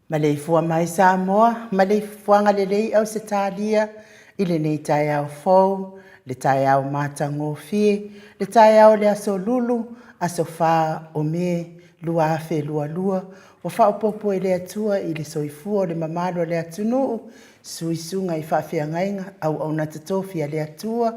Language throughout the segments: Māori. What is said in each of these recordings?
Ma le fua mai Samoa, ma le fuanga le lei au se talia, i le nei tai au fau, le tai au matango fie, le tai au le aso lulu, aso wha o me, lua afe lua lua, o wha o popo e le atua i le soifua o le mamalo le atunu, suisunga i whawhia ngainga, au na tatofi a le atua,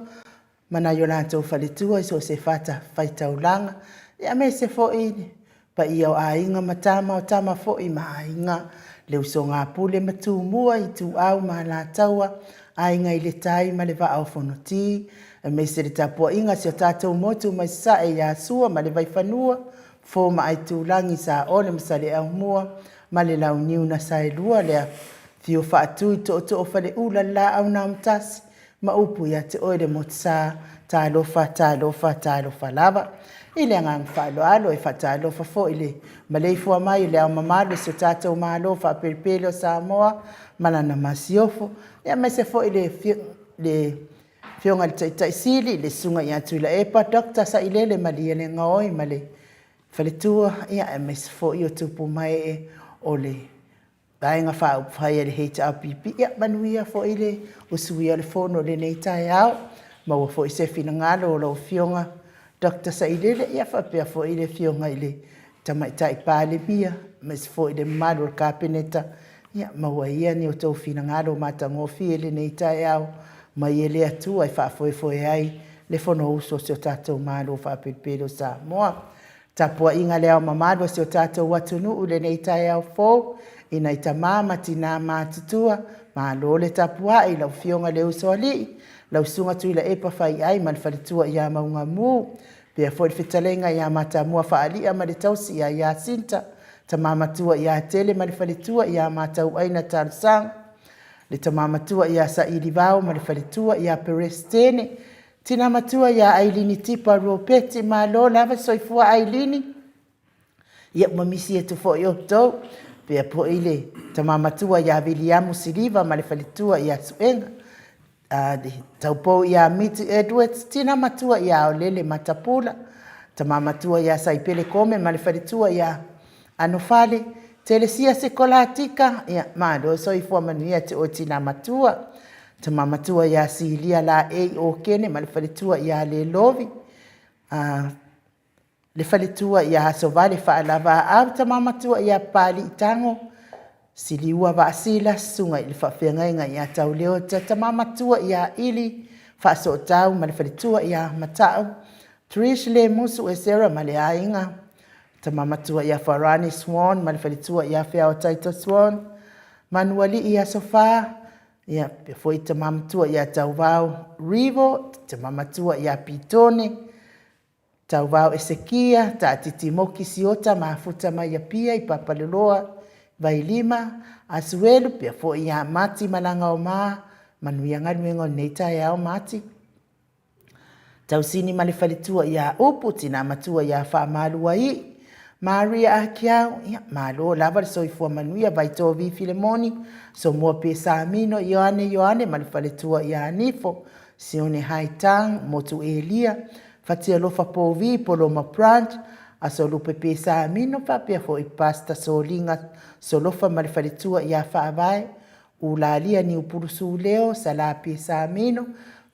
mana yo la tau whaletua i so se fata whaitaulanga, e a me se fo ini, pa i au ainga matama o tama fo i ma ainga, le uso ngā pule matu mua i tu au ma la taua, ainga i le tai ma le va au fonoti, e me se le tapua inga si o tātou motu mai sa e ia sua ma le vai whanua, fo ma ai tu langi sa ole ma sa le au mua, ma le lau niu na sa e lua lea, fio whaatu i to o whale ula la au na mtasi, ma upu ia te oere mo tsa, tā lofa lava, i le ngang whaalo alo e whatalofa fo i le malei fua mai i le au mamalo se tātou mahalofa a peripele o Samoa, manana masiofo, ia mai se fo i le fionga le taitai sili, le sunga i atu la epa, dokta sa i le malia le ngaoi, ma le whaletua, ia e mai se fo i o tupu mai e o le Bainga wha uphai le HRPP, ia manuia fo i le usuia le fono le nei tai au, ma ua fo i se fina ngalo o lau fionga, Dr. Sailele, ia whapea fo i le fionga i le tamaitai pāle mia, ma se fo i le malu o kāpeneta, ia maua ia ni o tau fina ngalo matangofi e le nei tai au, ma i le atua i whafoe ai, le fono uso se o tātou malu o whapepelo Samoa. Tapua inga leo mamadu se o tātou watunu u le nei tai au fo, ina i tamama tina mātutua, ma lole tapua i lau fionga leo soali, lau sunga tui la epa whai ai man whalitua i a maunga mū, pia fo i whitalenga i a matamua whaalia ma le tausi i a sinta, ta mamatua i a tele ma le whalitua i a matau aina tarsang, le ta mamatua i a sa irivao ma le whalitua i a perestene, tina matua i a ailini tipa ruopeti ma lo lava soifua ailini, ia mamisi e tu fo i o tau, pia po ile ta mamatua i a Viliamu Siliva ma le whalitua i a suenga, taupou i a Miti Edwards, tina matua i a Olele Matapula, ta mamatua i a Saipele Kome ma le whalitua i a Anofale, Telesia Sekolatika, ia maado soifua manuia te o tina matua, ta mamatua i a Silia la o kene ma le whalitua i a Le Lovi, le whalitua i a Sovale whaalava au, ta mamatua i a Pali Itango, Siliua Vasila sunga i le whawhiangainga i a tau leo, ta mamatua i a Ili, whaaso tau ma le whalitua i a Matau, Trish le musu e Sarah ma le ainga, ta mamatua i a Farani Swan ma le whalitua i a Whiao Taito Swan, Manuali i a Sofa, ia foi ta mamatua i a Tauvau Rivo, ta mamatua i a Pitone, Tauvau Esekia, ta Titimoki Siota ma futa mai a pia i Papaleloa, vai lima, asuelu pia fo i a Mati malanga o maa, manuia ngaruengo nei tai au Mati. Tausini male whalitua i a upu, tina matua i a whamalua i, Maria Akiau, ia malo lava le soifua manuia vai tovi Filemoni, so mua pe Samino, Ioane male whalitua i a Nifo, Sione Haitang, Motu Elia, Fatia Lofa Povi, Poloma Branch, a so lupe pe Samino, papia fo i pasta solinga, so lofa male whalitua i a whaavai, ulalia ni upurusu leo, sala pe Samino,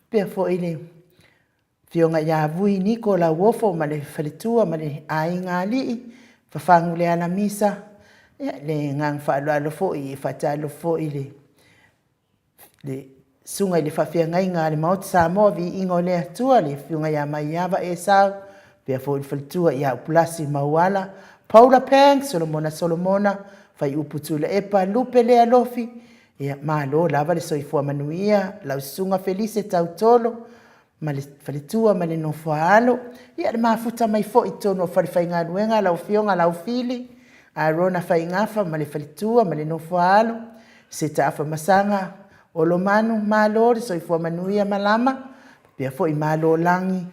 pia fo i le fionga ia vui niko la wofo ma le whalitua ma le ainga lii, whawhangu le ana misa, le ngang whaaloalo fo i whatalo fo i le sunga i le whawhiangai ngā le mauti Samoa vi ingo le atua le fionga ia mai awa e sao, pia fo i whalitua ia upulasi mauala, Paula Pang, Solomona, whai uputu le epa, lupe le alofi, ia malo lava le soifua manuia, lau sunga Felice Tautolo, ma le whalitua ma le no whaalo, ia le mafuta mai fo i tono whaliwhai ngā ruenga, lau fionga, lau fili, a rona whai ngafa ma le whalitua ma le no whaalo, se taafa masanga, olomanu, malo, le soifua manuia malama, pia fo i malo langi,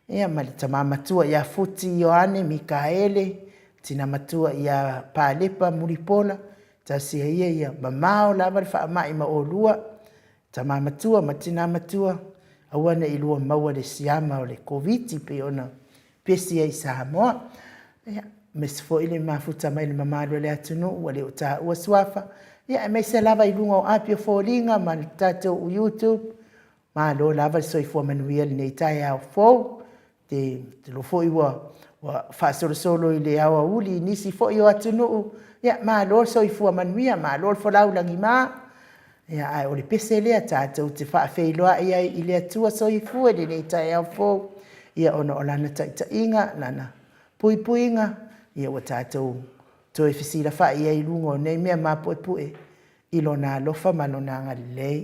ia ma le tamamatua ia futi Ioane, Mikaele, tina matua ia Palepa, Muripola, ta sia ia mamao lava le whaamai ma olua, tamamatua ma tina matua, awana i lua maua le siama o le COVID pe ona pesi ai Samoa. Mes fo ile mafuta mai le mamalo le atunu ua le o ta ua suafa. Ia e mai se lava i lunga o apio fōlinga ma le tātou o YouTube. Ma lo lava le soifua manuia le nei tai au fōu. Te lo fo i wa whaasolo i le awa uli nisi fo i o atunu. Ia ma lo soifua manuia ma lo le folau langi maa. Ia ai o le pese lea tātou te whaafeiloa ia i le atua soifua le nei tai au fōu. Ia ona o lana taitainga lana puipuinga. Ia ua tātou toi fisira wha ia i lungo nei mea mā pue ilo nā lofa mano nā ngari lei.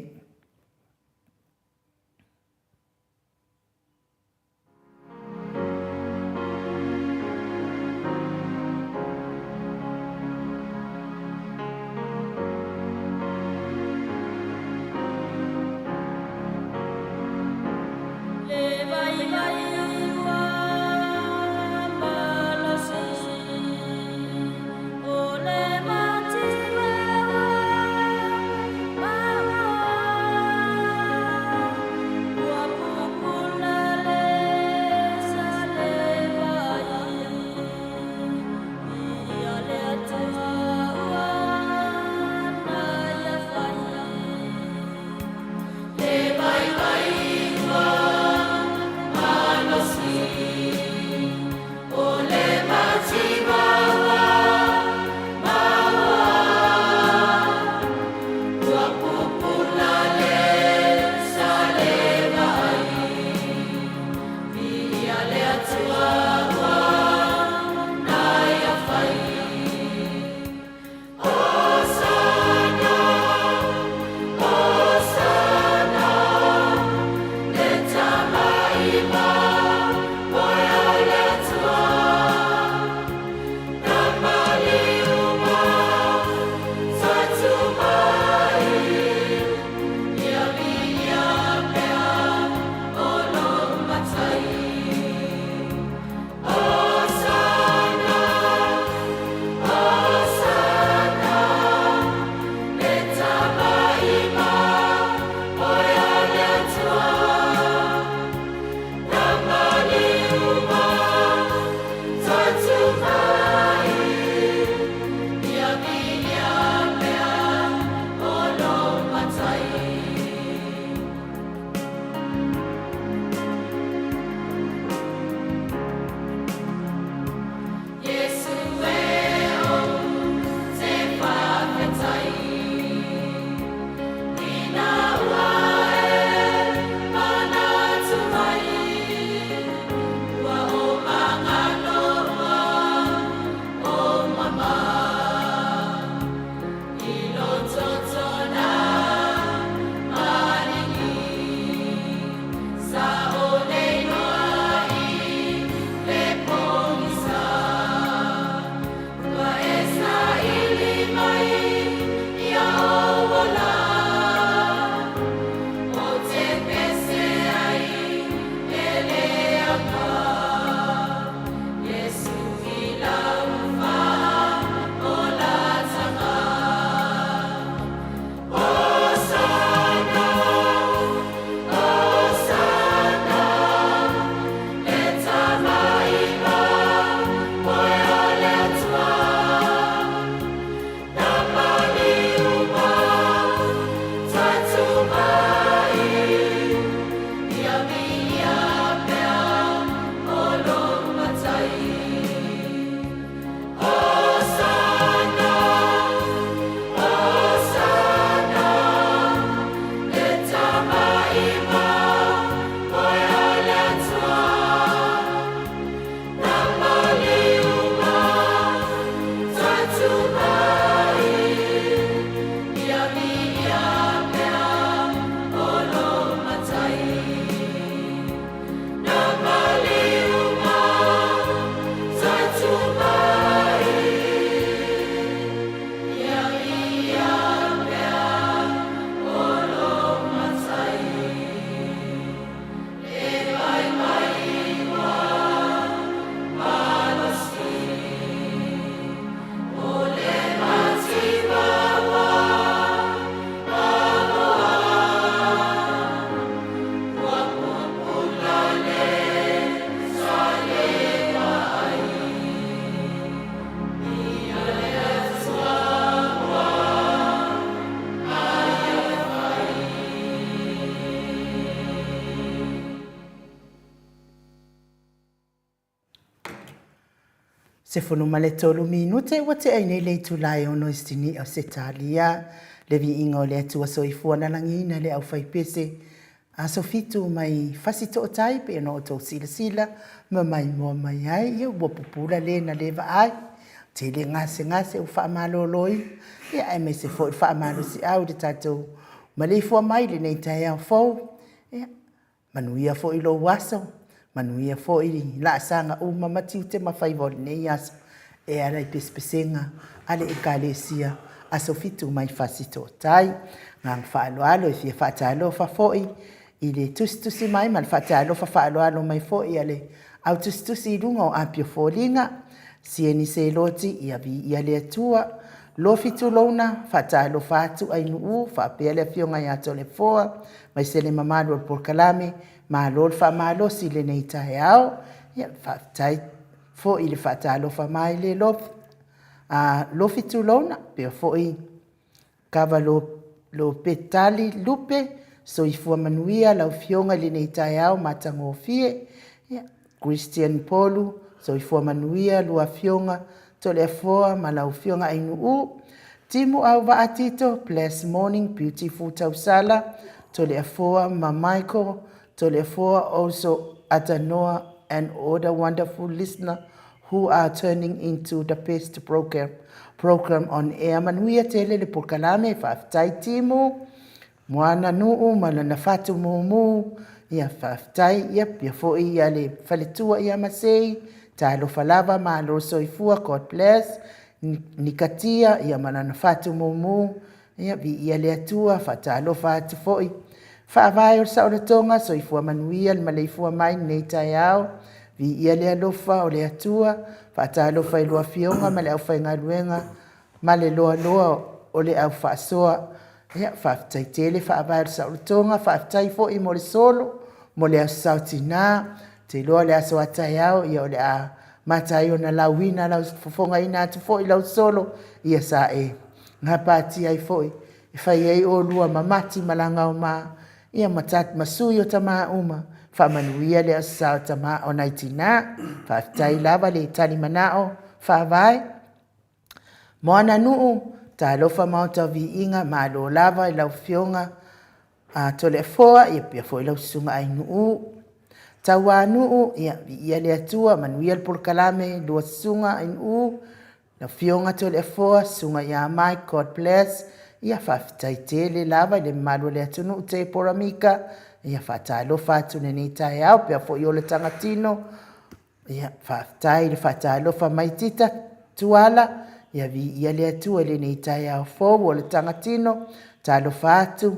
Se funu male tolu minute wa te ai nei le tulai ono istini au se talia le vi ingo le atua soifua na langina le au fai pese a so fitu mai fasito o tai pe no to sila ma mai mo mai ai yo bo pupula le na le va ai te le ngase u fa malo loi ya ai me se fo fa malo si au de tato ma le fo mai le nei tai au fo ya manuia fo ilo waso manuia fo i la sanga o mama tiu te mafai vol nei as e ala i pespesenga ale e kalesia a so fitu mai fasito tai ngang fa alo e fia fa talo fa fo i le tustusi mai mal fa talo fa alo mai fo i ale au tustusi lungo a pio folinga sieni se loti ia vi ia le atua lo fitu lona fa talo fa tu ai nu fa pele fionga ya tole foa mai se le mamalo por kalame ma lol fa malo si le nei tai au ia fa tai fo i le fa talo fa mai le lo fitu lona pe fo i kava lo petali lupe so i fua manuia lau fionga le nei tai au matango fie ia Christian Polu so i fua manuia lua fionga to le foa ma lau fionga ainu u timu au va atito bless morning beautiful tausala to le foa ma Michael to le foa also Atanoa and all the wonderful listener who are turning into the best program on air manuia tele le pokalame fa tai timu moana nuu malana fatu mumu ia faftai ia pia fo ia le faletua ia masei talo falava ma lo soifua God bless nikatia ia malana fatu mumu ia vi ia le atua fatalo fatu foi fa vai o sa o tonga soifua manuia le maleifua mai nei taiao vi ia le alofa o le atua fatalo fai lo fionga male au fai ngaluenga male loa o le au fasoa ia faftai tele fa vai sa o tonga faftai fo i mo le solo mo le sautina te loa le aso ataiao ia o le a matai ona lawina la fofonga ina tu fo i lau solo ia sa e ngapati ai fo i fai ai o lua mamati malanga o ma ia matat masuyo tama uma fa manuia le aso tama o naitina faftai lava le tali manao fa vai moana nuu ta lofa mauta vi inga ma lo lava i lau fionga a tole foa ia pia foi lau sunga ai nuu tawa nuu ia le atua manuia le porkalame lua sunga ai nuu la fionga tole foa sunga ia mai God bless ia faftai tele lava le malu le atunu te poramika ia fatalo fatu neni tai au pia foi o le tangatino ia faftai le fatalo fa maitita tuala ia vi ia le atua le nei tai au fo o le tangatino talo fatu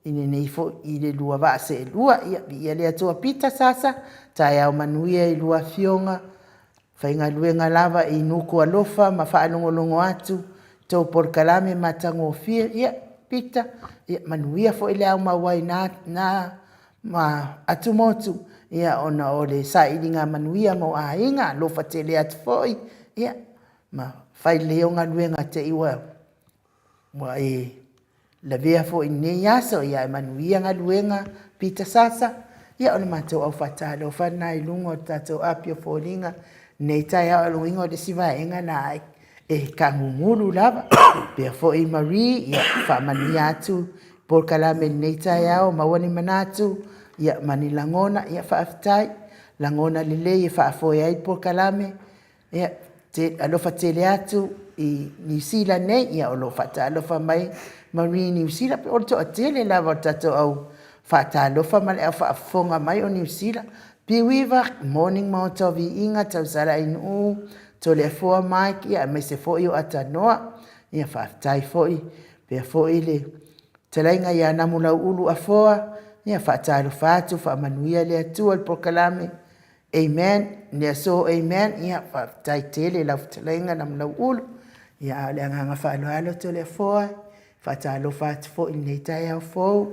ine nei fo i le lua va se lua ia le atua pita sasa tai au manuia i lua fionga fainga luenga lava i nuku alofa ma fa longo atu to por kalame matango fie ia pita ia manuia fo ile au mawai na ma atu motu ia ona ole sa ilinga manuia mo a inga lofa tele atu foi ia ma fai leonga luenga te iwa wa e la vea fo nei aso ia manuia nga luenga pita sasa ia ona mato au fatalo fa nai lungo tato apio folinga nei tai au lungo de siva enga nai e kangungulu lava pe fo i Marie ia fa mania tu por kalame nei tai au mawani manatu ia manilangona ia fa aftai langona lile ia fa fo ia por kalame ia te alofa tele atu i New Zealand nei ia alofa ta alofa mai Marie New Zealand pe orto atele lava tato au fa ta alofa male au fa fonga mai o New Zealand piwiva morning moto vi inga tau sara inu to le foa Mike ia me se fo i o Atanoa ia fa tai fo i pe fo i le telainga ia namula ulu a foa ia fa ta alofa atu fa manuia le atu al prokalame amen ne so amen ia fa tai tele la telainga namula ulu ia le nga fa alo to le foa fa ta alofa atu fo i nei tai au fo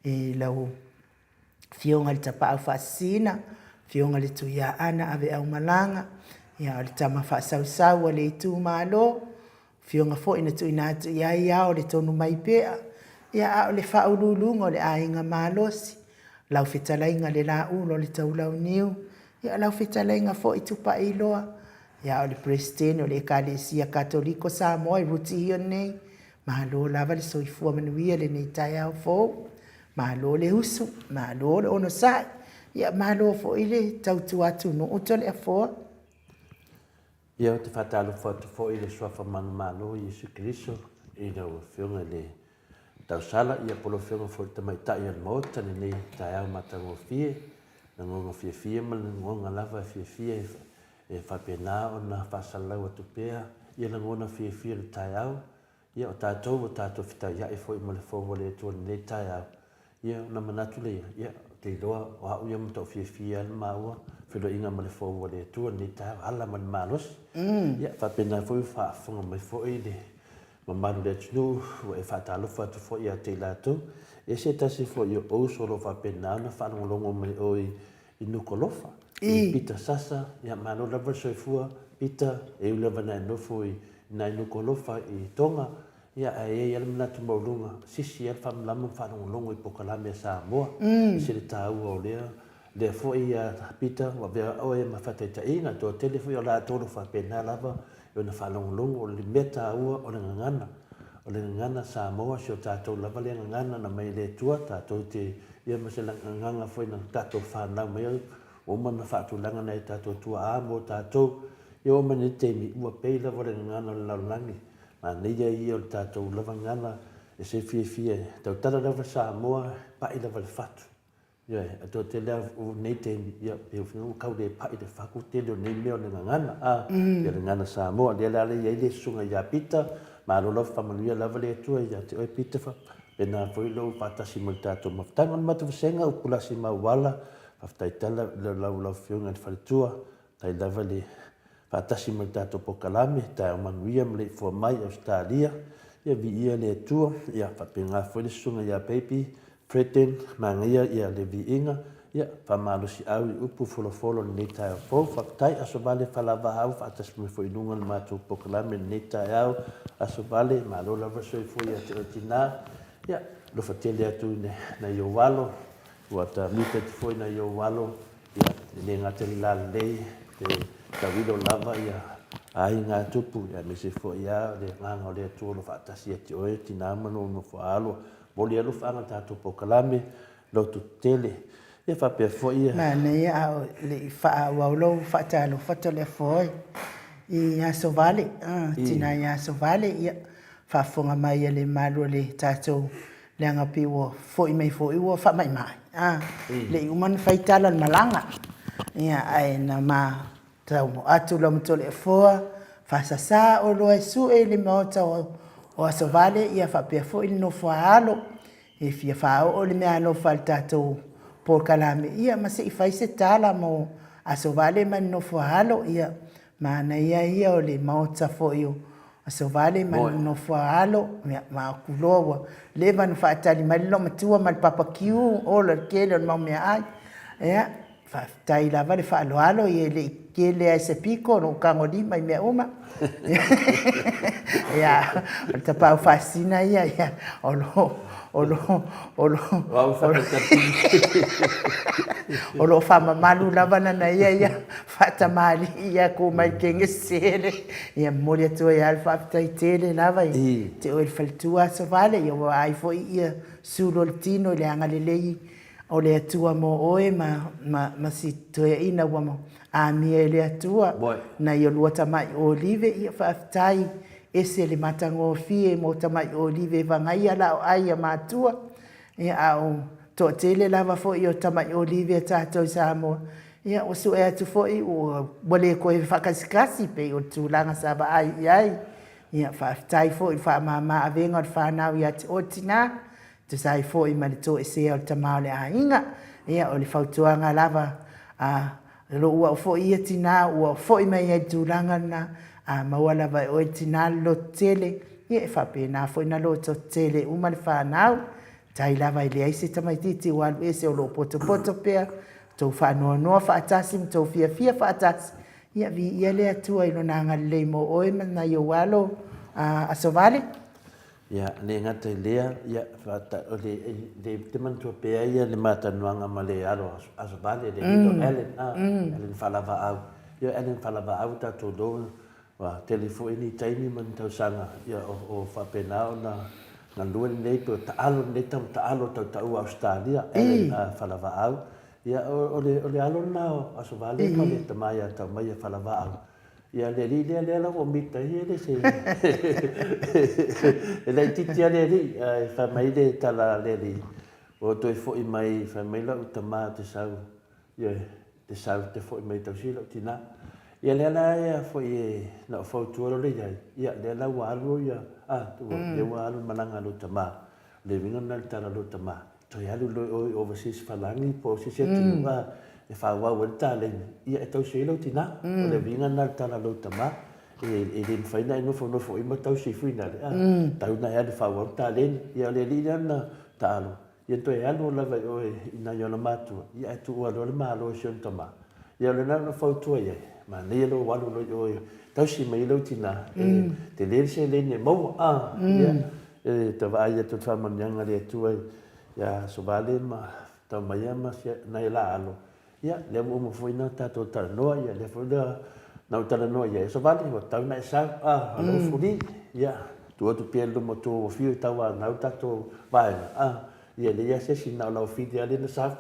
e lau fionga le tapa au fasina fionga le tuia ana ave au malanga ia le tama fa sau le tu malo fionga fo ina tu ina tu ia o le tonu mai pea ia le fa ululungo le ainga malosi lau fitalainga le la ulo le taulau niu ia lau fitalainga fo i tupa iloa Ia o le presidente o le ekalesia katoliko Samoa i ruti ia nei. Malo lava le soifua manuia le nei tai au fou. Malo le usu, malo le ono sai. Ia malo fo ile tautu atu no uto le afoa. Ia o te whatalu whatu fo ile suafa manu malo i Yesu Kiriso. I na ua whiunga le tausala ia polo whiunga fo te mai tai an mota ni nei tai au matango fie. Na ngonga fie fie ma na ngonga lava fie fie e whapena o na whasalau atu pēa. Ia na ngona fie fie le tai au. Ia o tātou whita ia e fo i mo le fo wale tua ni nei tai au. Ia na manatu le ia te loa o hau ia mta o fie fie al maua. Whilo inga ma le fo wale tua ni tai au ala man malos. Ia whapena fo i whaafunga mai fo i le mamaru le tunu o e whaatalofa atu fo i a te lātou. E se tasi fo i o solo whapena na whanongolongo mai o i nukolofa. I pita sasa, ia mano lava soifua, pita e ulewa na nofo i nai nukolofa i tonga. Ia e ala manatu maulunga, sisi ala whamlama whanongolongo i pokalame a Samoa. I se le tāua o lea. Le fo i a pita, wa vea o e mawhataita inga, tō telefo i o la tōru whapena lava. O na whalongolongo o le meta ua o le ngangana. O le ngangana Samoa si o tātou lava le ngangana na mai le tua. Tātou te ia masela nganganga fwoi na tātou whanau mai au. O mana whaatulanga nei tātou tua amo tātou. Ia o mana te mi ua pei lava le ngangana le laulangi. Ma neia ia o le tātou lava ngangana e se fie fie. Tau tara lava Samoa pai lava le whatu. Ia e ato te lea o nei te ia e o kau le pai le whaku te leo nei meo le ngangana. Ia le ngana Samoa le ala ia le sunga ia pita. Ma alo whamanuia lava le atua ia te oi pita wha. Pena fwoi lau whatasi mo le tātou mawhtanga. Matu wasenga o pulasi mawala. Whaftai tala le lau whiunga le whalitua. Tai lava le whatasi mo le tātou pokalame. Tai o manuia mo le fua mai Australia. Ia vi ia le atua. Ia whapenga fwoi le sunga ia peipi. Freten, mangia ia le vi inga, ia whamalosi au I upu folofolo ni tai au fo, whaktai aso vale whalava au, whatas me fo inunga le mātou pokalame ni tai au, aso vale, malo lava soi fo ia te otina, ia, lo whatele atu na io walo, wata mita te fo na io walo, ia, le ngatele la lei, te tawilo lava ia, ai ngā tupu, ia, me se fo ia, le nganga o le atu lo whatasi ati oe, tina mano no fo alo, Boli alu whaanga tātou pokalame, lau tu tele. Ia whapea fwoi ia. Mana ia au le wha waulau whaatalo whato le fwoi. I aso vale, tina i aso vale, ia whaafonga mai le maru le tātou le angapi ua fwoi mai fwoi ua wha mai mai. Le uman whaitalan malanga. Ia ai na ma tau mo atu lau mto le fwoi, whaasasa o loa su e le maota o aso vale ia whapea fo ili no whaalo e fia whao o le mea no whal tātou por kalame ia ma se I whaise tāla mo aso vale man no whaalo ia ma na ia o le maota fo iyo aso vale man no whaalo ma kuloa le man whaatali malilo matua mal papakiu o le kele o mau mea ai ia whaftai lava le whaaloalo ia le kele ai se piko no kango lima I mea uma ia ta pau fascina ia olo fama malu lavana na ia fata mali ia ko mai kenge sele ia moria tu ia alfa tele lava te o faltua so vale ia ai fo ia suloltino le angalelei o le atua mo oe ma si toe ina wamo a mia le atua na ia lua tamai olive ia whaftai ese le matango fie mo tamai olive vangai ala o ai a matua ia au to tele lava fo ia tamai olive tātou Samoa ia o su e atu fo I o bole koe whakasikasi pe o tūlanga saba ai ia whaftai fo I whamama avenga o whanau ia te otina te sai fo I mani to e se o tamau le ainga ia o le whautuanga lava lo ua fo ia tina ua fo I mai e tūlanga na maua lava o tina lo tele ia e whapena fo ina lo to tele uma le whanau tai lava I le aise tamaititi walu ese o lo poto pea tau whanoa noa whaatasi tau fia whaatasi ia vi ia le atua I lo nanga le mo oe mana I o walo aso vale Ia, ne ngata lea, ia, whata, o le te mantua pea ia le matanuanga ma le aro aso vale, le hito Ellen, Ellen whalava au. ia ene falava'au tatou loa wa telefoni ni taimi man tausaga ia o faapena ona galua lenei pe o ta'alo lenei ta'alo tauta'ua australia ene falava'au ia o le alo na o asovale ma le tamai a taumai a falava'au ia le li le la o mita ia le se le titi le li fa mai le tala le li o toi fo'i mai fa mai la utama te sau ia te sau te fo'i mai tau sila tina ia le la ia fo'i na fo tuoro le ia le la wa alu ia tu le wa alu malanga lo tama le vinga na tala lo tama toi alu lo overseas falangi po si se tu e fa wa wa tale ia tau sila tina o le vinga na tala lo tama e le faina no fo i ma tau si fina tau na ia fa wa tale ia le li na talo ia toi alu la vai o ina yo la matu ia tu wa lo ma lo si tama ia le na no fo tu ia ma ne lo wa lo yo tau si mai lo tina te le se le ne mo ia te va ia tu fa man yang le tu ia so vale ma tau mai ma na la alo ia le mo foi na tato tal no ia le foi da na tal no ia so vale mo tau na sa alo fudi ia tu pelo mo tu fio tau na tato vai ia le ia se sina na fidi ale na sa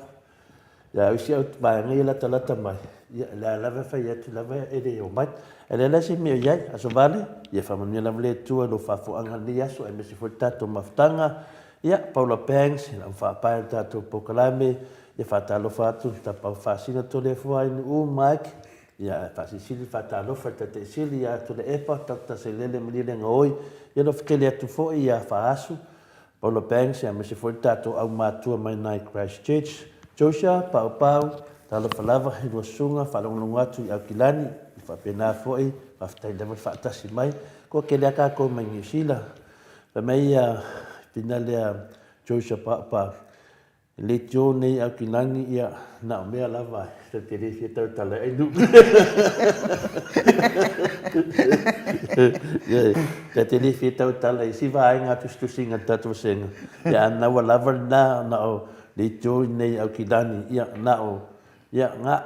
ia usia vai ngai la tala mai ia la va fa ia tu la va ele o mai ele la se mi ia so vale ia fa mo la vle tu no fa fo anga ni aso e me se foi tato maftanga ia Paula Banks la fa pa tato pokalame ia fatalo fatu ta pa fasina to le foi no Mike ia fasili fatalo fata te sili ia to le epa ta se lele mlile ngoi ia no fitele atu fo ia faasu Paula Banks ia me se foi tato au matua mai nai Christchurch Joshua pau talo falava he rosunga falonga tu ia kilani fa pena foi fa tai le fa tasi mai ko ke le ka ko mai New pa mai ia finale Joshua pa le jone a kinangi ia na mea lava te tere si tau tala e nu te tere si tau tala e si vai ngā tustu singa tatu senga ia na wa lava na o le jone a kinangi ia na o ia ngā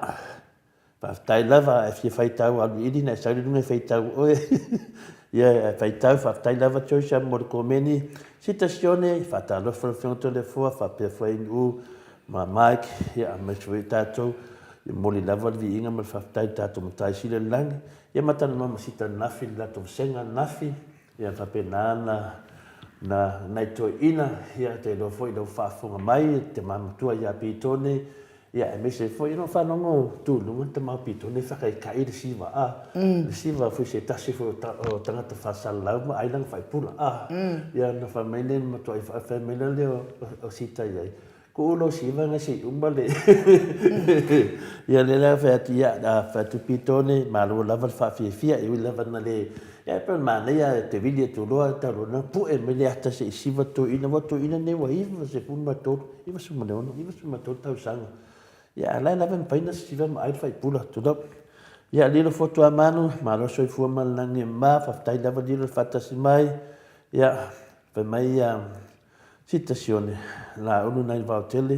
pa tai lava e fi fai tau alu ili na sa lunga fai tau oe ia fai tau fa tai lava choisha mo ko meni situazione fatta lo fronto le fua fa per fai u ma Mike ia me sui tato mo li lava vi inga me fa tai tato mo tai sile lang ia mata no ma sita nafi la to senga nafi ia fa penana na to ina ia te lo foi lo fa funga mai te ma tua ia pitone ia me se foi no fa no tu no te ma pitone fa kai si va si va foi se tasi foi o tanga te fa sala ma ai lang fai pula ia na fa mene ma to fa mene le o sita ia ko lo si va na si umbale ia le la fa ia da fa tu pitone ma lo la fa fia i la na le ia per ma ia te vidi tu lo ta lo na pu e me le ata se si va to ina ne wa i se pun ma to i va su ma no i va su ma to tau sanga ia la la ven paina si va ai fai pula tu do ia lilo foto a mano ma lo soi fu mal nang ma fa tai la vadilo fatta si mai ia per mai situazione la uno nai va tele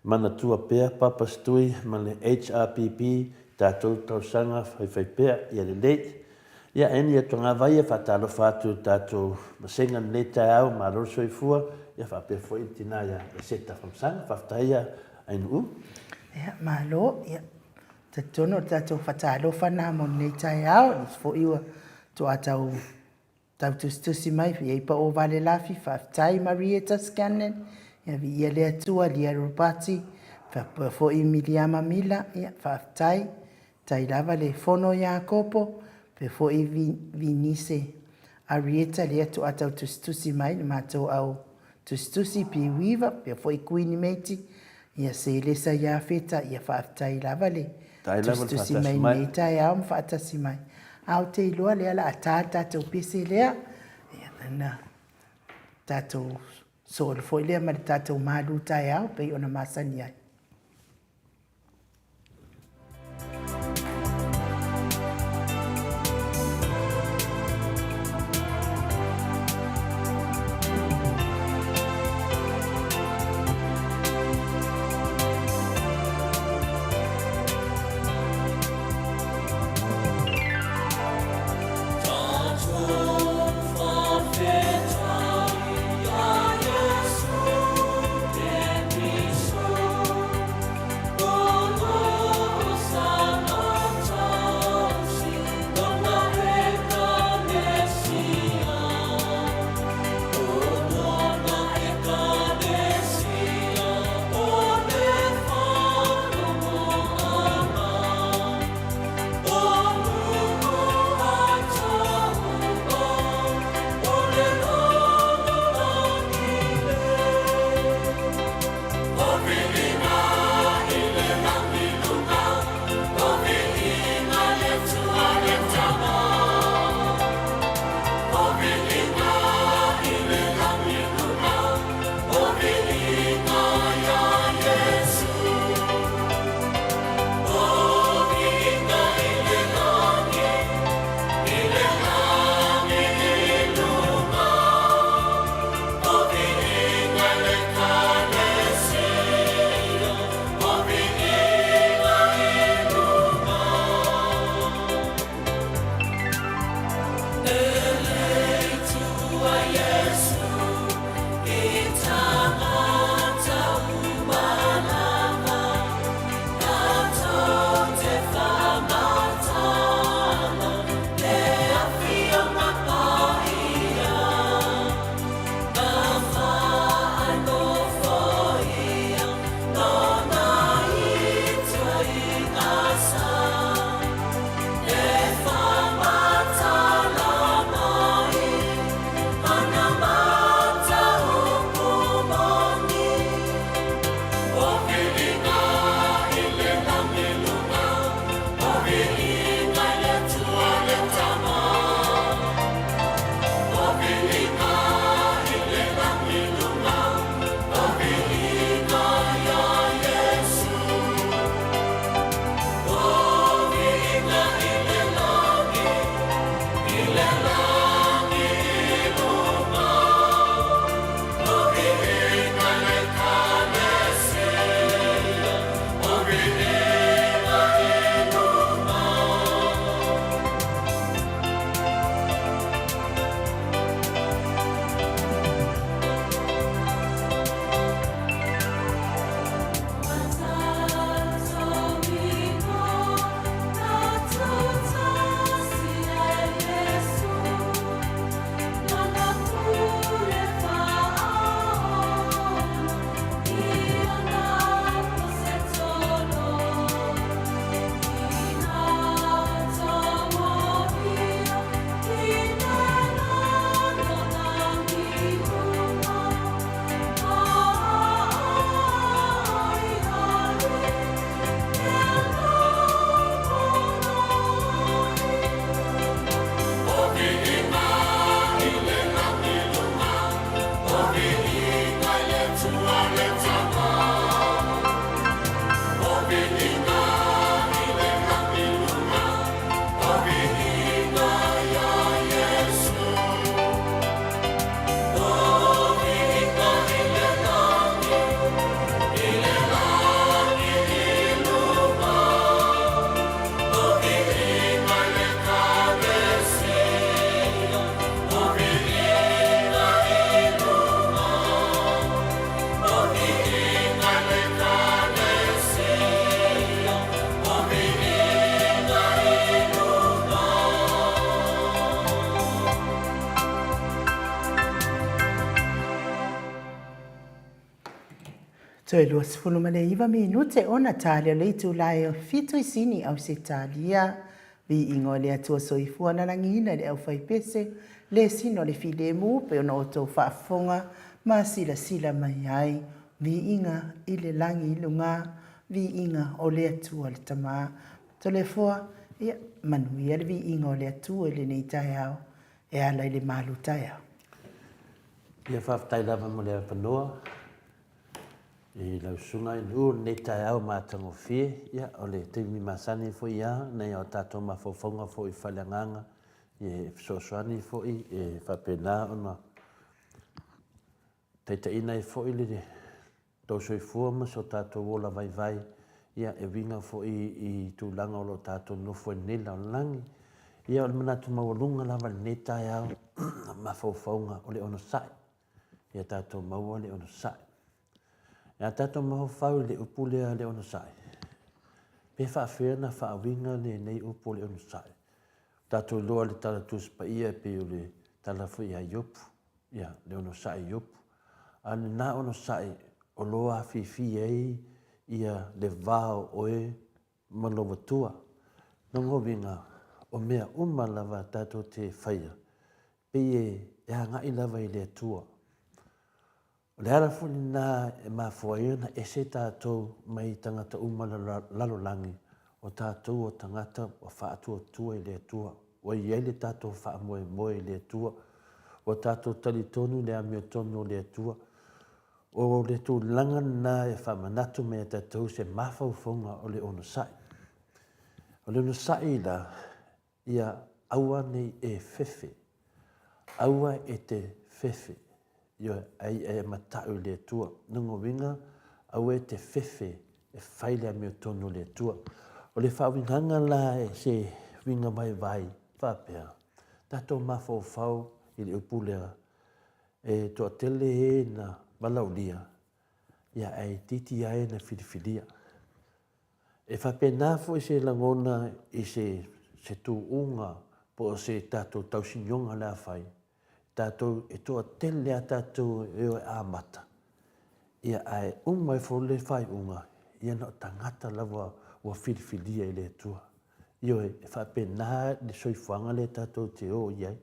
mana tua pe papa stui ma le HRPP tato tau sanga fai pe ia le late ia eni e tonga vai fa talo fatu tato masenga le tau ma lo soi fu ia fa pe foi tinaya seta from sang fa tai ai nu ia malo ia te tono tato fatalo fana mo nei tai au fo iwa to atau tau tu si mai fi pa o vale la fi fa tai Marietta scannen ia vi ia le tua dia robati fa fo Emiliama Mila ia fa tai lava le fono ya kopo pe fo i vinise Arieta le to atau tu si mai ma to au tu si pi wiva pe fo i Queen Meti ia se le sa ia feta ia fa tai lava le tu si mai nei tai au fa tasi mai au te loa le ala atata te pese lea ia na tato so le foi le ma tato malu tai au pe ona masani ai Toe lua sifulu ma le iwa minute ona talia le itu lai o fitu isini au se talia. Vi ingo le atua soifua na langina le au faipese. Le sino le file mu pe ona o tau whaafonga ma sila sila mai ai. Vi inga i le langi ilunga. Vi inga o le atua le tama. To le fua, ia manuia le vi inga o le atua le nei tai au. E ala i le malu tai au. Ia whaftai lava mo le whanua. I lau sunga i nuu nei tai au mātango fie. Ia o le teimi masani fo ia. Nei o tātou mawhawhaunga fo i whaleanganga. I sosoani fo i whapena ona. Teita ina i fo i le tauso i fuama so tātou wola vai vai. Ia e winga fo i tūlanga o lo tātou nofo e nila o langi. Ia o le manatu mawalunga lava le nei tai au mawhawhaunga o le ono sai. Ia tātou maua le ono sai. Ia tātou mawhau le upulea le ono sai. Pe whaafena whaawinga le nei upu le ono sai. Tātou loa le tala tuspa ia pe o le tala fu ia yopu. Ia le ono sai yopu. Ane nā ono sai o loa fifi ei ia le vao oe malowa tua. Nongo winga o mea lava tātou te whaia. Pe e hangai lava i le tua. O le ara funi nā e mawhua na e se tātou mai tangata lalolangi o tātou o tangata o whaatua tua i le tua. O i le tātou whaamoe moe i le tua. O tātou talitonu le amio tonu le tua. O le tū langa nā e whamanatu mea tātou se mawhauwhonga o le ono sai. O le ono sai la ia aua nei e fefe. Aua e te fefe. Ia ai e matau le tua. Nungo winga aua e te fefe e whaile a mea tonu le tua. O le whawinganga la e se winga mai vai whapea. Tātou mawhauwhau i le upulea e toa tele e na malaulia, ia ai titi ai na filifilia. E whapena fo i se langona i se tū unga po se tātou tausinionga la whai. Tātou e toa tele a tātou e o a mata. Ia ai umai fo le whai unga, ia no tangata lawa o filifilia i le tua. Io e whapena le soifuanga le tātou te o iai.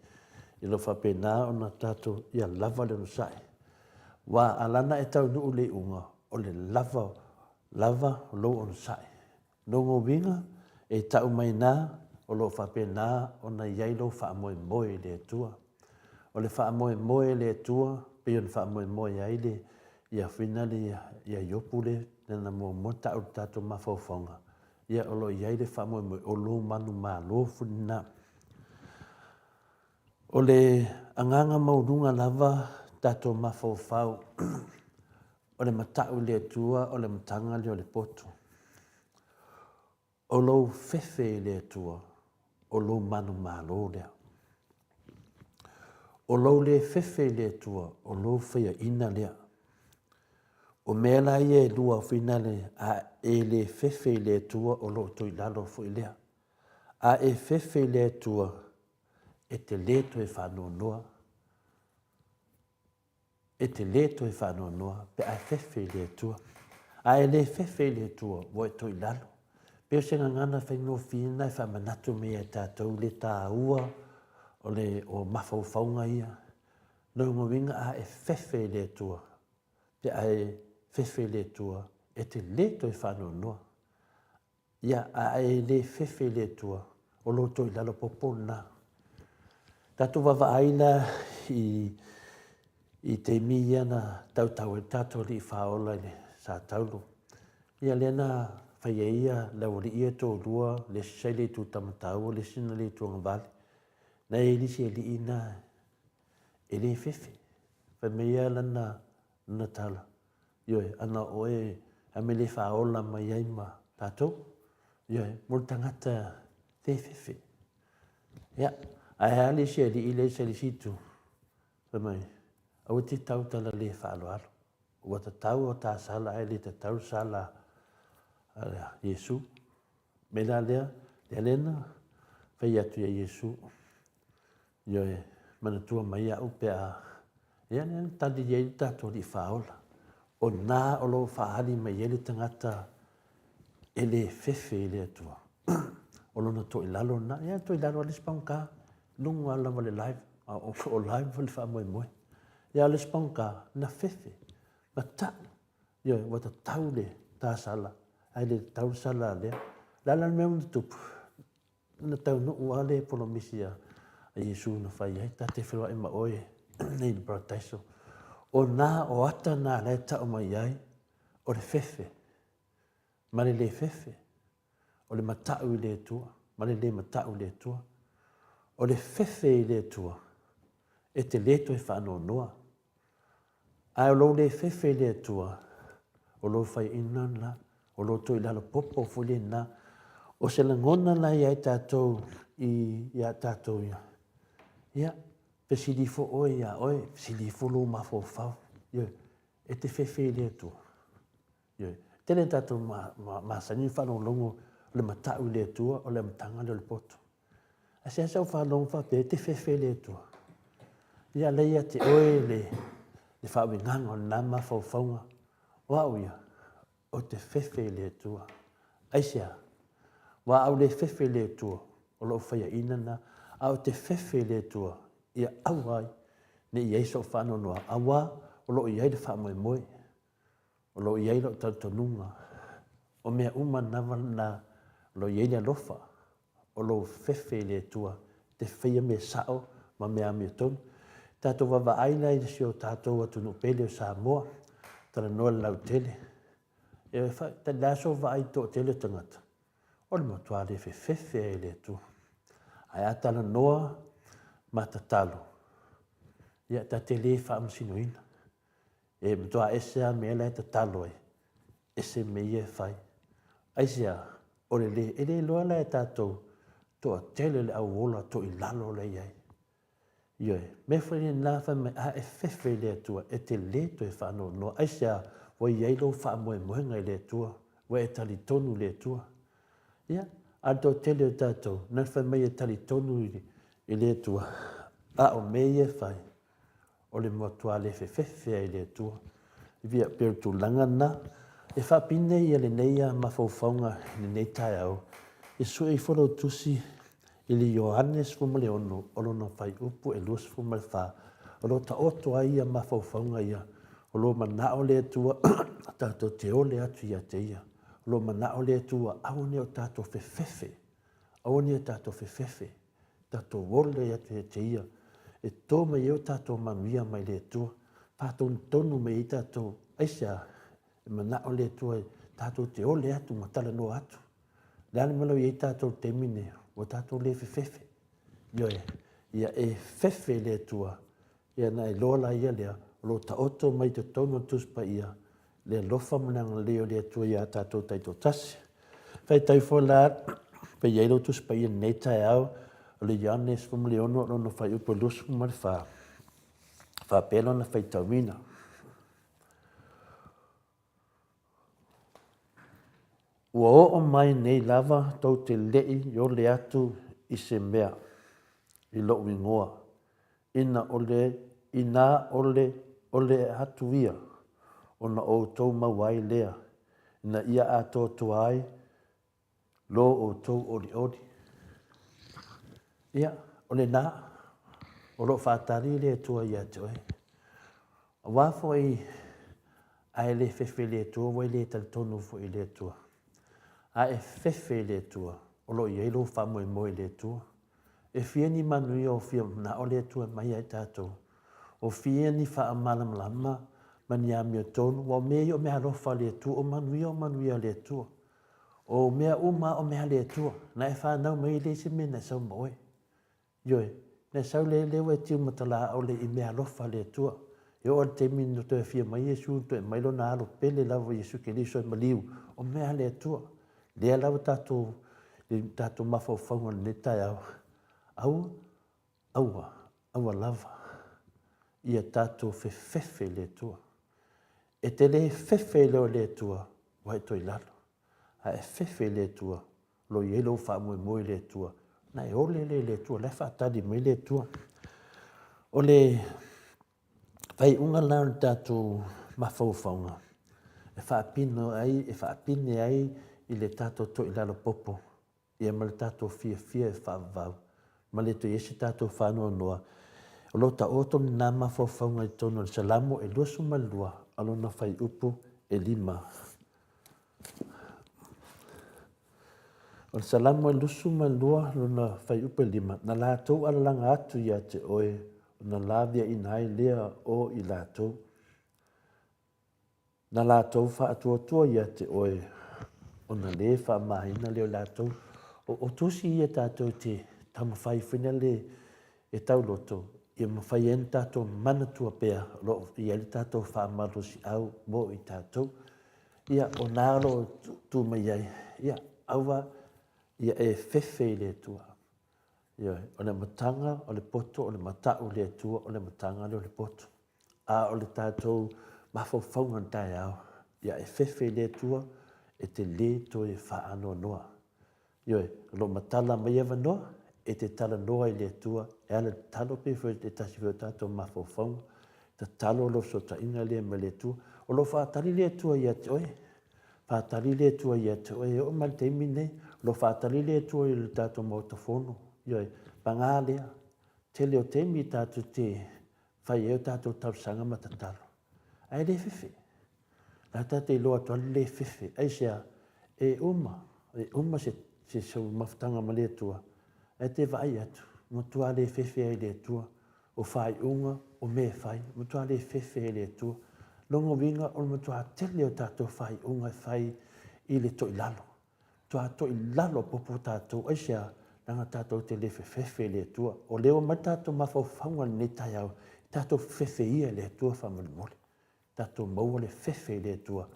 I lo whapena o na tātou ia lava le no sai. Wa alana e tau nuu le unga o le lava lo on sai. Nongo winga e tau mai nā o lo whapena o na iai lo whaamoe moe le tua. O le whaamoe moe le tua, pion whaamoe moe ai le ia whina le ia yopule nena mo mota o tātou mawhauwhonga. Ia o lo iai le whaamoe moe o lo manu mā lo whina. O le anganga maurunga lava tato mafaufau o le matau le atua o le matanga le o le poto. O lou fefe le atua o lou manu malo lea. O lou le fefe le atua o lou whaia ina lea. O mea la ia e lua whina le a e le fefe le atua o lou tui lalo fui lea. A e fefe le atua e te leto e whanua noa. E te leto e whanua noa pe a fefe le atua. A e le fefe le atua wo e tui lalo. Peo se ngana whaingo whina e whamanatu mea tātou le tā ua o le o mawhauwhaunga ia. Nau ngawinga a e fefe le atua. Pe a e fefe le atua e te leto e whanua noa. Ia a e le fefe le atua o lo toi lalo popona. Tātou wawa aina i te mia na tau e tātou li whaola le sa taulu. Ia lena whaia ia lauri ia tō rua le seile tu tamatau le sina le tuanga vale. Na e lisi e li ina e le fefe. Wha mea lana na tala. Ioi, ana oe a me le whaola mai aima tātou. Ioi, mul tangata te fefe. Ia, a hea lisi e li i le se lisitu. Wha mai, au te tau tala le whaalo alo. Ua ta tau o tā sala e le ta tau sala Yesu. Mela lea, le lena, whai atu ia Yesu. Ioi, mana tua mai au pe a. Ia nea, tali iei tātou li whaola. O nā o lo whaali mai ele tangata e le fefe e le atua. O lona to i lalo na, ia to i lalo alis paunka. Lungu ala wale live, o live wale wha moe moe. Ia alis paunka, na fefe. Ma ta, ia wata tau le tā sala. Ai le tau sala lea. Lala mea una tupu. Na tau no ua le polo misi a Yesu na whai ai. Ta te whiwa ima oe. Nei le parataiso. O nā o ata nā le ta o mai ai. O le fefe. Mare le fefe. O le matau i le tua. Mare le matau i le tua. O le fefe i le tua. E te leto e whano noa. Ai o lo le fefe i le tua. O lo whai ina la. O lo to i lalo popo fuli na. O se langona la i ai tātou i a tātou ia. Ia, pe silifo oe ia oe, silifo lo mafo fau. Ia, e te fefe i le tua. Ia, tele tātou ma sani whanau longo le matau i le tua o le matanga le poto. A se asau whanau pe te fefe i le tua. Ia leia te oe le whawe nganga o nā mafau faunga. Wau ia. O te fefe le tua. Aisia, wa au le fefe le tua, o lo whaia inana, au te fefe le tua, ia awai, ne iei so whano noa awa, o lo iei le wha moe moe, o lo iei lo tautonunga, o mea uma nawa na lo iei le alofa, o lo fefe le tua, te whaia me sao, ma mea me tonu, tātou wawa aina i sio tātou atu no pele o Samoa, tara noa lau tele, e fa ta laso va ai to tele tangata o le matua le fefe e le tu ai atala noa matatalo ia ta tele fa amsinoina e matua ese a me le tatalo ese me ye fai ai sia o le ele loa la tato to tele le au ola to i lalo le ai ia me fa ni na fa me a fefe le tu e te le to e fa no ai sia wa iei lo wha moe moe ngai le tua, wa e tali tonu le tua. Ia, a do tele o tātou, nan wha mei e tali tonu i le tua. A o mei e whai, o le motua le fefefe i le tua. I via pero tu langa na, e wha pine i le neia ma faufaunga ni nei tai au. E su e whoro tusi i le Ioannes fuma le ono, o lona whai upu e luas fuma le wha. O lo ta oto ai ma faufaunga ia. O lo manao le tua tātou te ole atu ia te ia. O lo manao le tua aone o tātou fefefe. Aone o tātou fefefe. Tātou ole atu ia te ia. E tō mai o tātou manuia mai le tua. Tātou tonu mai i tātou aisia. E manao le tua tātou te ole atu matala no atu. Lani malau i tātou te mine o tātou le fefefe. Ioe, ia e fefe le tua, ia na e lola ia lea, lo ta oto mai te tono tuspa ia, le lofa mananga leo le tua ia tātou taito tasi. Whai tau whola, pe iero tuspa ia nei tai au, o le Ioannes Fumleono, no whai upo lusu mari wha pelo na whai tauina. Ua o mai nei lava tau te lei yo le atu i se mea, i lo wingoa. Ina ole atu ia, ona o tau mawai lea, ina ia ato tuai, lo o tau ori ori. Ia, ole nā, o lo whātari le tua ia toi. Wafo i ai le fefe le tua, wai le tal tonu fo i le tua. A e fefe le tua, o lo i eilo whamoe moe le tua. E fia ni manui o fia na o le tua mai ai tātou. O fia ni wha amalam lama, mani a mea tonu, o mea o mea lofa le tua, o manui le tua. O mea uma o mea le tua, na e whanau mai le se mena sau moe. Yoe, na sau le lewe tiu matala o le i mea lofa le tua. E o te minu te fia mai Yesu, te mai lo na alo pele lawa Yesu ke liso e maliu, o mea le tua. Lea lawa tātou mafau whaunga ne tai au. Aua lava. Ia tātou fefe le tua. E te le fefe leo le tua, wai toi lalo. A e fefe le tua, lo i elo wha moe le tua. Na e ole le tua, le whaatari mai le tua. O le whai unga lao tātou mafau whaunga. E whaapine ai i le tātou toi lalo popo. Ia ma le tātou fia e whaavau. Ma le to yesi tātou whanua noa. O lo ta oto ni nā mafau whaunga i tono le salamo e luasu malua. Alo na whai upu e 5. O le salamo e lusu malua lo na whai upu e 5. Na lātou alalanga atu ia te oe. Na lavia inai lea o i lātou. Na lātou wha atua ia te oe. O na le wha mahina leo lātou. O tusi ia tātou te tamawhai whina le e tau loto. Ia mawhai en tātou manatua pēr. Ia li tātou wha marosi au mo i tātou. Ia o nāro tū mai ai. Ia aua ia e fefe le tua. Ia o le matanga o le poto o le matau le tua o le matanga le poto. A o le tātou mawhawhaunga tai au. Ia e fefe le tua e te le to e wha ano noa. Ia lo matala mai eva noa e te tala noa i le tua. E ala talo pe fo e tasi fo tātou mawhawhaunga. Ta talo lo so ta inga le me le tua. O lo whaatari le tua ia te oe. Whaatari le tua ia te oe. O mal te mine. Lo whaatari le tua i le tātou mautafono. Ia pangā lea. Te leo te mi tātou te whai eo tātou tausanga matatalo. Ai le fefe. La tātou i loa toa le fefe. Ai sea e uma se sau mafutanga ma le tua. Ai te vai atu. Mutua le fefe ai le tua. O whai unga o me whai. Mutua le fefe ai le tua. Longo winga o mutua te leo tātou whai unga whai i le toi lalo. Tua toi lalo popo tātou. Ai sea nanga tātou te le fefe le tua. O leo ma tātou mawhawhaunga ne tai au. Tātou fefe ia le tua whamanimole. Tātou maua le fefe le tua.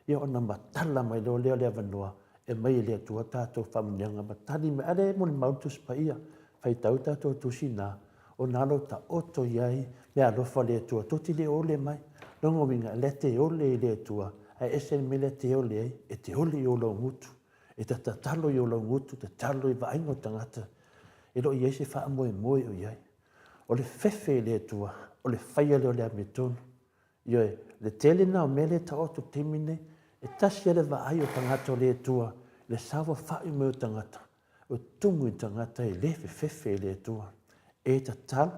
Ia ona matala mai leo le avanua. E mai le tua tātou whamanianga matali me are mo le mautus pa ia. Whai tau tātou tusi nā. O nalo ta oto iai me alofa le tua. Toti le ole mai. Longo winga le te ole le tua. Ai ese me le te ole ai. E te ole i olo ngutu. E ta talo i olo ngutu. Te talo i vaingo tangata. E lo i ese wha moe moe o iai. O le fefe le tua. O le whaia leo le amitonu. Ioi, le tele na o mele ta oto temine. E tasi ele wa ai o tangata o le tua. Le sawa whai me o tangata. O tumu i tangata e lefe fefe le tua. E ta talo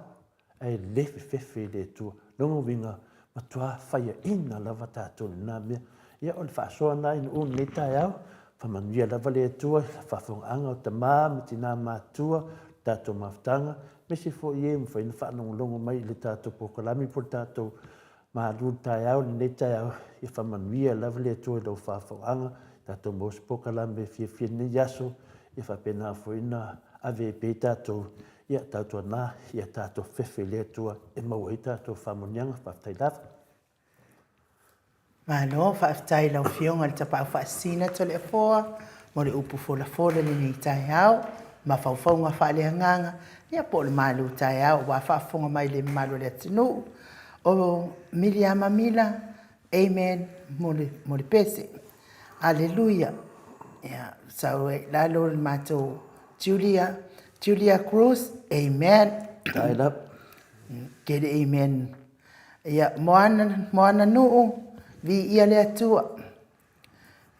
e lefe fefe le tua. Longo winga matua whaia ina lava tātou na mea. Ia o le whaasoa na ina un le tai au. Whamanuia lava le tua. Whawhonga o ta maa me tina mātua. Tātou mawhtanga. Mesi fo i e mwhaina whanongo mai le tātou pokalami po tātou. Ma lu tai au ni tai au I whamanuia lava le tua I lau whawhonga. Tātou mos pokalami fia ni yaso. I whapena foina ave pe tātou. ia tātou nā, ia tātou whewhi lea tua, e mau i tātou whamonianga whaftai lava. Malo, whaaftai lau fionga le tapau whaasina to le afoa, mo le upu fola fola le ni tai au, ma whauwhaunga whaale hanganga, ia po le malu tai au, wa whaafonga mai le malu le atinu, o Miriama Mila, amen, mo le pese. Aleluia. Ia, sau e lalo le mātou Julia Cruz, amen. Tai lap. Kere amen. Ia, moana nuu, vi ia le atua.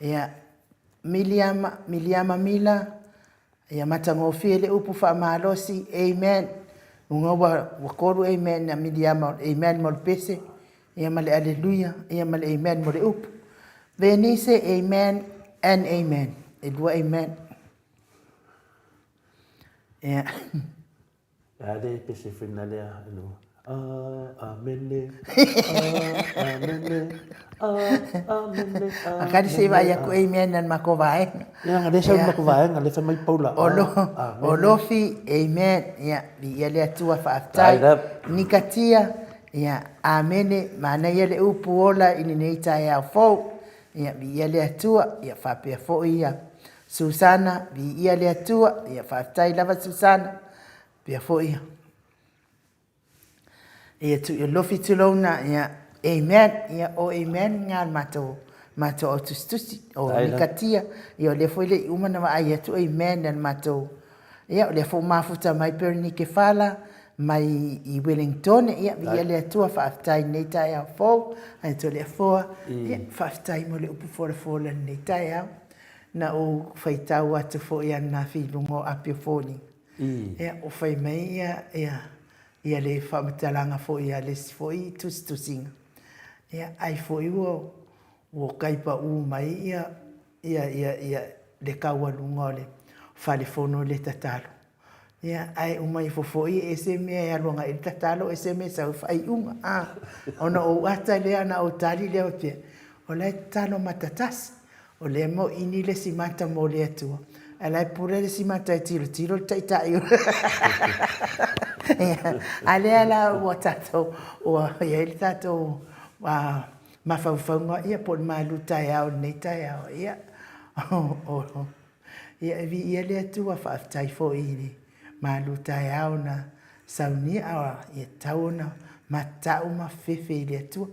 Ia, Miliama Mila, ia matangofi le upu whaamalosi, amen. Unga wakoru amen, na Miliama, amen mo le pese. Ia male aleluia, ia male amen mo le upu. Venice, amen and amen. E dua amen. Ia. Ade pese whina lea anu. Amene. Amene. Amene. Akari se vai aku amen nan mako vai. Ia ngade sa mako vai ngale fa mai paula. Olofi amen. Ia ia le atua whaaftai. Nikatia. Ia amene mana ia le upu ola ini nei tai au fou. Ia ia le atua ia whapea fo ia. Susana vi ia le atua ia whaaftai lava Susana. Pea fo ia. Ia tu ia lofi tu lona ia amen ia o amen ngal mato o tustusi o nikatia ia le foi le uma na ai tu amen dan mato ia le fo mafuta mai per ni ke fala mai I Wellington ia ia le tua fa tai nei tai a fo ai to le fo ia fa tai mo le upu fo le nei tai a na o fai tau atu fo ia na fi lungo apio foni ia o fai mai ia le whamatalanga fo ia le fo I tusinga. Ia ai fo I o kaipa u mai ia le kaua lunga le whale fono le tatalo. Ia ai umai fo I e se mea e alunga i tatalo e se mea sau whai unga. Ona o ata lea na o tali lea o pia. O lai talo matatasi. O le mo ini le simata mo le atua. Alai pure le simata e tiro taitai. Ale ala o tato o ia il tato ma faufaunga ia po malu tai au nei tai au ia ia vi ia le atua whaaftai fo ini malu tai au na sauni awa ia tauna ma tau ma fefe le atua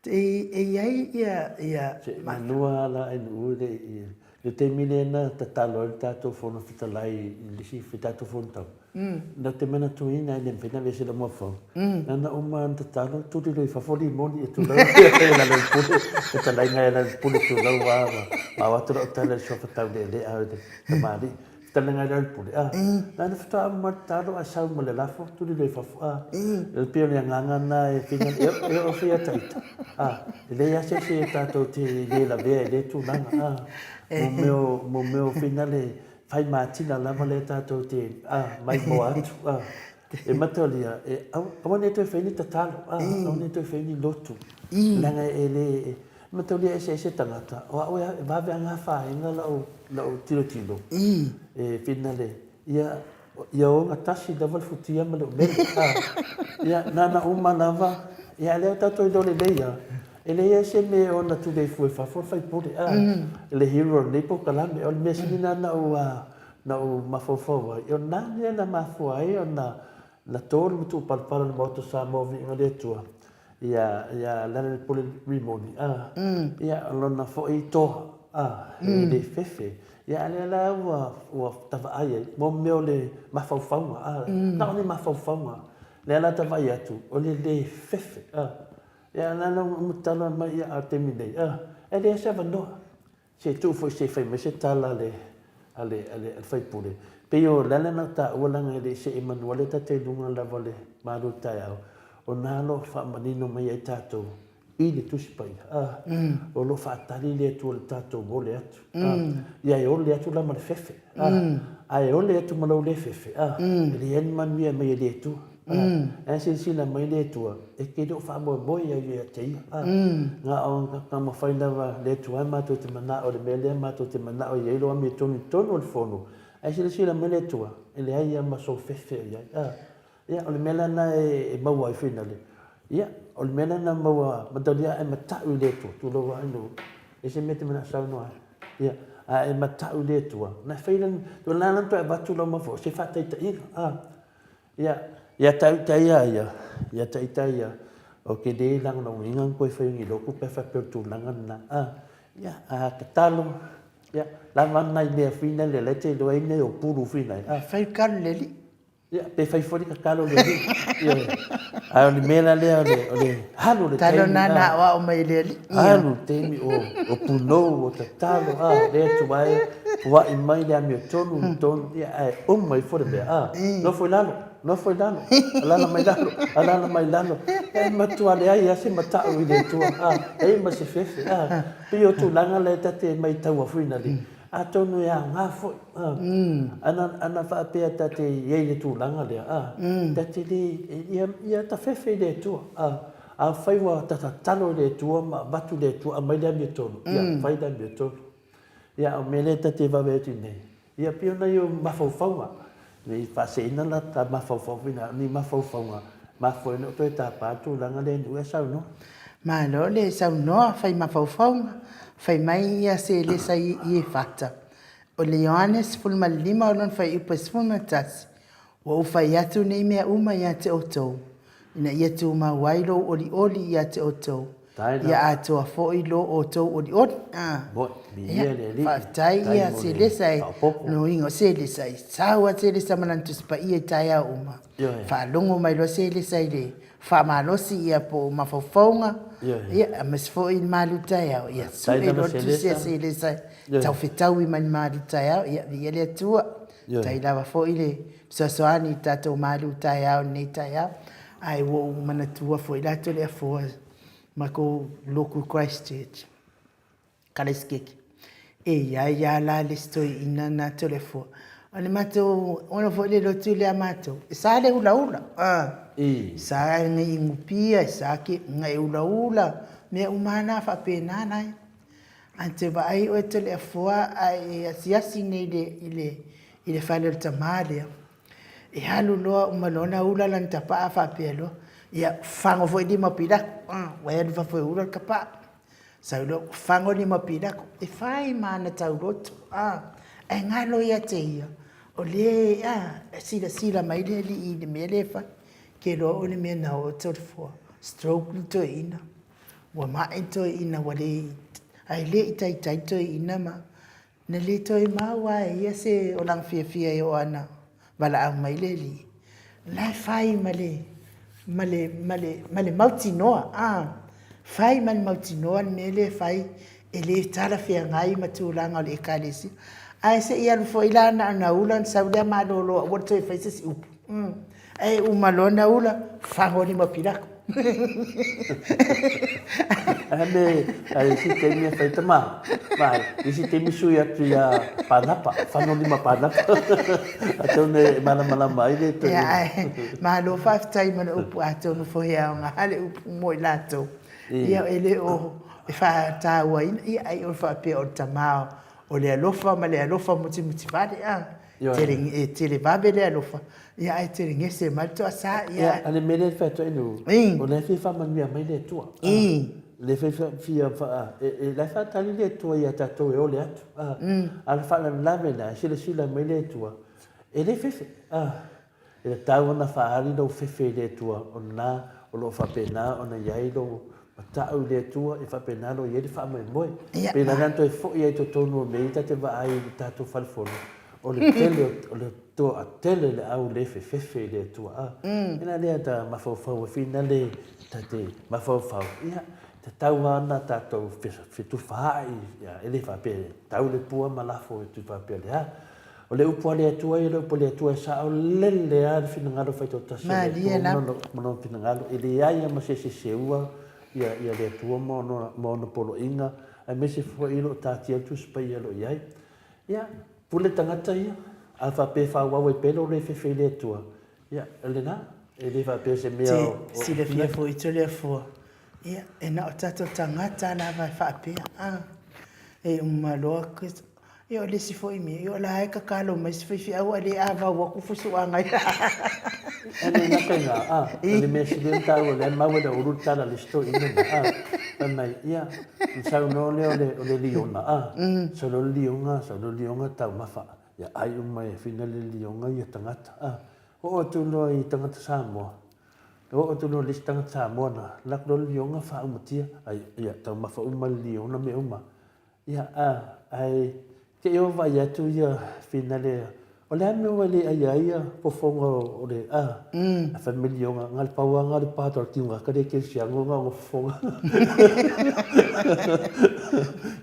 ia manua la inu le te milena tatalo le tatou fono fitalai lisi fitatou fono tau. Na te mena tuina i le mpena vese la moafau. Nana uma tatalo tuli loi fafoli moni e tu lau la le pule fitalai ngai la pule tu lau wa watu la utala le sofa tau le au de tamari. Fitalai ngai la pule. Nana fita ama talo a sau mo le lafo tuli loi fafo. Le pio le nganga na e finga e o fia taita. Le ya se tatou te le la vea le tu nanga. Mo meu finale fai matina lava le tātou te mai mo atu e matalia e awane te whaini tatalo awane te whaini lotu langa e le matalia e se tangata o oia e vawe anga whaenga lau tiro e finale ia o ngatasi lava futia ma leo mele ia nana uma lava ia leo tātou I dole leia ele ia se me ona tu le fu fa for fai pole ele hero le po kala me o me sinina na o mafofo io na mafo ai ona la tol tu palpala le moto sa movi ngale tua ia la le pole rimoni ia lona fo I to le fefe ia le la wa tava ai mo me le mafofo na ni mafofo le la tava ia tu o le fefe ia nana mutala mai ia a te minei. E le se vano. Se tu foi se fai me se tala ale fai pule. Pe o lana na ta wala le se Emmanuel ta te lunga la vale maru tai au. O nalo fa manino mai ai tato. I le tuspai. O lo fa tali le tu le tato vole atu. Ia e o le atu la male fefe. Ai o le atu malo le fefe. Le en manuia mai le tu. E sila mai le tua e ke do fa mo boy ia tei nga o ka mo fai lava le tua ma to te mana o le mele ma to te mana o ye lo mi tonu o fono e sila mai le tua le ai ia maso fefe ia ia o le mela na e maua i fina le ia o le mela na maua matalia e matau le tu lo wa no e se mete mana sa no ia a e matau le tu na feilan to la na to e batu lo mafo se fa tai tai ia tai ia o ke de lang no ingan ko fe ngi lo ku pe fa pe tu lang na ia a ka talo ia la man nai le fina le te do ai ne o puru fina fai kan le li ia pe fai fori ka kalo le ia a o le mela le o le halu le talo nana wa o mai le li halu te mi o puno o te talo le tu vai wa i mai le mi tonu ia o mai fori be no foi lalo alana mai lalo e matua le ai ase matau i le tua e ma se fefe pio tu langa le tate mai tau afuina le a tonu ia ngā foi ana fa pe tate ye le tu langa le tate le ia ta fefe le tua a fai wa tata talo le tua ma batu le tua mai le mi tonu ia fai le mi tonu ia o mele tate va veti nei ia pio na yo mafaufaunga ni faseina la ta mafaufauina ni mafaufaunga mafo no to ta pa tu langa le u sa no ma lo le sa no fai mafaufaunga fai mai ia se le sai i fata o le Ioannes fulma lima o lon fai upes fulma tas o fai atu nei mea uma ia te oto ina ia tu ma wailo oli ia te oto ia atu a foi lo oto oli bo ia le li tai ia se le sai no ingo se le sai sawa se le samanan tu spa ia tai a uma fa longo mai lo se le sai le fa malosi ia po mafofonga ia mas foi malu tai a ia se lo tu se le sai tau fetau i man malu tai a ia le tua tai lava foi le soani tato malu tai a nei tai a ai wo mana tua foi la to le fo mako local Christchurch Kaliskeki ia la listo ina na telefo ale mato ona fo le lotu le amato sa le ula sa ngi ngupia sa ki ngai ula me umana fa pena nai ante ba ai o telefo ai asiasi nei ile fa le tamale e halu lo malona ula lan tapa fa pelo ia fango foi di mapida wa ia fa foi ula kapa sa lo fango ni mapida e fai mana taurot e ngalo ia te ia o le sila mai le li i me le fa ke lo o le me na o to fo stroke to ina wa ma to ina wa le ai le tai to ina ma na le to ma wa ia se o lang fia yo ana wala ang mai le li la fai male mautinoa fai man mautinoa mele fai ele tala fia ngai matulanga le kalisi ai se ia fo ilana na ulan sauda malolo what to faces up ai umalona ula fangoni mapirako ane ai si te mi fai tama vai si te mi suia tia panapa fangoni panapa atone mala mai le to ma lo five time no upu atone fo ia nga ale upu mo lato ia ele o fa ta wa ia ai o fa pe o tamao o le alofa ma le alofa muti vale tele babe le alofa ia ai tele ngese mal to sa ia ale mele fa to inu o le fa man mia mai le to le fa fia fa e la fa tali le to ia ta to e o le atu al fa la mena sila mai le to e le fefe e ta ona fa ali do fefe le to ona o lo fa pena ona ia do ta u le tua e fa penalo ye fa mo pe la tanto e fo ye to tono me ta te va ai ta to fal fo o le to a tele le au le fe le tua ina le ta ma fo fo fina le ta te ma fo fo ia te tau ana ta to fe tu fa ia ele fa pe tau le pua ma la fo tu fa pe le o le upo le tua e le upo le tua sa o le a fina ngalo fa to ta se no fina ngalo ele ai ma se ua ia le tua mo no polo inga ai mese fo ilo tati tu spa ilo ia pule tangata ia alfa pe fa wa we pelo le fe le tua ia elena ele va pe se mea si le fia fo itole fo ia e na tato tangata na vai fa pe e uma lo Ia o le si fo imi, ia o la e kakalo mai si fifi au ale ava ua kufusu anga ia. Ane na kenga, ane me si le tau le maua da uru tala le sto ina na, mai ia, sau no le o le liona, sau no lionga tau mafa, ia ai umai fina le lionga ia tangata, o tu no i tangata Samoa, o tu no le tangata Samoa na, lak no lionga fa umutia, ai ia tau mafa umai liona me uma, ia ai, ke yo vai atu ia fina le, o le ame wale ai pofonga o le a familia nga ngal pawa ngal pator tinga kade ke siango nga o fofonga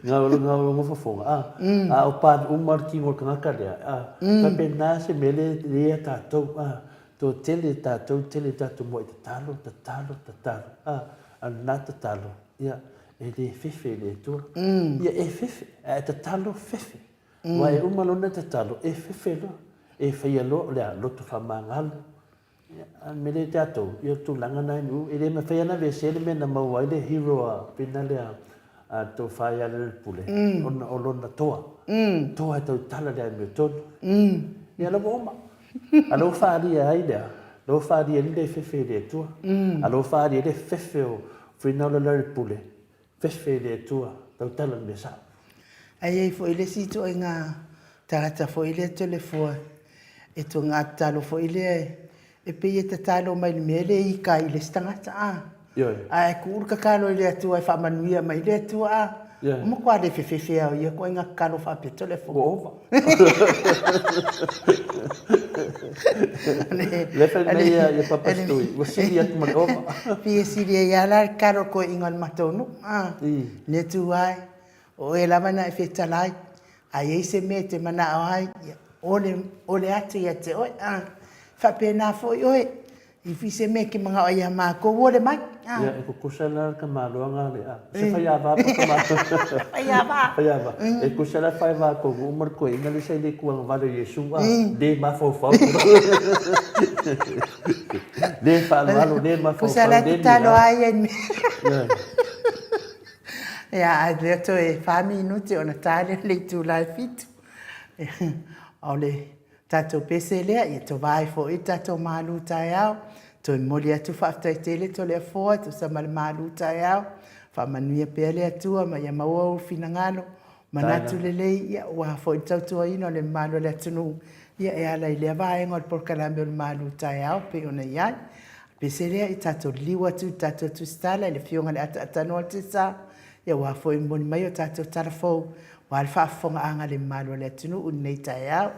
nga o fofonga o pa umar tingo kanga kade ka pena se mele le tato to tele tato mo talo na talo ia e le fefe le tu ia e fefe talo fefe wa e uma lona talo e fefelo e fai lo le loto famangal me le tato io tu langa na nu e le me fai na vesele me na mau le hero pina le a to fai ale pule on lona toa toa to tala le me ton ia la bomba alo fari ai da lo fari le fefe le tu alo fari le fefe o fina le pule fefe le tu to tala me sa Ai fo ile si to nga tata fo ile telefone e to nga talo fo ile e pe e talo mai mele i ka ile stanga ai ku ka kalo ile tu ai fa manuia mai ile tu mo kwa de fefe au ia ko nga kalo fa pe telefone ova le fa me ia papa stoi o si ia tu mo ova pi si ia la kalo ko ingal matonu ne tu ai o e lava na e whetalai, ai e se me te mana ai, ole atu ia te oi, whapena foi oi, i fi se me ki mga oia maa ko ole mai. Ia, e kukusala ka maluanga le se whaiawa pa ka maluanga. Whaiawa. E kusala whaiawa ko umar ko inga le sei le kuang wale Yesu de ma fofau. De whalualo, de ma fofau. Kusala te talo ai en me. Ia, le to e whami inuti o na tāle le tu lai fitu. O le tato pese lea, i to vai fo i tato malu tai au. To i moli atu whaftai tele to le foa, to sa male malu tai au. Whamanuia pia le atua, ma ia maua u fina ngano. Manatu le lei, ia ua fo i tautua ino le malu le atunu. Ia e ala i le avae ngol por kalame o le malu tai au, pe ona iai. Pese lea i tato liwa tu, tato tu stala, le fionga le atanoa te sa. Ia wa fo i moni mai o tatou tarafou wa le whaafonga anga le malu le atunu unei tai au.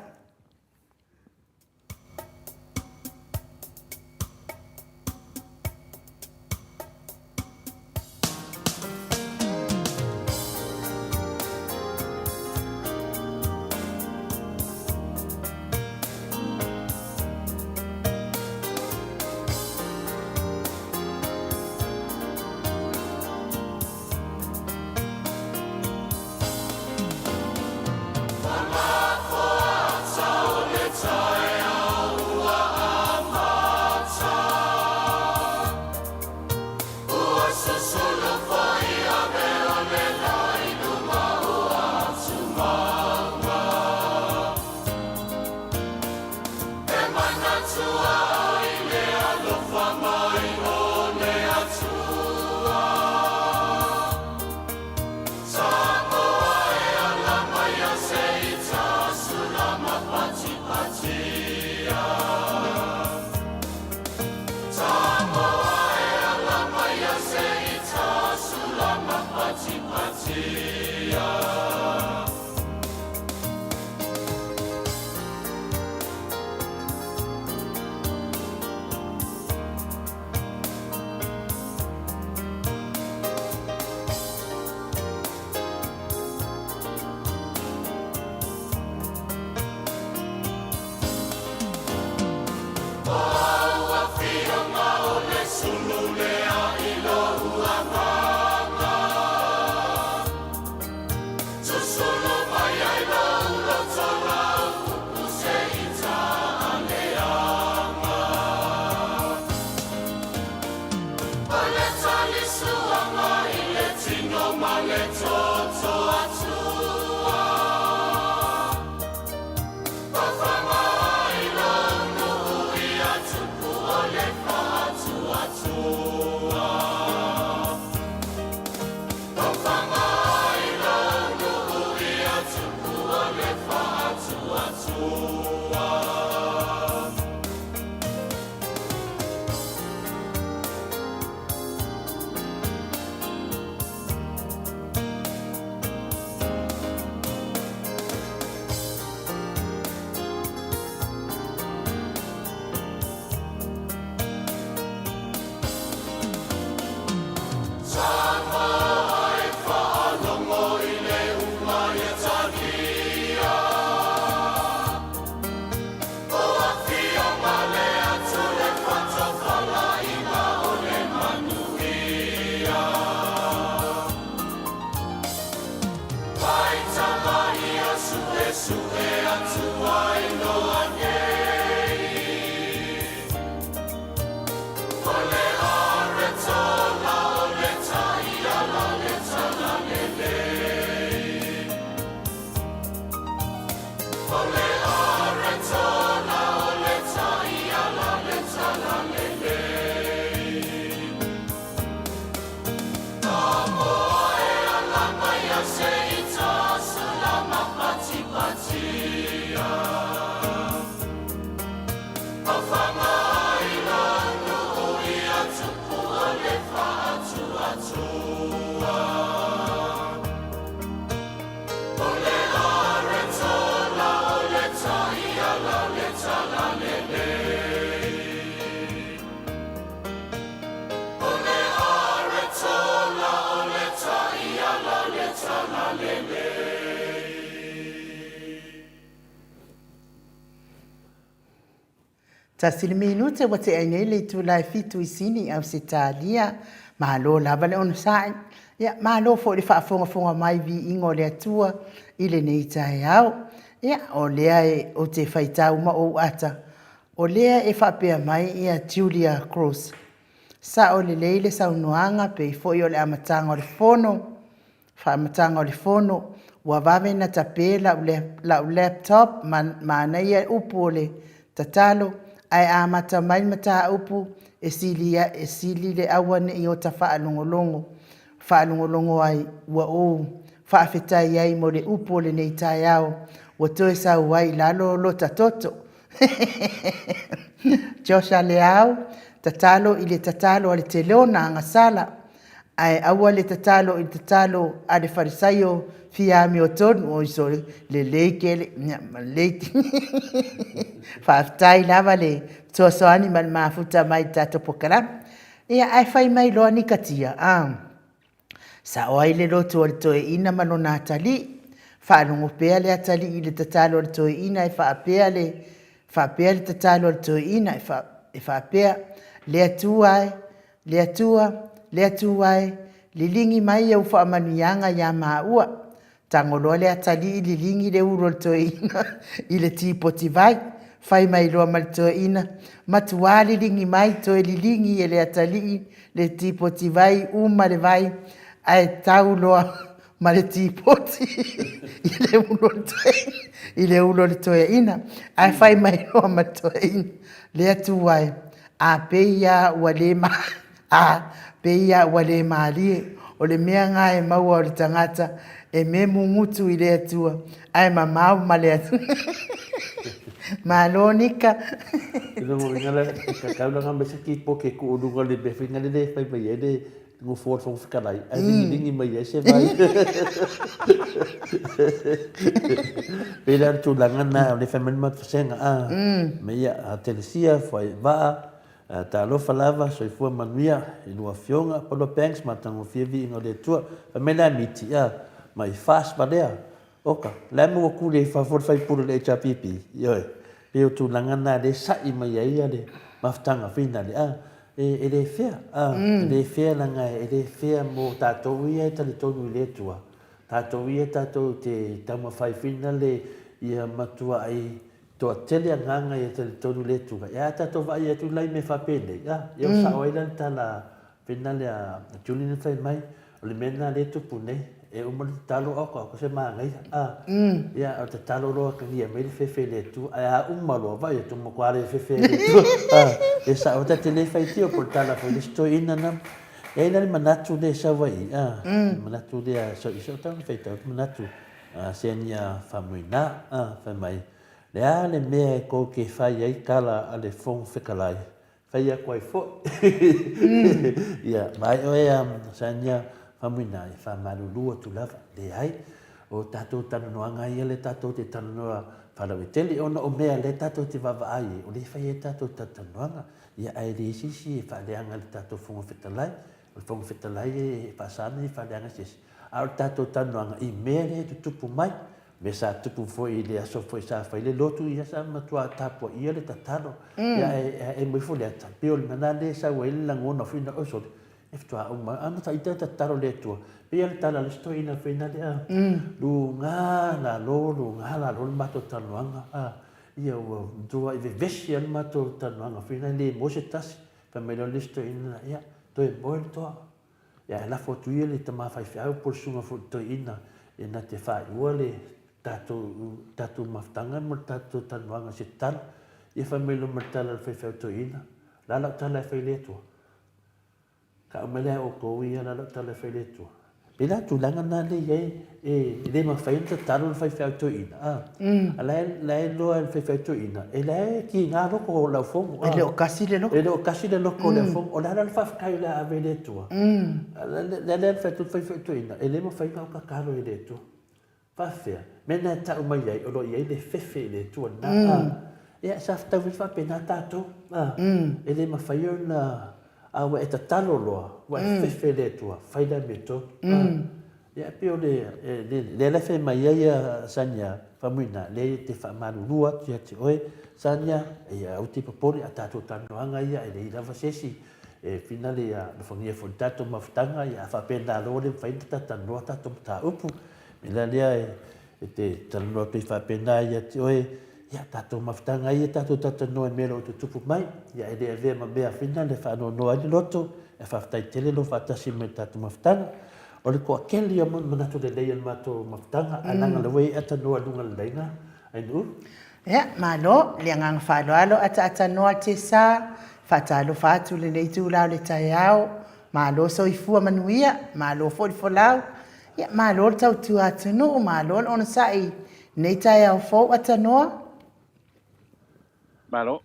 Tasili minute wa te ainei le tu lai fitu isini au se talia malo lava le ono sai ya malo fo le fa fonga mai vi ingo le atua ile nei tai au ya o lea o te faitau ma o ata o lea e fa pe mai ia Julia Cross sa o le leile sa unuanga pe fo yo le amatanga o le fono fa amatanga o le fono wa vave na tapela la laptop ma ia upu le tatalo ai amata mai mata upu e sili le awane i o ta whaalongolongo ai wa o whaafetai ai mo le upu le nei tai au wa toe sa uai lalo lo ta toto Josha le au tatalo i le tatalo ale te leona angasala ai awa le tatalo i tatalo ale farisaio fiami o tonu o iso le leike le leiti whaafetai lava le soasoani man mafuta mai tato pokala ia ai whai mai loa ni katia sa oai le lotu o le toe ina malona atali whaalongo pea le atali i le tatalo o le toe ina e whaapea le tatalo o le toe ina e whaapea le atua ai le lingi mai au whaamanuianga ia maua tangoloa le atali i le lingi le uro le toe ina i le tipoti vai fai mai loa ma le toe ina matua le lingi mai toe li lingi e le atali le tipoti vai uma le vai ai tau loa ma le tipoti i le ulo le toe ina ai fai mai loa ma le toe ina le atu ai a peia wale maalie o le mea ngā e maua o le tangata e me mungutu i le atua ai mamau ma le atua malonika ino mo ngala ka ka nga mesa ki po ke ku ununga le be finga le fai mai ede ngo for fo fikalai ai ningi mai se vai pela tu langana le family mat fasenga me ya telesia foi va ta lo falava so fu manuia i no afionga polo banks matango fivi no le tua famela miti ya mai fast badea oka la mo ku le fa for fai puro le HPP yo pe tu langana de sai mai ai de maftanga fina de e le fea langa e le fea mo tatou ia ta le tonu le tua tatou ia tatou te tama fai fina le ia matua ai to tele nganga ia te tonu le tua ia tatou vai ia tu lai me fa pele ia sa oila tala fina le Julian fai mai o le mena le tu pune e o mo talo ko se mangai ia o te talo ro ka ia me fe le tu a malo vai tu mo kware fe le tu e sa o te le fai tio por tala fo le sto ina na e na manatu de sa vai manatu de so iso tan fe ta manatu se nia famuina fa mai le me ko ke fai ai kala ale fon fe kalai fai a kwai fo ia mai o sa nia famina e fa malulu tu lava le ai o tato tano no anga ia le tato te tano no fala veteli ona o mea le tato te vava ai o le fai tato tano anga ia ai le sisi fa le anga le tato fongo fetalai o fongo fetalai e pasana fa le anga sisi a o tato tano anga i mea le tupu mai me sa tupu foi le aso foi sa fai le lotu ia sa matua tapo ia le tatano ia e mo fo le tapio le manale sa o ile langona fina o so e ftua uma ana ta ita taro le tua pe al tala le sto ina fina le lu nga la lo mato tanuanga ia o tua i vesi al mato tanuanga fina le mo se tas famelo listo ina ia toi bol to ia la foto ia le tama fai fiau por sunga foto ina ina te fai wale tatu maftanga mo tatu tanwanga sital ia famelo martala fai fiau to ina la la tala fai le to ka mele o ko ia la la tala fai le to pela tu langa na le e le ma fai ta talo fai fiau to ina la lo al fai fiau to ina e la ki nga ro ko la fo Ele o kasi le lo. e lo kasi le lo ko le fo o la fa kai la ave le to la fai tu fai fiau to ina e le ma fai ka karo e le to fa fea mena ta mai ai o lo ia le fefe le to na ia sa ta fa pena tato e le ma fai na awa e ta talo loa, wa e fefe le tua, whaida me to. Ia pio le lefe mai ia sanya, whamuina, le te whamarurua, tia te oe, sanya, ia au te papori, a tātou tanoanga ia, e le i lava sesi, e fina le a whangia fo tātou mawhtanga, ia whapenda lore, whaida ta tanoa tātou ta upu, me la lea e te tanoa pe whapenda ia te oe, ia tātou mawhtanga ia tātou tatanoa e mero o te tupu mai, ia e lea vea ma mea whina le whanoa ni loto, e whaftai tele lo whatasi me tātou mawhtanga, o le koa keli o manatu le leia mātou mawhtanga, ananga le wei atanoa lunga le leina, ai nu? Ia, malo, le ngang whaloalo ata noa te sa, whatalo whatu le nei tūlau le tai au, malo so i fua manuia, malo fo lau, ia malo le tau tu atunu, malo le ona sai, nei tai au fo ata noa, Malo,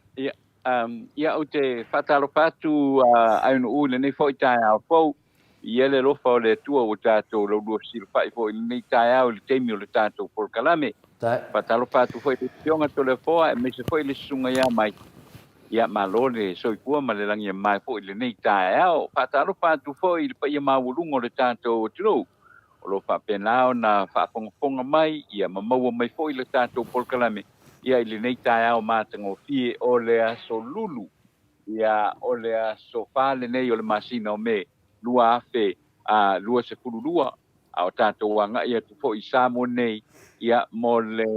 ia o te whatalo patu ai no ule nei fo i tai au fo, ia le lofa o le tua o tātou lau lua siru whai fo i nei tai au le teimi o le tātou por kalame. Whatalo patu fo i te tionga to le foa e me se fo i le sunga ia mai. Ia malo le soipua ma le langi mai fo i le nei tai au. Whatalo patu fo i le pa ia mawulungo le tātou o tino. O lo whapenao na whaponga mai, ia mamaua mai fo i le tātou por kalame. Ia i le nei tai au mātango fie o le aso lulu. Ia o le aso whale nei o le masina o me lua afe lua se kurulua. A o tātou wanga ia tu fo i samo nei. Ia mo le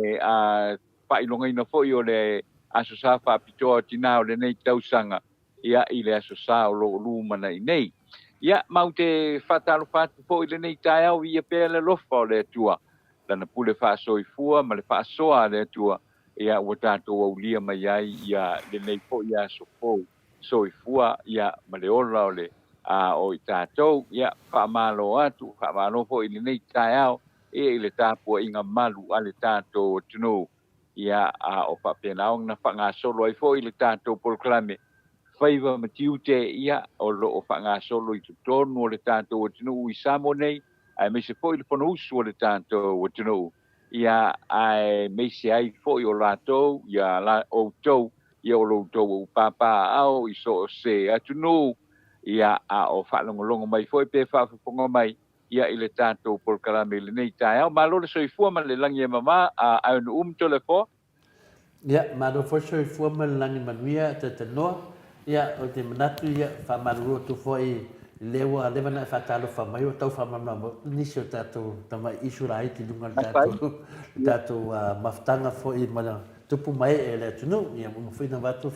whailonga ina fo i o le aso sa whapitoa tina o le nei tausanga. Ia i le aso sa o lo lumana i nei. Ia mau te whatalo whatu fo i le nei tai au ia pēle lofa o le tua. Lana pule whaasoi fua ma le whaasoa le tua. Ia ua tātou au lia mai ai ia le nei po ia sofou soi fua ia ma le ola o le o i tātou ia whaamalo atu, whaamalo po i le nei tai au ia i le tāpua inga malu a le tātou tunu ia o whapenao na whangasolo ai fo i le tātou polklame whaiva matiute ia o lo o whangasolo i tutonu o le tātou tunu i samo nei ai me se fo i le pono usu o le tātou tunu ia ai meisi ai fo i o lātou, ia la o tau, ia o lātou o papa au, i so se atunu, ia o whalongolongo mai fo i pe whafonga mai, ia i le tātou por kalame le nei tai au, malo le soi fua man le langi e mama, au nu to le fo? Ia, malo fo soi fua man le langi manuia, te tanoa, ia o te manatu ia whamaruru tu fo i lewa na whatalo whamai o tau whamamama nisi o tātou tama isura ai ti lunga tātou maftanga fo i mana tupu mai e le tunu ia mo whina watu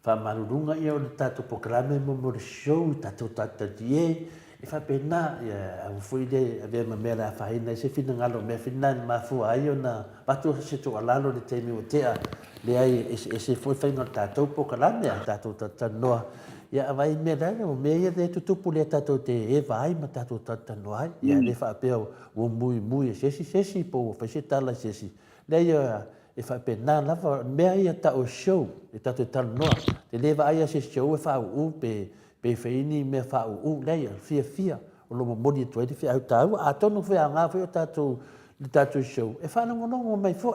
whamarurunga ia o le tātou pokalame mo mo le show tātou tātie e whapena ia au fui le avea ma mea whahina se whina ngalo mea whina mafua ai o na watu se tu alalo le teimi o tea le ai e se foi whainga tātou pokalame a tātou tātanoa ia avai me dai o me ia de tutupu le tato te e vai ma tato tatano ai ia le fa pe o muy sesi po fa se tala sesi le ia e fa pe na lava me ia ta o show e tato tal no te le vai se show e fa u pe feini me fa u le ia fia o lo mo di to e fia ta a to no fia nga fia tato show e fa no mai fo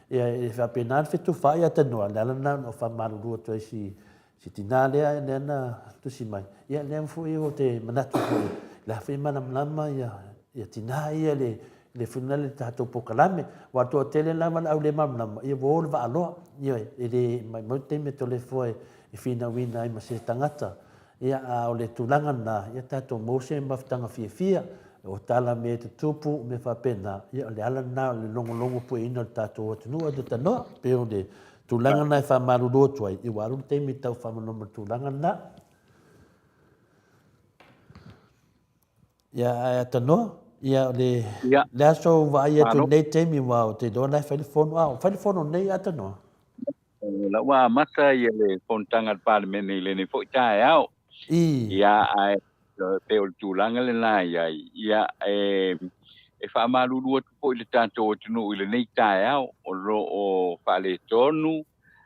ia e fa pe na fe tu fa ia ta no la na o fa malu to si tina lea e na tusi mai. Ia lea mfu i o te manatu hoi. La whi manamlama ia tina ia le funale le tātou pokalame. Watua tele lama au le mamlama. Ia wōle wa aloa. Ia e le mai maute me tole fua e whina wina ai ma se tangata. Ia o le tulanga na. Ia tātou mose mawhtanga fia. O tala me te tupu me whapena. Ia le ala na le longo pu ina le tātou atunua de tanoa. Peo le Tūlanga nai whamaruru tuai, I waru te mi tau whamanoma tūlanga na. Ia ai atanoa, ia le aso vai atu nei te mi wao te doa nai whalifono nei atanoa. La wa mata ia le fontanga parlemene le ne fo tai au. Ia ai pe o tūlanga le nā ia e whaamaruru atu po i le tātou atunu i le nei tai au o ro o whale tonu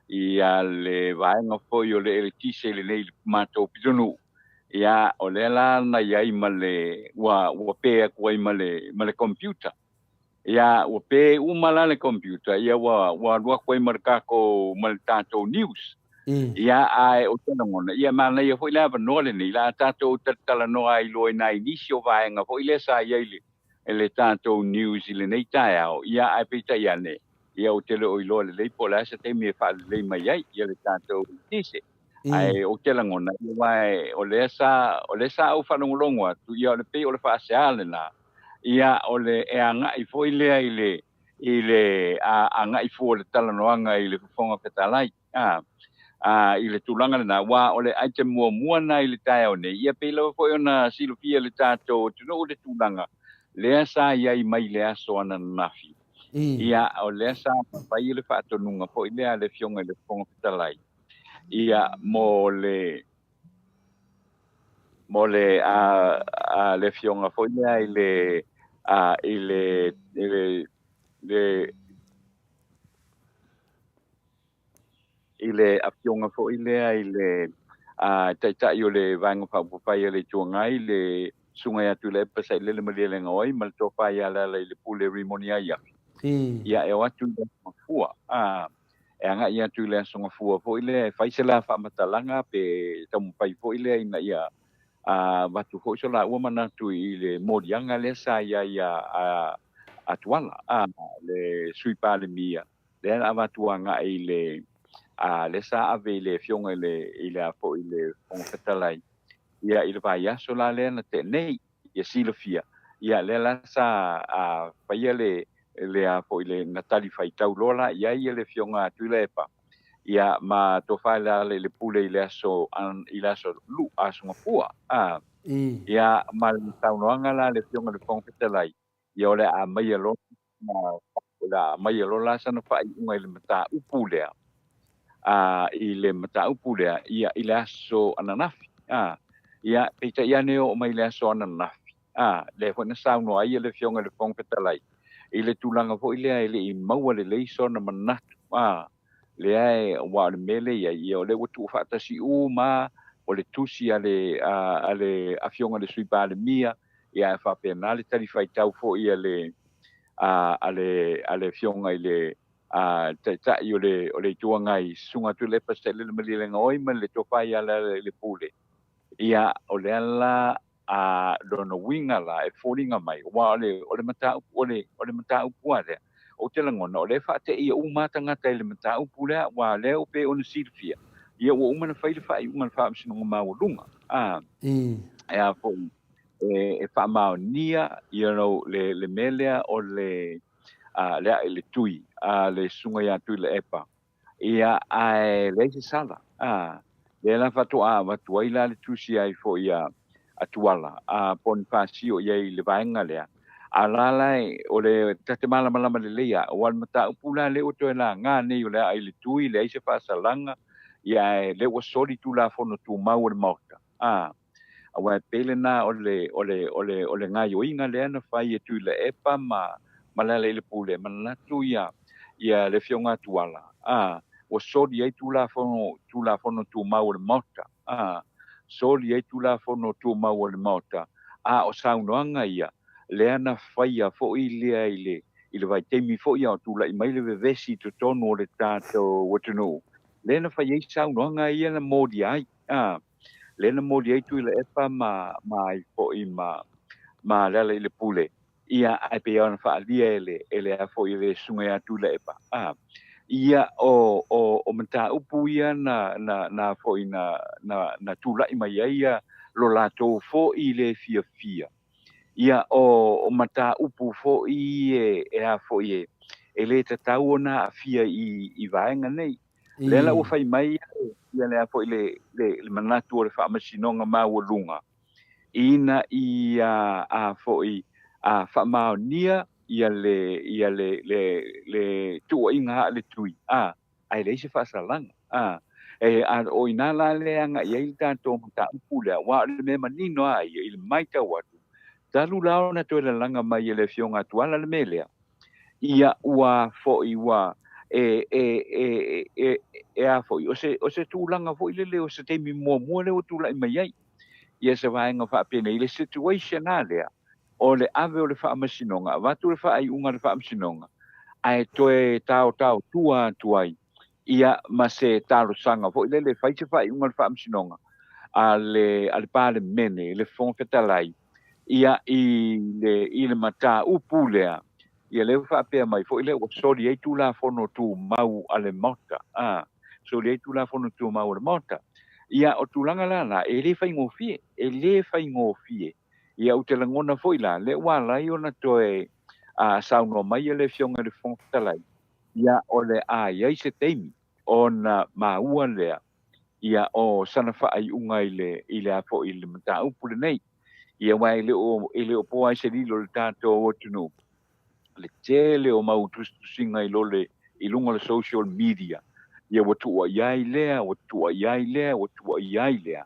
ia le vaenga fo i o le eletise le nei mātou pitonu. Ia o le la na ia i ma le wa pe kua i ma le computer. Ia wa pe umala le computer ia wa lua kua i ma le kako ma le tātou news. Ia ai o tena ngona ia mana ia foi lava no le ni la tātou tala no ai loi na inisio vaenga foi le sa ia le tātou news i le nei tai au ia ai pita ia ne ia o tele o ilo le pola sa te me fa le mai ia le tātou tise. Ai o tela ngona ia vai o le sa o fa longo tu ia le pe o le fa seale na ia o le e anga i foi le i le anga i foi le tala noanga i le fonga petalai i le tūlanga na wa o le aite mua na i le tai au nei ia pe lo foi ona silofia le tātou tu no le tūlanga le sa ia i mai le aso ana nafi ia o le sa pai le fa tonunga foi le fionga le fonga petalai ia mo le le fionga foi le afionga foi le tai o le vanga fa pai le tuangai le sunga atu le pa sai le mali le ngoi mal to pai ala le pule rimonia ia e watu le fua e anga ia tu le songa fua foi le faisela fa matalanga pe tamu pai foi le ina ia watu foi so la uma na tu i le modianga le sa ia atuala le sui pa le mia le avatuanga i le sa ave le fionga i le apo i le fongatalai ia i le vai aso la le na te nei ia silofia ia le la sa paia le apo i le natali fai tau lola ia le fionga tu le pa ia ma to fai la le pule i le aso lu aso ngapua ia ma tau noanga la le fionga le fongatalai ia ole a mai lo la mai lo la sana fai unga le mata upule i le mata upule ia i le aso ananafi ia peita ia neo mai le aso ananafi le fo na sau no ai le fionga le fongatalai i le tūlanga fo i le maua le leiso na manatu le ai wa le mele ia o le watu fatasi o le tusi ale afionga le sui pa le mia ia fa penale tali fai tau fo ia ale fionga i le ta i o le tuanga i sunga tu le pasele le mali le ngoi ma le topai ala le pule ia o le ala dono winga la e folinga mai wa o le mata o le mata upuale o te langona o le fa te ia umata ngata le mata upule wa le o pe on silfia ia o umana fai le fai umana fa sino ma o lunga ia fo e fa ma nia ia no le melea o le le tui le sunga ya tu le epa ia ai le sala le la fatu watu ila le tusi ai fo ia atuala pon pasio ia i le vaenga lea alalai o le tate malama le leia wal mata upula le o to la nga nei o le ai le tui le se fa salanga ia le o soli tu la fono tu mau le mauta awa pele na o le nga yo inga le na fai tu le epa ma le pule ma tu ia le fionga tuala o soli ai tu la fono tu mau le mauta soli ai tu la fono tu mau le mauta o saunoanga ia le ana faia fo i le vai temi fo ia tu la i mai le vesi to tonu o le tato watuno le na faia i saunoanga ia na modi ai le na modi ai tu le epa mai fo i ma le pule ia ai pe ona fa lia ele a fo i le sunga tu le epa ia o mata upu ia na fo i na tu la i mai ia lo lato fo i le fia ia o mata upu fo i e a fo i e le tatau ona a fia i vaenga nei le la ua fai mai ia le fo le manatu o le fa'amasinonga maualunga ina ia a fo i a fa'amaonia ia le tuuaʻiga le tui ai le isi fa'asalanga a o ina la leaga ia i tatou mataupu le auā o le mea manino ia i le mai tau atu talu lao na toe lalaga mai ia le fioga atuala le mea lea ia ua fo'i ua a fo'i o se tulaga fo'i lele o se taimi muamua le ua tula'i mai ai ia se vaenga whaapenei le situation a lea o le ave o le whaamasinoga watu le whaaiunga le whaamasinoga ai toe tau tua tuai ia ma se talo sanga fo'i le whaise whaaiunga le whaamasinoga a le pāle mene le whongwhetalai ia i le mata upu lea ia le whaapea mai fo'i le o sori ei tu la fono tu mau ale mota sori ei tu la fono tu mau ale mota ia o tulaga la e le faigofie ia o te lagona fo'i la le ua lai ona toe saunoa mai le fioga le fogatalai ia o le aiai se taimi ona maua lea ia o sana fa'aiʻuga i le a fo'i le mataupu lenei ia ua i le o po ai se lilo le tatou atunuu le tele o mautusiga i luga le social media ia ua tuuaʻi lea ua tuuaʻi lea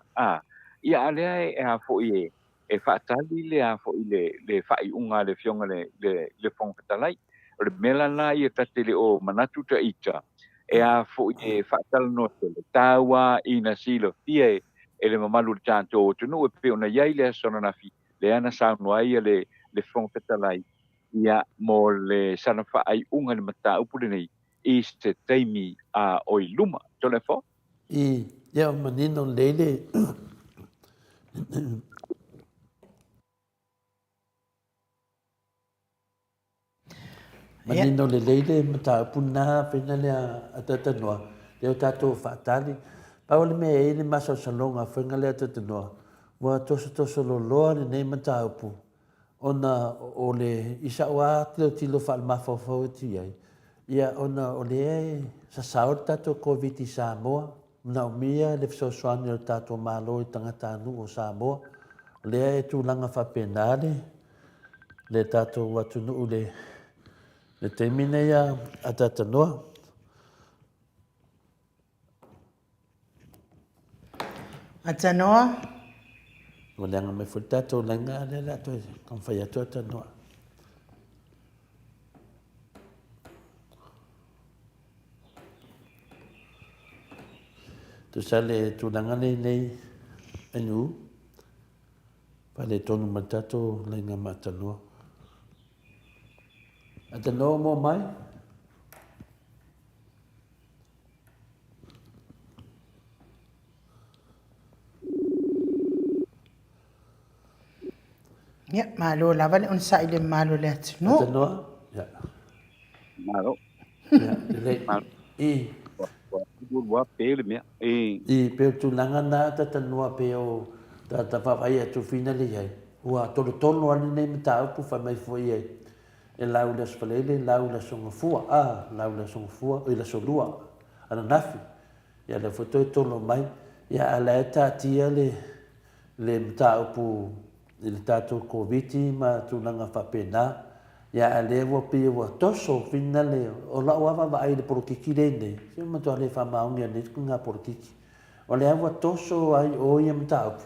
ia a lea e a fo'i e fa'atali lea fo'i le fa'aiʻuga le fioga le fogatalai o le mea lana ia tate le o manatu taʻita e a fo'i e fa'atalanoa tele tāua ina silafia e le mamalu le tatou atunuu e pe ona iai le asonanafi le ana saunoa ia le fogatalai ia mo le sana fa'aiʻuga le mataupu lenei i se taimi o i luma tole fo ia manino leile manino le leile mataupu na pena le atatanoa le o tatou fa'atali pau le mea ai le masaosaloga faiga le atatanoa ua tosotoso loloa lenei mataupu ona o le isa'ua tilotilo fa'alemafaufau ati ai ia ona o lea sasao le tatou covid i Samoa naumia le fesoasoani o le tatou mālo i tagata anu o Samoa o lea e tulaga fa'apena le tatou atunuu le taimi nei a tatanoa Atanoa o leaga mai foi le tatou laiga le la toe kamafai atu atanoa tusa le tulaga leinei anu pa le tonu ma le tatou laiga ma atanoa atanoa mo mai ia malo lava le ona sa'i le malo le atunu atanoa ia malo ia le ua pe le mea i pe tulaga na tatanoa pe o tatafa'afai atufina leai ua tolotolo ani nei mataupu faamai fo'i ai e lau le asofalele lau le asogafua lau le asogafua o i le asolua ananafi ia le fotoe tolo mai ia a lae tatia le mataupu i le tatou koviti ma tulaga fa'apena ia a lea ua pia ua toso fina le o la'u ava va'ai le polokiki lenei sia matoa le fa'amaogi anei tukuga polokiki o le ava toso ai o ia mataupu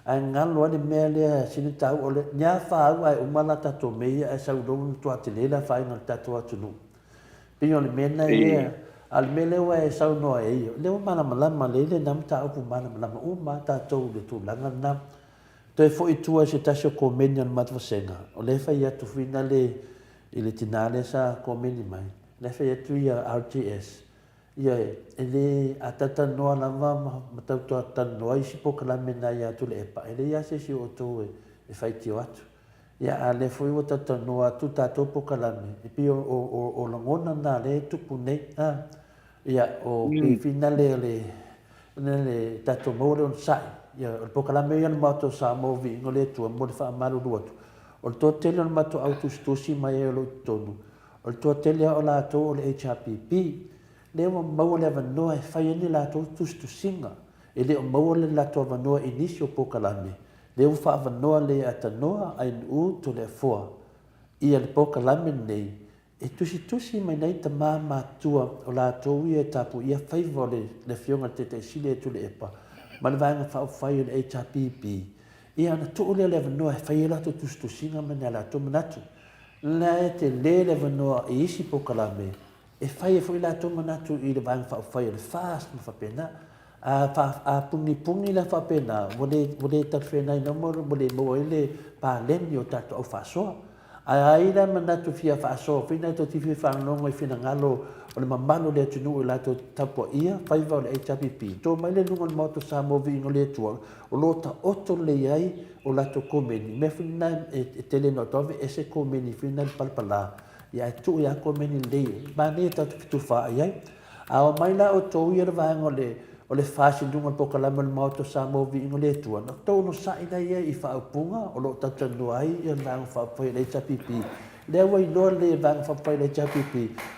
ae galo ai le mea lea sini tau o le nia fāau ae uma la tatou meia e saulou na tuatele le afaiga le tatou atunuu pei o le mea na ia a le mea lea ua e saunoa e ia lea ua malamalama lei lenā mataupu malamalama uma tatou le tulaga lanā toe fo'i tua se tasi o komeni o le matavasega o le fai atu fina i le tinā lea sa komeni mai le fai atu ia RTS ia e lē atatanoa lava ma tautua tanoa isi pokalame na ia atu le epa e le ia sesi o outou e faitio atu ia a le foi ua tatanoa atu tatou pokalame e pi o lagona na lē tupu nei ia o fina le tatou mau le ona sa'i ia o le pokalame ia le matou sa mo vi'iga o le atua mo le fa'amalulu atu o le toatele o le matou au tusitusi mai ai o lou totonu o le toatele o latou o le HRPP le o maua le avanoa e fai ani latou tusitusiga e le o maua le latou avanoa inisi o pokalame le u faavanoa le atanoa ainuu toleafoa ia le pokalame nei e tusitusi mai nei tamā matua o latou ia e tapuia faiva o le fioga tetaisili e tule epa ma le vaega faaufai o le HRPP ia ana tuu lea le avanoa e fai latou tusitusiga ma le latou manatu la e te lē le avanoa i isi pokalame e fai e foi latou manatu i le vaega faaufai o le fast ma faapena a pungi la faapena mo le talafenaina mo le maua ai le paleni o tatou au faasoa ai la manatu fia faasoa fina to tifi faaloga i finagalo o le mamalu le atunuu i latou tapuaʻia faiva o le HRPP to mai le luga o le maoto sa mo viiga le atua o lo taoto lei ai o latou komeni me fina e tele no tove ese komeni fina le palapala ia e tuu ia komeni lei mane tatou fitufaa'i ai ao mai la o tou ia le vaega o le fasiluga le pokalame o le maoto sa mo viiga le atua na tou no saʻi lai ai i faaupuga o loo tautanua ai ia le vaega faapufai le HRPP le ua iloa le vaega faapufai le HRPP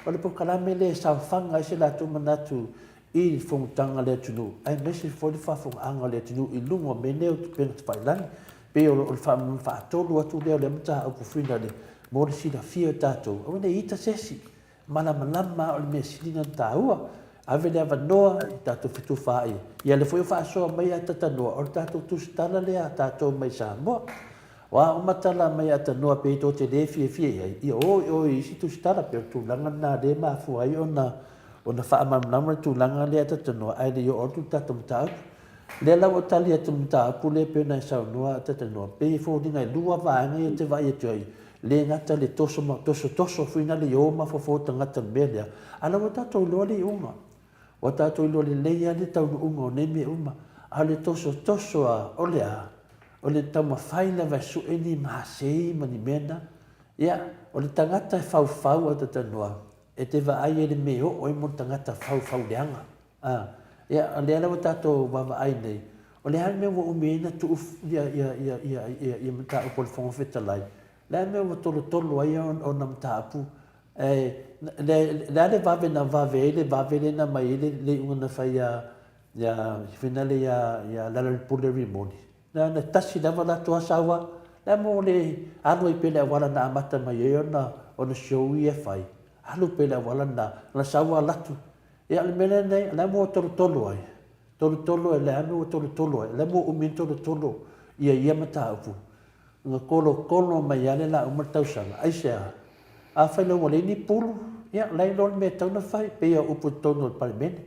o le pokalame le saufaga ai se latou manatu i fogutaga le atunuu ai mesi foi le faafogaaga le atunuu i luga o mene o pena tafailagi pe o le faatolu atu lea o le mataupufuina le mo le silafia o tatou auina ita sesi malamalama o le mea silina na tāua ave le avanoa i tatou fitufaa'i ia le foi o faasoa mai a tatanoa o le tatou tusitala lea tatou mai Samoa ua o matala mai a tanoa pe to te le fiafia ai ia o isi tusitala pe o tulaga na lē mafua ai ona faamalamalau le tulaga lea tatanoa ai le io o tatou mataupu le lau o tali atu mataupu le pe ona e saunoa a tatanoa pe i foliga i lua vaega ia te vai atu ai le gata le toso fuina le io ma fofo tagata le mea lea ala ua tatou iloa le iuga ua tatou iloa lelei a le taunuuga o nei mea uma a le toso a o le taumafai lava e suʻeni masei ma ni mena ia o le tagata e faufau a tatanoa e te vaai e le mea oo ai mo le tagata faufauleaga ia lea lau tatou vavaai nei o le ai mea ua umeina tuu ia mataupu o le foga fetalai le ai mea ua tolotolo ai ona mataupu le a le vave na vave ai le vave lena mai ai le iuga na fai ia finale ia lala le pule rimoni na tasi lava latou asaua le mo le alu ai pe le auala na amata mai ai ona show ia fai alu pe le auala na saua latu ia le mele nei le mo tolotolo ai tolotolo le ame o tolotolo ai le mo umi tolotolo ia mataupu nga kolo mai ale la uma tausaga ai sea a fai lo le ni pulu ia lai lo me tauna fai pe ia upu tono parliament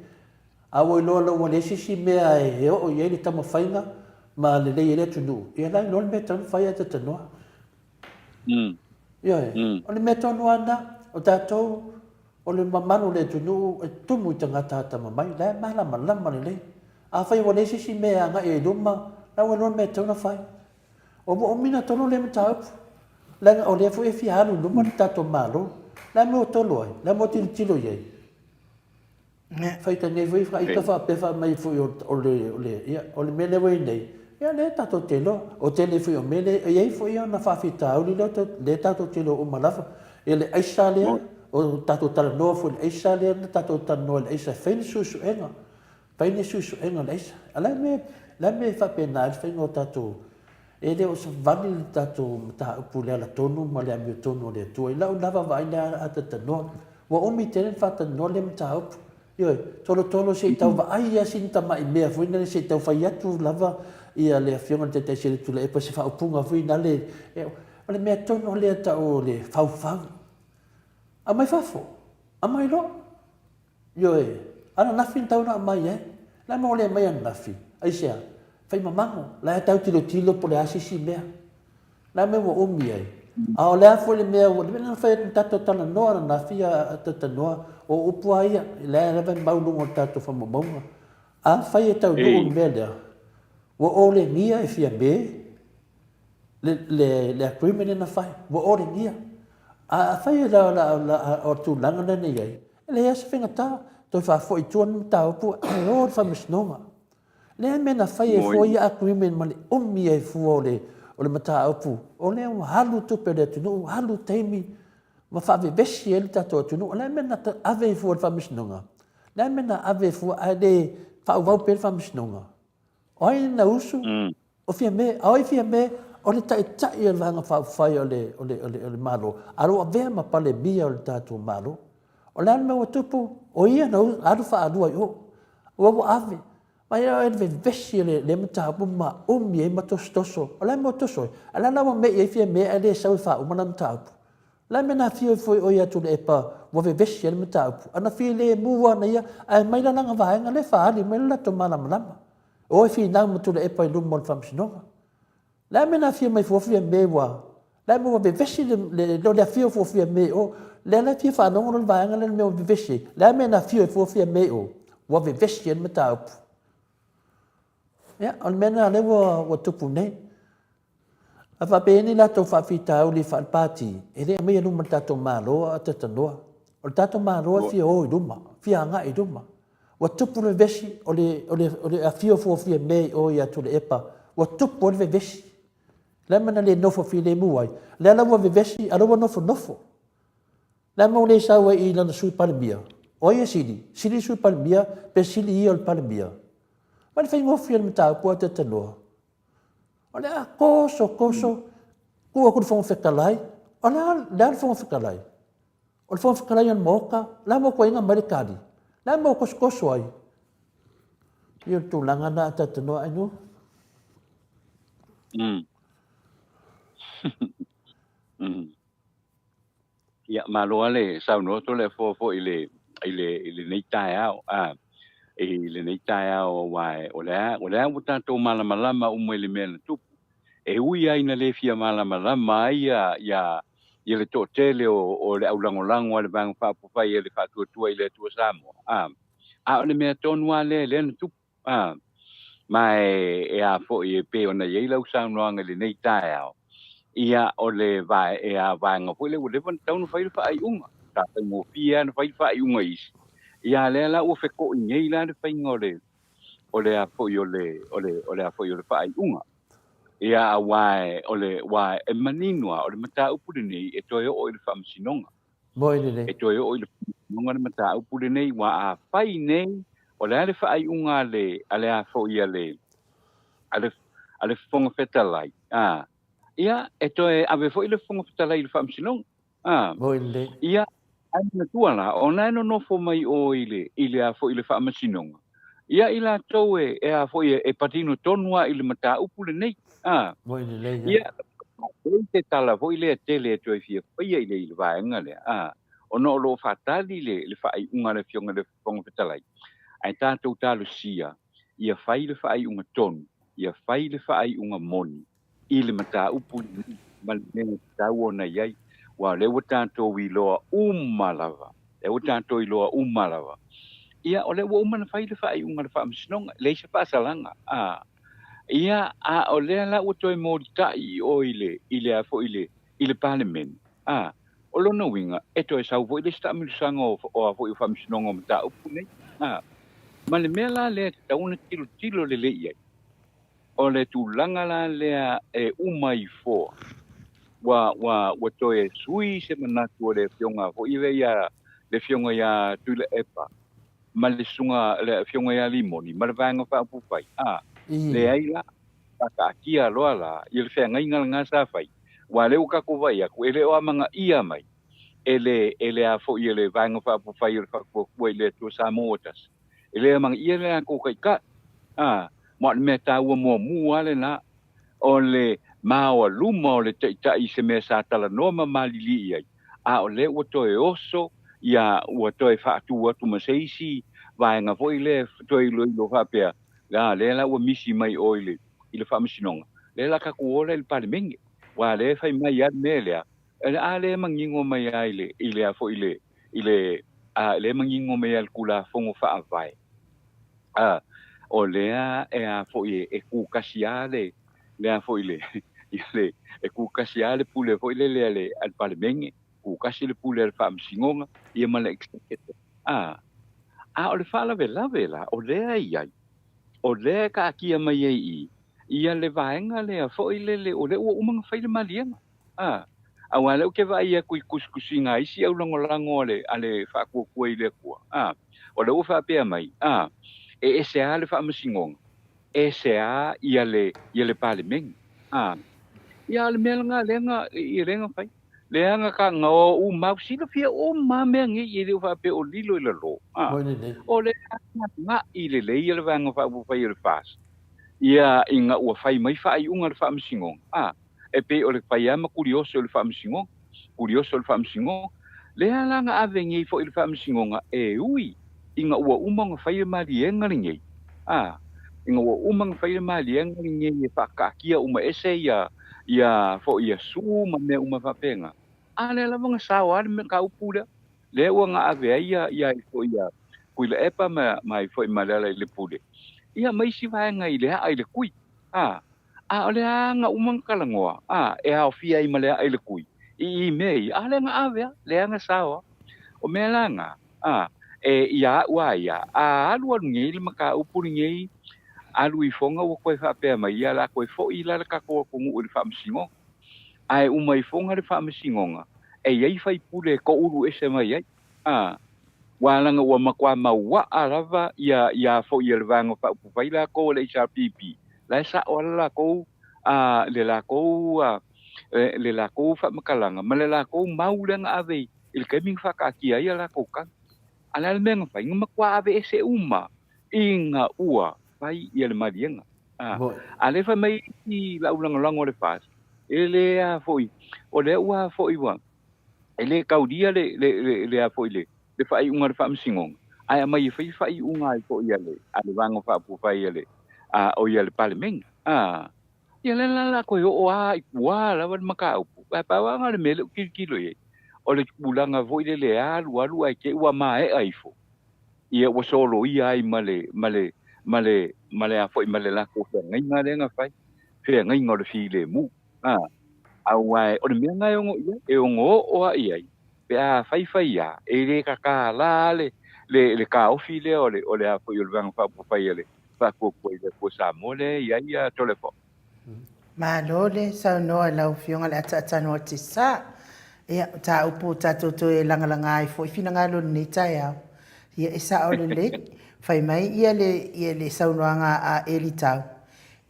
a wo lo le sisi mea e o ia ni tama fainga ma le le tunu ia lai lo me tauna fai ata tanoa ia o le me tauna ana o tatou o le mamanu le tunu e tumu tangata tama mai lai malama le a fai wo le sisi mea nga e luma la wo lo me tauna fai o mo mina tono le mataupu la o le fu e fialu luma tatou malo la mo tolo ai la mo tilo ai fai tane voi fa ita fa pe fa mai fu o le ia o le mele voi nei ia le tatou telo o tele fu o mele ia fu ia na fa fita o le tatou telo o malafa ele aisa le o tatou tala no fu le aisa le tatou tala no le aisa fe susu enga le aisa la me fa pena fa no tatou ele o sa vani tatou mataupu le ala tonu ma le amio tonu le atua i lau lava vaai le a tatanoa ua umi tele faatanoa le mataupu ioe tolotolo seʻi tauvaai ia sini tamaʻi mea fuina le seʻi taufai atu lava ia le afioga le tataisi le tuleʻepa se faaupuga fuina le o le mea tonu o lea taʻu le faufau amai fafo amai loa ioe ana nafi tauna amai ai la mo le mai ana nafi ai sea fai mamago la tau tilo po le asisi mea la me ua umi ai a o lea foi le mea ua le mea fai tatou talanoa na nafia tatanoa o upu aia lea lava mauluga o tatou famamauga a fai e taunuu le mea lea ua olegia e fiamē le agreement ena fai ua olegia a fai o tulaga lenei ai le asa faigatā toe faafoʻitua na mataupu e o le faamasinoga le mena fai e foi agreement ma le umi ai fua o le mataupu o le halu tupe le atunuu halu taimi ma faavevesi ai le tatou atunuu le mena ave ai fua le faamasinoga la mena ave fu ade fa va pe fa misnonga oi na usu o fia me oi fia me o le tai tai e langa fa fai o le malo aro ave ma pale bia o le tatu malo o le me o tupu o ia na aro fa adu ai o ave mai e ve vesi le mata pu ma e ma tostoso o le mo toso ala na me e fia me ade sa fa o mana mata la mena fio foi o ia tu le pa wo ve vesi le mata ana fi le mua na ia ai mai la nga va nga le fa li me la to mana mana o fi na mo tu le pa lu mon fam sino la mena fio mai fo fia me wa la mo ve vesi le lo le fio fo fia me o le la fio fa no no va nga le me o ve vesi la mena fio fo fia me o wo ve vesi le mata ya on mena le wo tupu nei Afa peni la to fa fita o li fa pati ele me no mata to malo ata tanoa o tato malo fi o duma fi anga i duma wa tupu le vesi o le a fio fo fi me o ya to le epa wa tupu le vesi la mana le no fo fi le muai la la wa vesi alo no fo la mo le sa wa i la su palbia o ye sili su palbia pe sili i o palbia ma le fa mo fi le mata po ata tanoa Olha, coso, kua ku fong fekalai. Olha, dar fong fekalai. Ol fong fekalai an moka, la mo ko inga marikadi. La mo koso ai. Yo tulanga na tatano anu. Ya maluale sau no to le fo ile nei tai au le nei tai au wai o le uta to malama o mo le men tu e ui ai na le fia malama ia ia le to tele o le aulangolango le bang fa fa ia le fa tu ile tu samo a le me to no le tu mai e a fo e pe ona ye lo sa no ang le nei tai au ia o le vai e a vai nga pule o le van tau no fai fa ai unga ta te mo fia no fai fa ai unga is ia le la o fe ko ngei la le fai ngole o le a fo yo le a fo yo le fa ai unga ia a wai o le wai e maninua o le mata upu nei e to o le fam sinonga Moi le e to o le sinonga le mata upu nei wa a fai nei o le fa ai unga le ale a fo ia le ale fonga fetalai ia e toe ave foi le fonga fitala i le whamsinong. Moi le. Ia ana tuala o nai no fo mai o ile a foi le whamsinong. Ia ila tau e a foi e patino tonua i le mata upu le nei. Moi le. Ia te tala foi le tele e toe fia fia i le vaenga le. O no lo fatali le whai unga le fionga le fonga fitala. Ai tātou tālu sia. Ia whai le whai unga tonu. Ia whai le whai unga moni. I le mata upu malene tau na yai wa le tanto wi loa umalava le tanto i loa umalava ia ole wo man fai le fai unga le fam snong le se pasalanga ia a ole la o toi mo tai o ile a fo ile parliament o lo no winga e toi sa vo ile sta mi sango o a fo i fam snong o mata upu nei ma le mela le tau na tilo le ia o le tūlanga la lea e umai fō. Wa toe sui se manatu o le fionga fo iwe ia le fionga ia tuile epa. Ma le sunga le fionga ia limoni. Ma le vanga wha upupai. Le aila ka kia loa la. I le whea ngai ngā sa whai. Wa le uka ko vai aku. Ele o amanga ia mai. Ele a fo i le vanga wha upupai i le whakua i le tua sa mootas. Ele amanga ia le a ko kai ka. Mo me tau mo muale na o le maua luma o le tai se me sa tala no malili ai o le o toe oso ia o toe fatu atu maseisi vai nga foi le toe lo hapea le la o misi mai o ile famisinonga le la ka ko le parliament wa le fai mai ya mele le mangingo mai ai ile a foi ile le mangingo mai al kula fongo fa vai o lea e a foi e ku kasiale le a foi le e ku kasiale pule foi le al parliament ku kasi le pule al fam singonga e mala executive o le fala vela o lea ia o le ka kia mai ia le vaenga le a foi le o le o umanga fai le malianga a wale o ke vai ia kui kuskusinga isi au langolango ale fa ku ile ku o le ufa pe mai e se ale fa masingong e se a ia le parliament ia le melanga lenga I lenga fai le anga ka nga o mau sila fia o mame ngi I le ufa pe o lilo I le lo Mo ni nei. o le nga I le ia le vanga fa bu fai le fas ia inga ua fai mai fai unga le fa masingong e pe o le fai ama kurioso le fa masingong kurioso le fa masingong le ala nga ave ngi fo le fa masingonga e ui inga ua umanga fai le malienga le ngi inga ua umanga fai le malienga le ngi e fa kakia uma ese ia fo ia su ma me uma fa penga ale la vanga sawa me ka upula le ua nga ave ia fo ia kuila epa mai fo I malala le pule ia mai si vai ngai le ai le kui ole nga umang kalangoa e au fia I male ai le kui I mei ale nga ave le nga sawa o melanga e ia wa ia alu ngi le maka upuri ngi alu I fonga o koe fa pe mai ia la koe fo I la ka ko ngu le fa msingo ai umai fonga le fa msingonga e ia fai pule ko uru ese mai ai walanga ua makwa maua alava ia fo ia le vanga fa pu la ko le sa pipi la sa o la ko le la ko le la ko fa makalanga ma le la ko maulenga ave il keming fa ka kia ia la ko ka ala le menga fa inga makwa ave ese uma inga ua fai ia le marienga ale fa mai I la ulanga lango le fas ele a foi o le ua foi wa ele kaudia le a foi le fai unga le fa msingong ai mai fai unga I fo ia le ale vanga fa pu fai ia le o ia le parliament ia le la ko o I kua la van makau pa wanga le mele kilo ye o le bulanga vo le alu ai ke ua mai ai fo ia o solo ia ai male a fo male la ko ngai ngale nga fai fe ngai ngor fi le mu au ai o le menga ngo ia e ngo o ai ai pe a fai ia e le ka la le ka ofi le o le a fo yo le vanga fa pu fai le fa ko le ko sa mole ia telefon Malole sa no la fionga le ata no tisa ia ta upu ta to e langa ai fo fina ngalo ni taia ia isa o le fai mai ia le sa no a elitau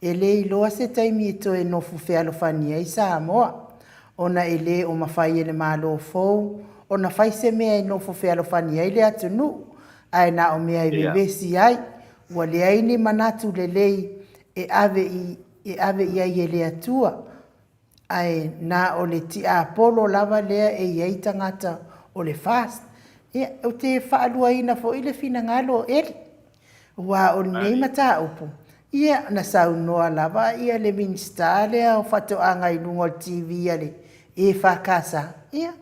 ele lo se taimi to e no fu fe alo fania isa mo ona ele o mafai ele malo fo ona fai se me no fu fe alo fania ile atunu ai na o me ai besi ai wa le ai ni manatu le e ave ia ele atua ai na o le ti apolo lava lea e iai tangata o le fast o te whaaluaina fo ile fina ngalo ele wa o nei mata upu ia na sau noa lava ia le minsta lea o fato anga I lungo TV ale e whakasa ia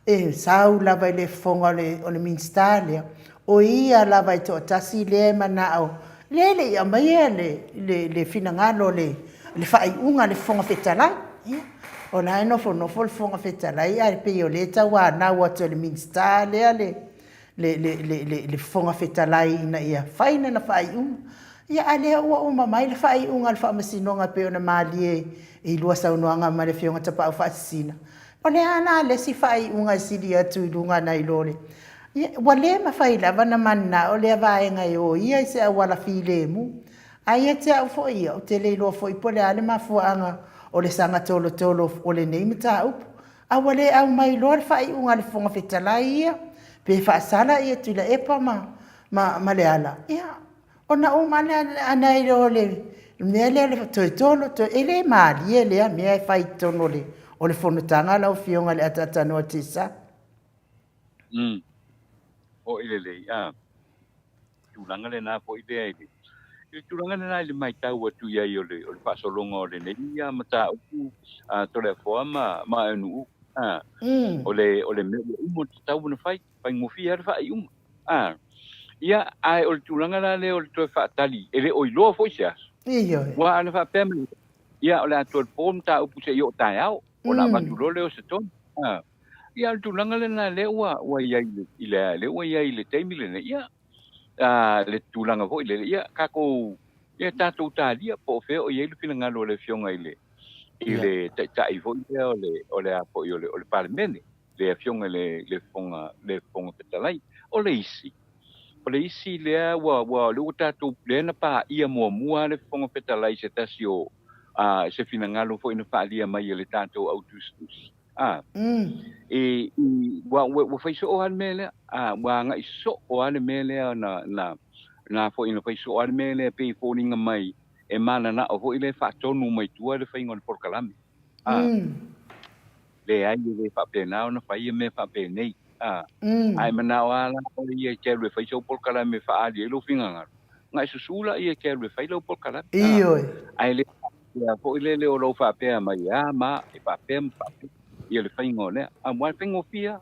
e sau lava le fonga o le minsta lea o ia lava I to tasi le manao lele ia mai le fina ngalo le whai unga le fonga fetalai ia o la no fo le fonga fetalai ai pe o le tawa na watu le minsta lea le fonga fetalai ina ia faina na whai unga ia ale o mamai le whai unga le whamasinonga pe o na malie I lua saunoanga ma le fionga tapa o whaasina o le ana le si whai unga sili atu I lunga na I lole wa le mawhai lava na manna o le avaenga o ia se a wala file mu ai te au fo ia o te leilo fo I pole ale mafuanga o le sanga tolo o le nei mata upu a wale au mai lor whai unga le fonga fetalai ia pe whaasala ia tu la epa ma le ala ia ona o mane ana I le mea le tolo to ele maali ele mea fai tono le o le fonotanga la o fionga le atata no tisa o ile le tulanga le na fo ile I tulanga le na le mai tau atu ia I o le pasolonga o le nei ia mata upu to le forma ma anu o le me umo tau na fai ngofi ar fai ia ai o le tulanga le o le to fatali ele o ilo fo sia iyo wa ana fa pem ia o le ato pom ta upu se yo tai au o na matulo le o se ton ia le tulanga le na le wa ia ile le wa ia ile taimi le ia le tulanga vo ile ia kako ia tatu talia po fe o ia le fina ngalo le fionga ile tai vo ile o le apo o le parlemene le fionga le fonga petalai o le isi le isi lea wa le tatou le na pa ia mua le fonga petalai se tasio se finangalo fo ina faalia mai le tatou autustus e wa faiso o al mele wa nga iso o al mele na fo ina faiso o al mele pe fo ninga mai e mana na o fo ile fa tonu mai tua le fainga le porkalame le ai le fa pena na fa ia me fa penei ai mana wala ia ke le faiso porkalame fa ali lo finga nga susula ia ke le failo porkalame ai le ya fo ile le o lo fa pe mai ma e fa pe ia le fainga le mo faingo fia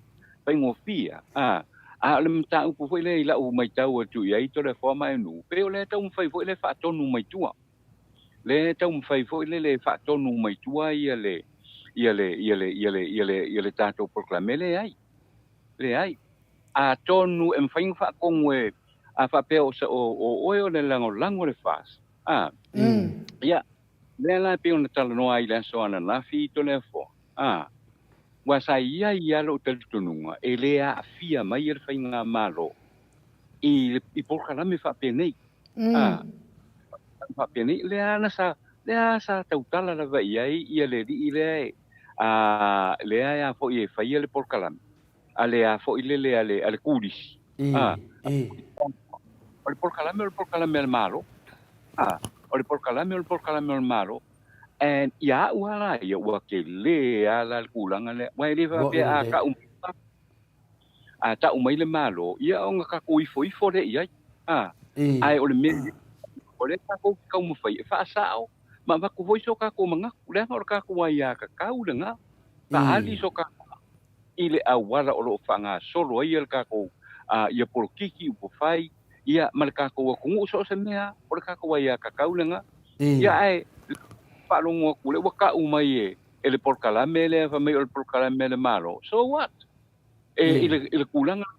le mta u fo ile la u mai tau tu ia i to le forma nu pe o le tau fai fo ile fa tonu mai tua le tau fai fo le fa tonu mai tua ia le tato proclame le ai a tonu em faing fa kongwe a fa pe o o le lango le fas ia le la pe on tala no ai la so ana na fi to le fo wa sa ia lo tel tununga e le a fia mai er fainga malo i proclame fa pe nei fa pe nei le ana sa tautala la vai ai ia le di le le a fo i fa ia le porkalame ale a fo ile le ale kulis o le porkalame al malo o le porkalame al malo and ya wala ya wa ke le ala kulanga le wa le va pe a ka ta umai le malo ia o nga ka fo le ia ai o le me o le ka ko mo fa sao ma va ko so ka ko manga le o ka ko ia ka le nga ta ali so ka ile a wala o lo fanga solo ia ka ko ia por kiki u fai ia mal ka ko ngu so se mea o ka ko ia ka le nga ia ai pa longo ku le waka umai ele porkalame le fa mai o porkalame le malo so what ile kulanga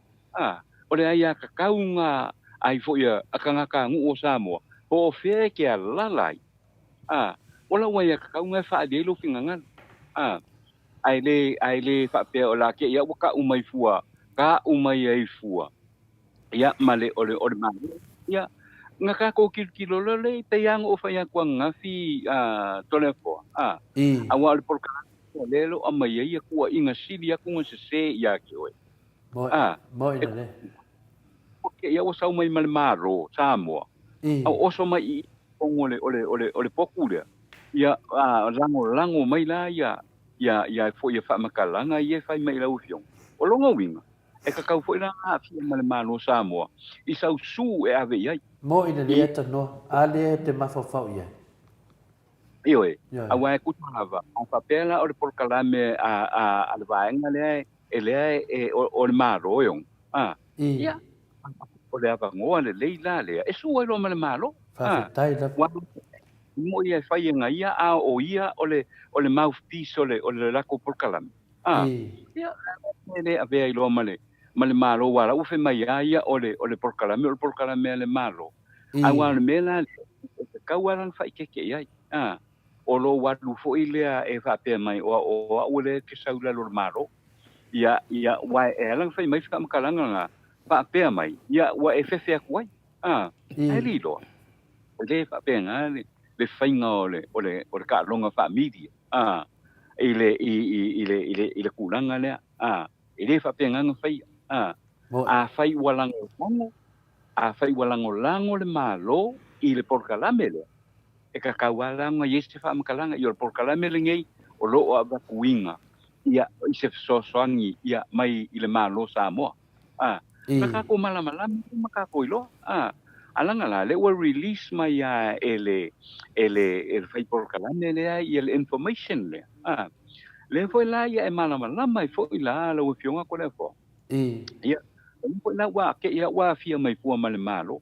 o le ia ka kaunga ai fo ia akanga ka ngu o Samoa o fe ke lalai ola wa ia ka kaunga fa de lo fingangan ai le fa pe o la ke ia waka umai fua ka umai ai fua ia male o le malo ia nga ka ko kilo le te yang o fa ya kwa ngafi tolefo wa le porkalame le lo amai ia kwa inga silia ku se ya ke oi mo ina le porque ia o sa mai mal maro Samoa o so mai ole pokule ia lango mai la ia fo ia fa makalanga ia fa mai la ufiong o longa winga e ka kau foi na fi mal maro Samoa i sau su e ave ia mo ina le tano ale te mafafa ia ioe awa ku tava a papela o le porkalame a le vaenga le ele o le maro yo ia o le ava ngoa le leila le e su lo mal malo fa tai la mo ia fai nga ia o ia o le mouthpiece o le lako porkalame ia ele ave lo male malo wala u fe mai ia o le porkalame le malo awa le mela ka wala fai ke ia o lo watu fo ile e fa pe mai o le ke saula lo malo ia wa elang fai mai ska makalanga nga fa pe mai ia wa e fe kwai ai lilo le fa pe nga le fainga o le ka longa familia ile kulanga le ile fa pe nga fai fai walango lango le malo ile porkalame le e ka kawala nga yeste fa makalanga i porkalame le ngai o lo ava kuinga ia i se soangi ia mai ile malo Samoa ka ko malama maka ko ilo alanga la le will release mai ele fai porkalame le ia information le le foi la ia e malama mai foi la lo fionga ko le fo ia foi la wa ke ia wa fia mai fu mal malo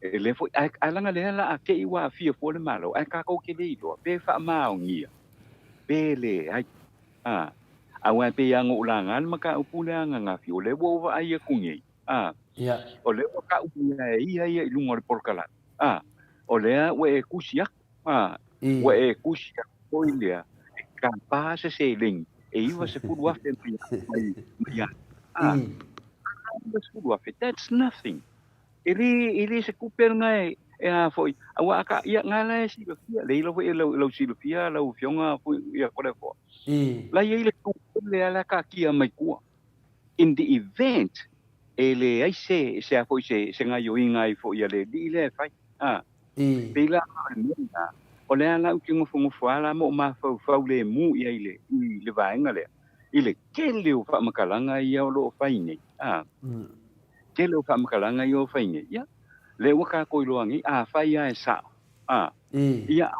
le foi alanga le la ke wa fia fu le malo ai ka ko ke le do pe fa maungia pele ai awan pe yang ulangan maka upula nga fi le wo va ai kungi ia o le ka upula ia lungo le porkala o le we kusiak we kusiak o ile ka pa se ling e iwa se fu wa fe ya that's nothing ili se kuper ngai e foi awa ka ia ngala si lo fia le lo foi lo si lo fia lo fionga foi ia ko le fo la ia le ku le ala ka kia mai ku in the event ele ai se foi se ngai yo ingai foi ia le di le fai pela na o le ala u kingo fungo fala mo ma fau le mu ia ile le vaenga le ile ke le o fa makalanga ia o lo fai nei ke le o fa makalanga ia o fai nei ia le waka ko iloangi fai ai sa ia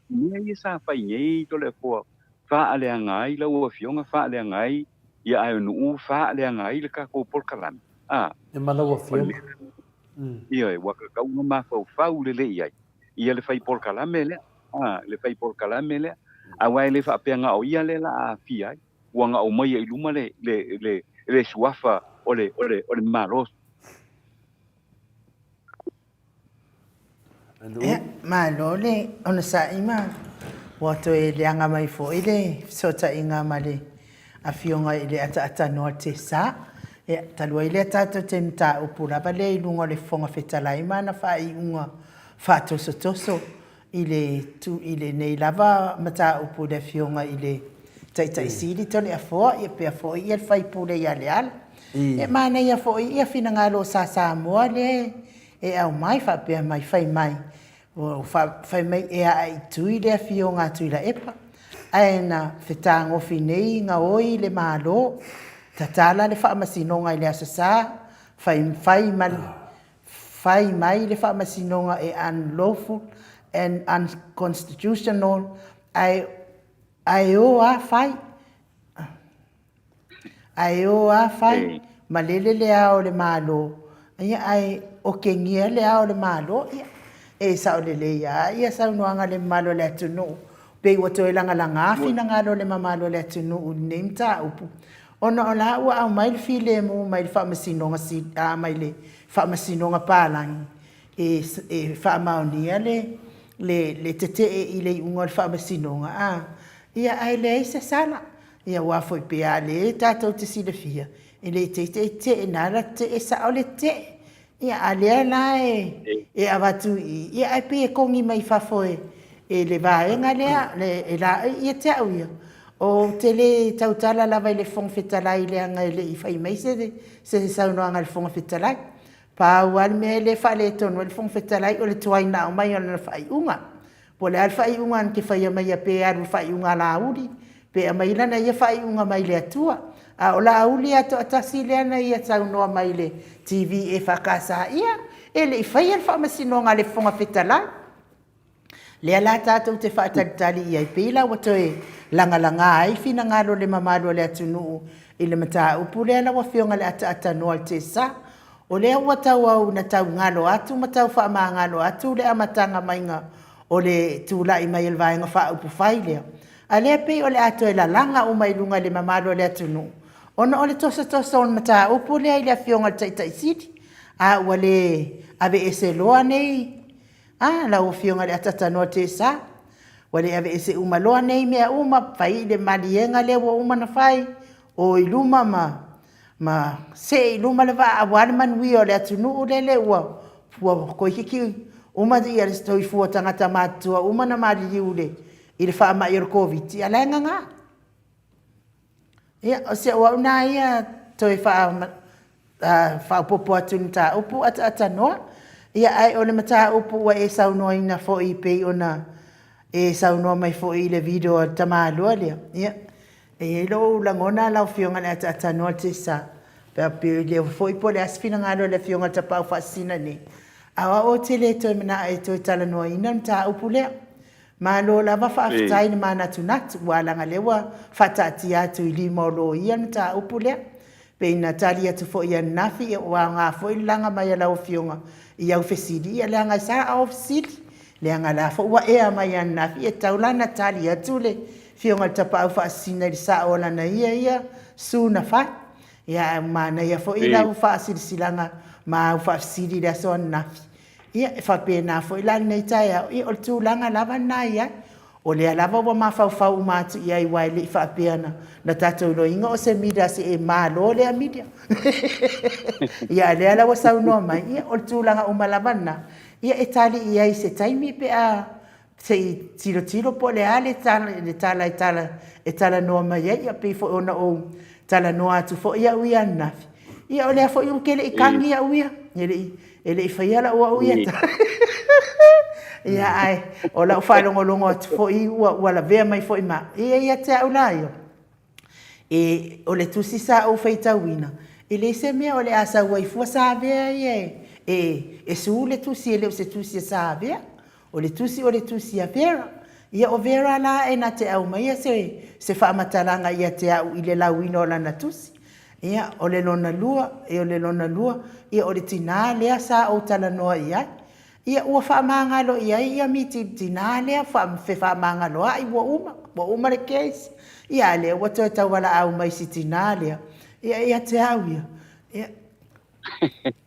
ia sa fai nei to le fo fa ale ngai lo o fionga fa ale ngai ia ai no fa ale ngai le ka ko por kalan e malo o fionga ia waka ka uma ma fau le ia le fai por kalame le le fai por kalame le awai le fa penga o ia le la fia wanga o mai i luma le suafa o le maros malo le ona sa ima wato e le anga mai fo ile so ta inga male a fionga ile ata no te sa talua ile tata te mta upura ba le lunga le fonga fetala imana fa I unga fa toso ile nei lava mata upu le fionga ile tai sidi tole afo e pe afo ia fai pule ia leal e mana ia fo ia fina ngalo sa mo le e au mai fa pe mai fai mai o fai mai e ai tui le fionga tui la epa aina fetango finei nga oi le malo tatala le fa masinonga ile asasa fai mai le fa masinonga e unlawful and unconstitutional ai o a fai malele le ao le malo ai o kengia le ao le malo e sa o le ia sa no anga le malo le tunu pe o to langa langa fina ngalo le mamalo le tunu nemta upu ona ola wa mai file mo mai fa masino si mai le fa masino nga palang e fa maonia le tete ile unga fa masino nga ia ai le se sala ia wa foi pe ale tato te si le fia ele te nara te sa o le te ia ale la e avatu ia ai pe kongi mai fa foi e le vaenga le la ia te au ia o tele tautala la vai le fong fetala ile anga ile I fai mai se sa no anga le fong fetala pa wal me le fa le ton le fong fetala o le tuai na o mai ona fai unga po le al fai unga ke fai mai pe ar fai unga la uri pe mai lana ia fai unga mai le atua a o la uli ato atasile na ia sa no mai le TV e fa casa ia ele fai al fa masino nga le fong fetala le ala tātou te whaatalitali I ai pēla wato e langa ai fina ngalo le mamalo le atunu I le mata upu le ala wafionga le ata noa te sa o le watau au na tau ngalo atu matau wha maa ngalo atu le amatanga mainga o le tūla I mai elvaenga wha upu whai lea a le pe o le ato e la langa o mai lunga le mamalo le atunu ona o le tosa o le mata upu le ai le afionga le taitai siti a ua le ave ese loa nei la o fionga le atata no te sa wale ave ese uma loa nei mea uma fai le malienga le wa uma na fai o iluma ma se iluma le va awale manui o le atunu le wa ko hiki uma di ya stoi fu tangata matua uma na mali ule ile fa ma ir covid ala nga ya o se wa na ya toi fa popo atunta upu ata no ia ai o le mata upu wa e saunoa ina fo I pe ona e saunoa mai fo I le video tamaloa lea ia e lo langona la fionga le ata no te sa pe le fo I po le asfina ngalo le fionga tapau fasina ni awa o te le to mina e to tala no ina mta upu le ma lo la va fa aftai ni mana tunat wala ngalewa fatati atu I limo lo ia mta upu le pe Natalia tu fo ia nafi wa nga fo langa mai la fionga ia o fesidi ia langa sa o fesidi langa la fo wa e mai nafi e taula Natalia tu le fionga tapa fa sina sa ola na ia suna fa ia mana ia fo ila fa silanga ma fa sidi da so nafi ia fa pe na fo ila nei tai ia o tu langa lava na ia O le alava wa mawhauwhau mātu i ai wai le i whaapeana na tātou loinga o se mida se e mālo le a media. Ia le ala wa saunoa mai, ia o le tūlanga o malavana, ia e tali i ai se taimi pe a se tiro po le ale e tala noa mai ia pe fo ona o tala noa atu fo ia uia nafi. Ia o le a fo iun kele i kangi ia uia, ele i whaiala ua uia ta. Ia ai, o lau whailongolongo atu fo i ua la vea mai fo i ma. Ia te au la io. E o le tusi sa au whaitawina. E le se mea o le asa waifua sa vea ia e su le tusi e leo se tusi a sa vea. O le tusi a vera. Ia o vera la e na te au mai se whaamatalanga ia te au i le lauina o lana tusi. Ia o le lona lua, ia o le tina lea sa au tala noa ia. Ia ua whaamangalo ia ia mi tina lea whaamangalo ai ua uma le keisi. Ia lea ua toi tau wala au mai si tina lea. Ia te au ia.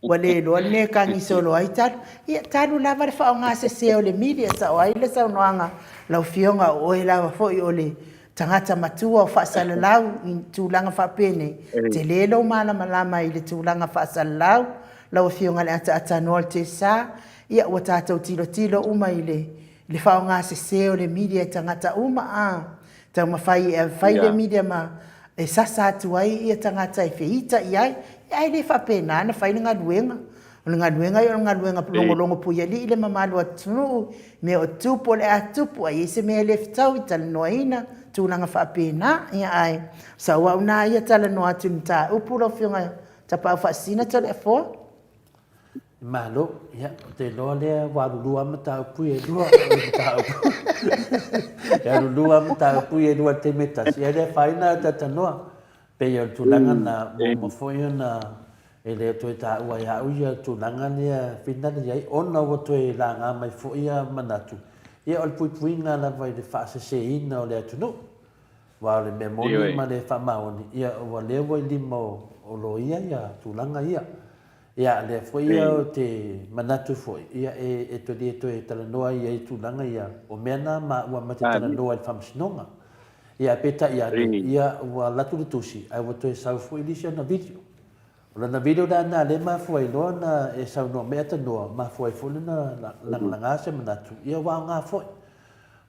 Wa le lo ne kangi solo ai talu. Ia talu lava le whao ngā se o le media sa o ai le sau noanga lau fionga o e lava foi o le tangata matua o whaasalalau i tūlanga whapene. Te lelo malama i le tūlanga whaasalalau lau fionga le ata noa te sa. Ia ua tātou tilo uma i le whao ngā se o le media tangata uma tau mawhai le media ma e sasa atu ai ia tangata e whiita i ai. Ai le whapena na whai ngā luenga. O ngā luenga i o ngā luenga longo puia li i le mamalu atu me o tupu le atupu ai se mea le fitau i tala noa ina tūlanga whapena ia ai. Sa ua una ia tala noa atu ni tā upuro whiunga tapau whaasina tala e fōa. Malo, ia, te loa lea warulua ma tau pui e lua tau. Ia rulua ma tau pui e lua te metas. Ia lea whaina tata noa. Pe ia tūlanga na mofoi na e lea toi tā ua ia au ia tūlanga lea whina lea i ona o toi la ngā mai fo ia manatu. Ia o le pui ngā la vai le whaasese ina o lea tunu. Wa le memoni ma le whamaoni. Ia o lea wai lima o lo ia tūlanga ia. Ia le foi o te manatu foi ia e to e tala noa ia i tūlanga ia o mena ma ua mate tala noa i whamsinonga ia peta ia ua latu le tusi ai ua to e sau foi lisi na video o lana video na le ma foi loa na e sau noa mea ta noa ma foi foi na langa se manatu ia ua ngā foi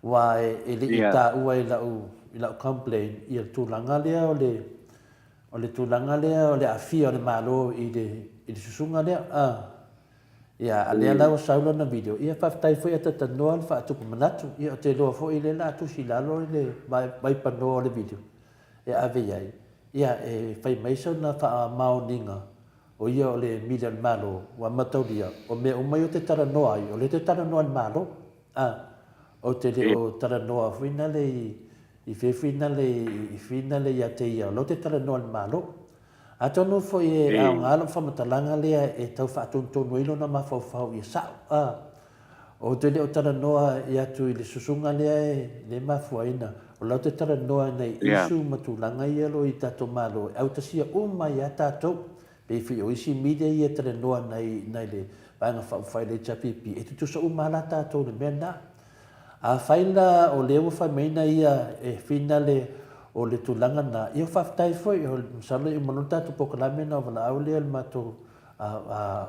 ua e le i tā ua i lau complain ia tūlanga lea o le tūlanga lea o le afia o le malo i le susunga lea ia alea lau saula na video ia whaftai foi ata tanoa le whaatuku manatu ia o te loa foi le la tusi lalo le mai panoa le video ia ave iai ia e whai maisa na wha maoninga o ia o le million malo wa mataulia o me umai o te taranoa ai o le te taranoa le malo o te leo taranoa whina le i whina le ia te ia lo te taranoa le malo a tonu foi e au ngalo whamatalanga lea e tau whaatontonu ilo na mawhauwhau i sao. O te leo tara noa i atu i le susunga lea e le mafuaina. O lau te tara noa nei isu matulanga i alo i tato malo. Au tasia uma i a tato. Pei whi o isi media i e tara noa nei le vanga whauwhai le chapipi. E tutusa uma la tato le mea na. A whaila o leo whaimeina ia e whina le o le tulanga na ia whaftai foi o msala i manota tu pokalame na wala au lea le mato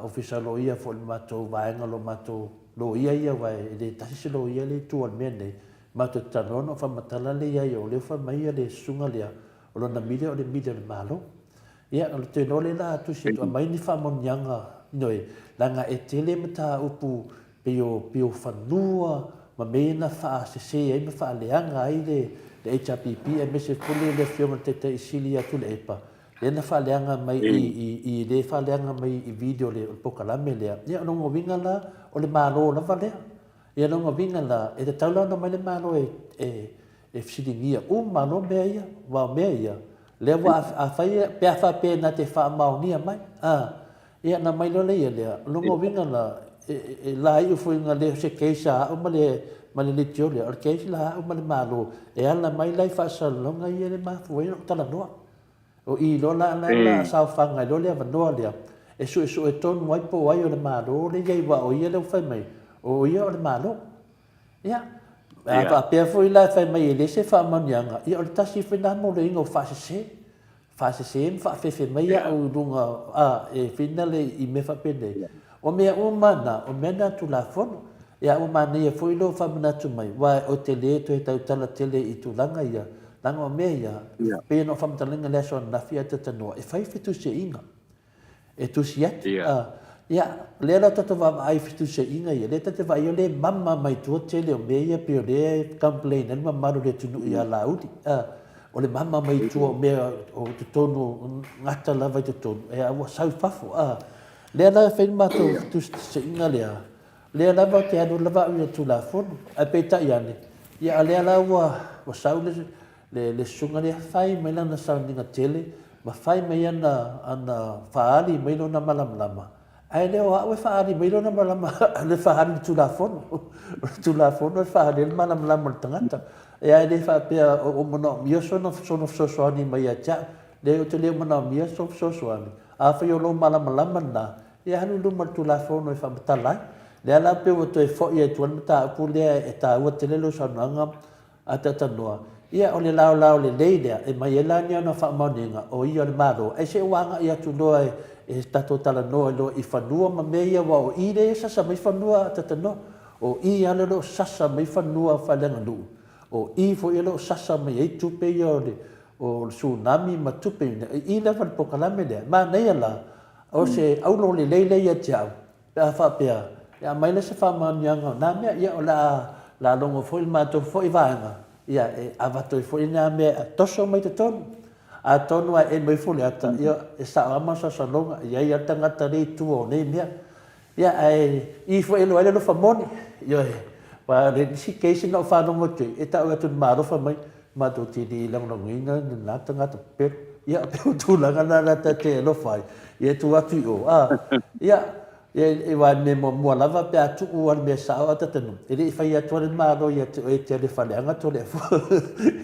official lo ia fo le mato vaenga lo mato lo ia vai le tasisi lo ia le tu al mene mato tanono whamatala le ia o le whamai le sunga lea o lo na media o le media le malo ia o le teno le la tu si tu mai ni whamonianga noi langa e tele mata upu pio whanua ma mena wha se e me wha leanga ai le HRPP e me se pule le fiona te isili atu le epa. Le na whaleanga mai i le whaleanga mai i video le pokalame lea. Ia nongo winga la o le malo na whalea. Ia nongo winga la e te taula na mai le malo e fsilingia. Malo mea ia, wao mea ia. Le wa a whai pea whape na te wha maonia mai. Ia na mai lo le ia lea. Nongo winga la e la i ufuinga le se keisa o ma le litio le al keisi la o ma le malo e ala mai lai fa salonga i le mafu e tala noa o i lo la sa fanga lo le vanoa le e su e ton mai po ai o le malo le ia wa o ia le fai mai o ia o le malo ia a pe foi la fai mai le se fa manianga ia o tasi fina mo le ingo fa se fa fe mai a o dunga a e fina le I me fa pende o me o mana o mena tu la fono ia o mana ia foi lo fa mana tu mai wa o te le to e tau tala tele I tu langa ia langa o me ia pe no fa mtalenga le so na fia te tano e fai fitu se inga e tu si atu ia le la toto va ai fitu se inga ia le tate va io le mamma mai tu tele o me ia pe le complain el mamma le tunu ia la uti o le mamma mai tu o me o te tonu ngata lava te tonu e a sau fafo le la fe ma tu se inga le lava te anu lava ia tu la fonu a pe ta iane ia le la wa sau le sunga le fai mai lana sau ninga tele ma fai mai ana faali mai lona malamlama ai leo a faali mai lona malama le faali tu la fono faali le malamlama tangata e ai le fa pe o mono mio sono ni mai acha le o te le mono mio so ani a fa yo lo malamlama na e hanu lu mal tu la fono e fa batala le ala pe o to e fo e tu ta pu le e ta o te le lo sananga atata noa ia o le lao le leile e mai ela ni ana fa maninga o ia le malo e se wanga ia tu no e tato tala no lo I fanua ma me ia wa o I le sasa mai fanua tata no o I ale lo sasa mai fanua fa lenga lu o I fo ia lo sasa mai e tupe ia o tsunami ma tupe I le van pokalame le ma nei ala o se au lo le leile ia tiau pe fa pe ia mai le se fa manianga na me ia o la longo foi ma to foi vanga ia e avato foi na me toso mai te tonu a tonu e mai fole ata ia e sa ama sa longa ia tanga tare tu o nei mea ia I foi lo ele lo famoni ia pa le si case no fa no mo te e ta o tu maro fa mai ma to ti di lang long ina na tanga te pe ia pe tu la na te lo fai ia tu atu o ia e wa me mo lava pe atu o me sa o ta tenu e fai atu le maro ia te le fale anga to le fo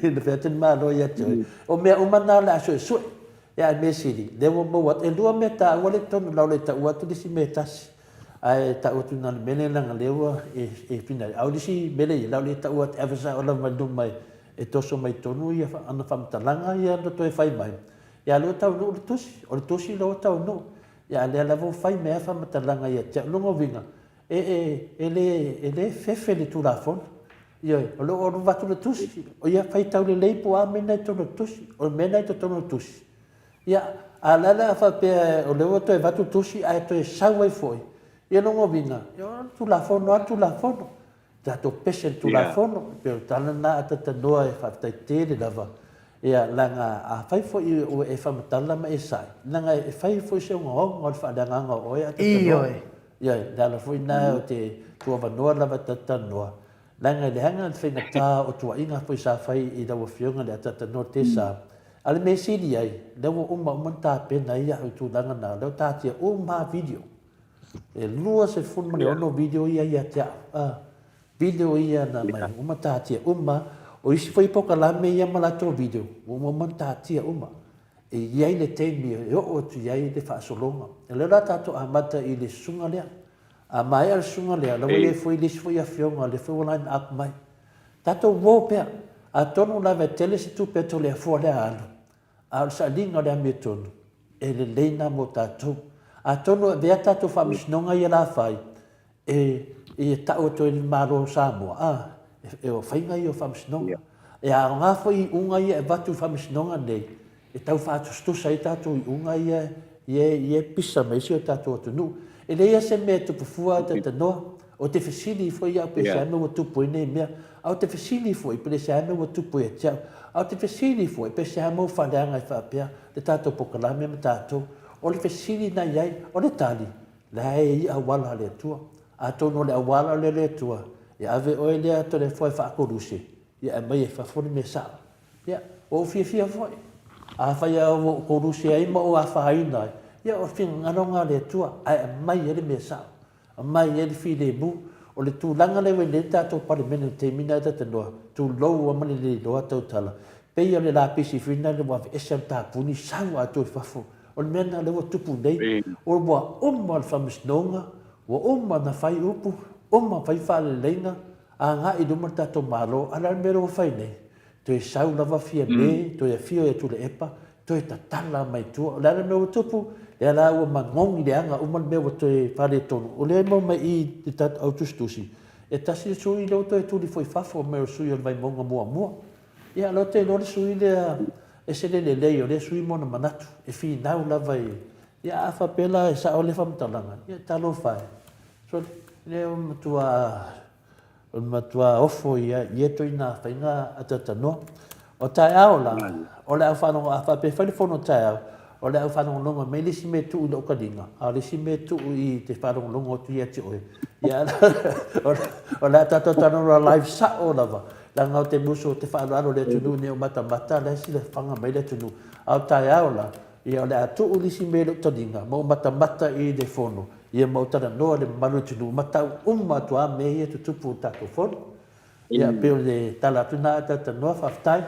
e le fete maro ia te o me o mana la so ia me siri le mo wat e lua me ta o le tonu la le ta o atu disi me tas ai ta o tu na mele na lewa e fina au disi mele la le ta o at evasa o la mandu mai e toso mai tonu ia ana fam talanga ia no to e fai mai ia lo ta o tusi lo ta no ia le la vo fai me fa matalanga ia te longo vinga ele fefe le tu la fon ia o vatu le tusi o ia fai tau le leipo a mena to le tusi o mena to no tusi ia ala fa pe o le to e vatu tusi ai to e sawa foi ia longo vinga ia tu la fon ta to pesen tu la fon pe tala na ata noa e fa te le lava ia langa a fai fo I o e fa matala ma e sai langa e fai fo se ngo fa danga ngo o ia ia dala fo na o te tu va no la va tata no langa le hanga fe na ta o tu inga fo sa fai I da wo fionga le tata no te sa al me si di ai le wo umma ta pe na ia o tu langa na le ta te umma video e lua se fun ma no video ia te video ia na mai umma ta te umma o isi foi poka la me ia malato video o momenta tia uma e iai le temi e o tu iai le fa solonga e le rata to amata I le sunga lea a mai al sunga lea la le foi a fionga le foi line up mai tato wo pe a tonu la ve tele se tu peto le fo le alo al sa linga le metonu e le leina mo tato a tonu ve tato fa misnonga ia la fai e ta o to il maro Samoa e o whainga I o whamsinonga. E a ngā whai unga ia e watu whamsinonga nei. E tau whātustusa I tātou I unga ia e pisa mai si o tātou atunu. E leia se mea tupu fua te noa. O te whesili foi au pe se ame wa tupu I nei mea. Au te whesili foi pe se ame wa tupu e tiau. Au te whesili foi pe se ame wa whareanga I whapea. Le tātou pokalame me tātou. O le whesili na iai, o le tali. La e I awala le tua. A tono le awala le tua. Ia ave oe lea to le foi whaakoruse. Ia e mai e whafone me saa. Ia, o fia foi. A whai au koruse ai ma o a whahaina. Ia o whing ngaronga le tua. Ai e mai e le me saa. A mai e le fi le mu. O le tū langa le wei le tātou pare mene te mina ta te noa. Tū lou a mani le loa tau tala. Pei le la pisi whina le wafi esam tā puni sau a tui whafo. O le mena le wa tupu nei. O le wa umma le whamisnonga. Wa umma na whai upu. Oma fai whale leina, Anga I duma tato malo, ala mero fai nei. Toi sau lava fia me, toi a fio e tule epa, toi tatala mai tua. Lala mero tupu, le ala ua mangongi le anga, uman meo toi whare tonu. O le mo mai I te tat autustusi. E tasi sui leo toi tuli foi fafo o mero sui o mai monga mua mua. Ia lo te lore sui lea, e se le lei o le sui mona manatu. E fi nau lava I. Ia afa pela e sa o le whamtalanga. Ia talo fai. So leo matua ofo ia to ina fainga atata no o tai ao la o le afano afa pe fai fono tai ao o le afano longa me lisi me tu no kadinga a lisi me tu I te faro longa tu ia ti oi ia o le atata tano live sa o lava la ngau te muso te faro alo le tunu ne o mata le si le fanga mai le tunu au tai ao la ia o le atu lisi me lo kadinga mo mata I de fono ia mau tana noa le manu tunu matau tua me ia tutupu tato fono. Ia peo le tala tuna tata noa whaftai.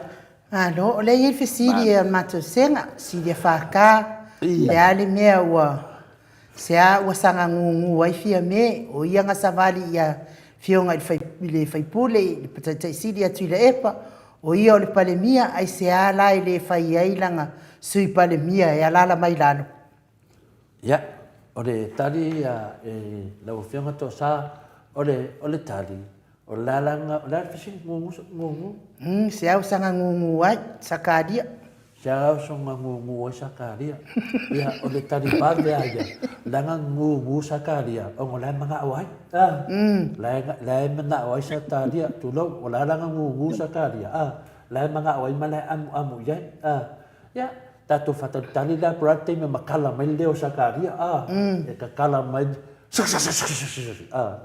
No, o le i fisiri e mato senga, siri e whaka, le ale mea ua, sea ua sanga ngungu ai fia me, o ia nga savali ia fionga I le whaipule, le patatai siri atu I le epa, o ia o le palemia, ai sea lai le whai ailanga sui palemia e alala mai lalo. Ia. O le tali lau whionga tō sā, o le tali, o lalanga, o la fisi ngungu. Se au sanga ngungu ai, sakaria. Se au sanga ngungu ai sakaria. Ia, o le tali pāwe aia, langa ngungu sakaria, o ngō lai manga awai. Lai manga awai sakaria, tūlau, o lalanga ngungu sakaria. Lai manga awai ma lai amu iai. Ia, tato fatatali la prate me makala mai leo sakaria e kakala mai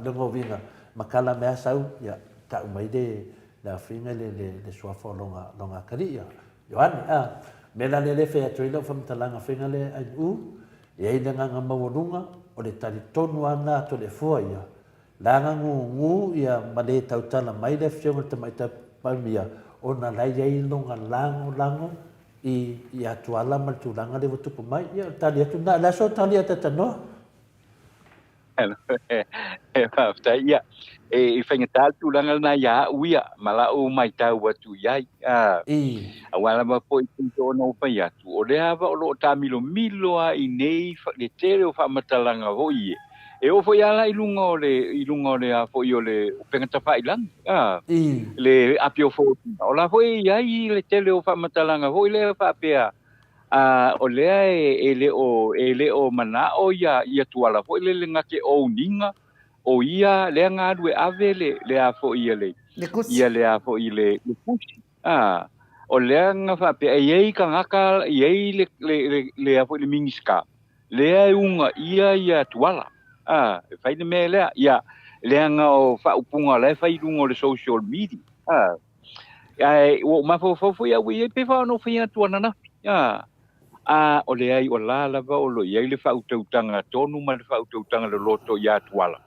lengo vinga makala me asau ya ta mai de la finga le suafa longa karia yoani me la le fe atrilo fam talanga finga le e ai nga mawunga o le tali tonu ana to le foia la ngu ya male tautala mai le fiona te mai ta palmia ona la ai longa lango I atuala mal tulanga le tupu mai ia tali atu na la so tali ata no Fafta ia e whainga tāl tulanga na ia uia mala o mai tau atu iai awala ma po I tinto no pai atu o le ava o lo tā milo a I nei le tere o whamatalanga hoi e o foi ala I lunga o le a foi o le penga tawhai lang le apio fo o la foi ai le tele o whamatalanga hoi le whapea o lea e le o mana o ia tuala foi le ngake o ninga o ia le ngā rue ave le a foi ia le a foi le kusi o le nga whapea iei ka ngaka iei le a foi le mingiska le unga ia tuala fai de me lea ia leanga o whaupunga le fai lungo le social media o mafofo ia wi pe fa no fia tuana na o le ai o la lava o lo ia le whautautanga tonu ma le whautautanga le loto ia tuala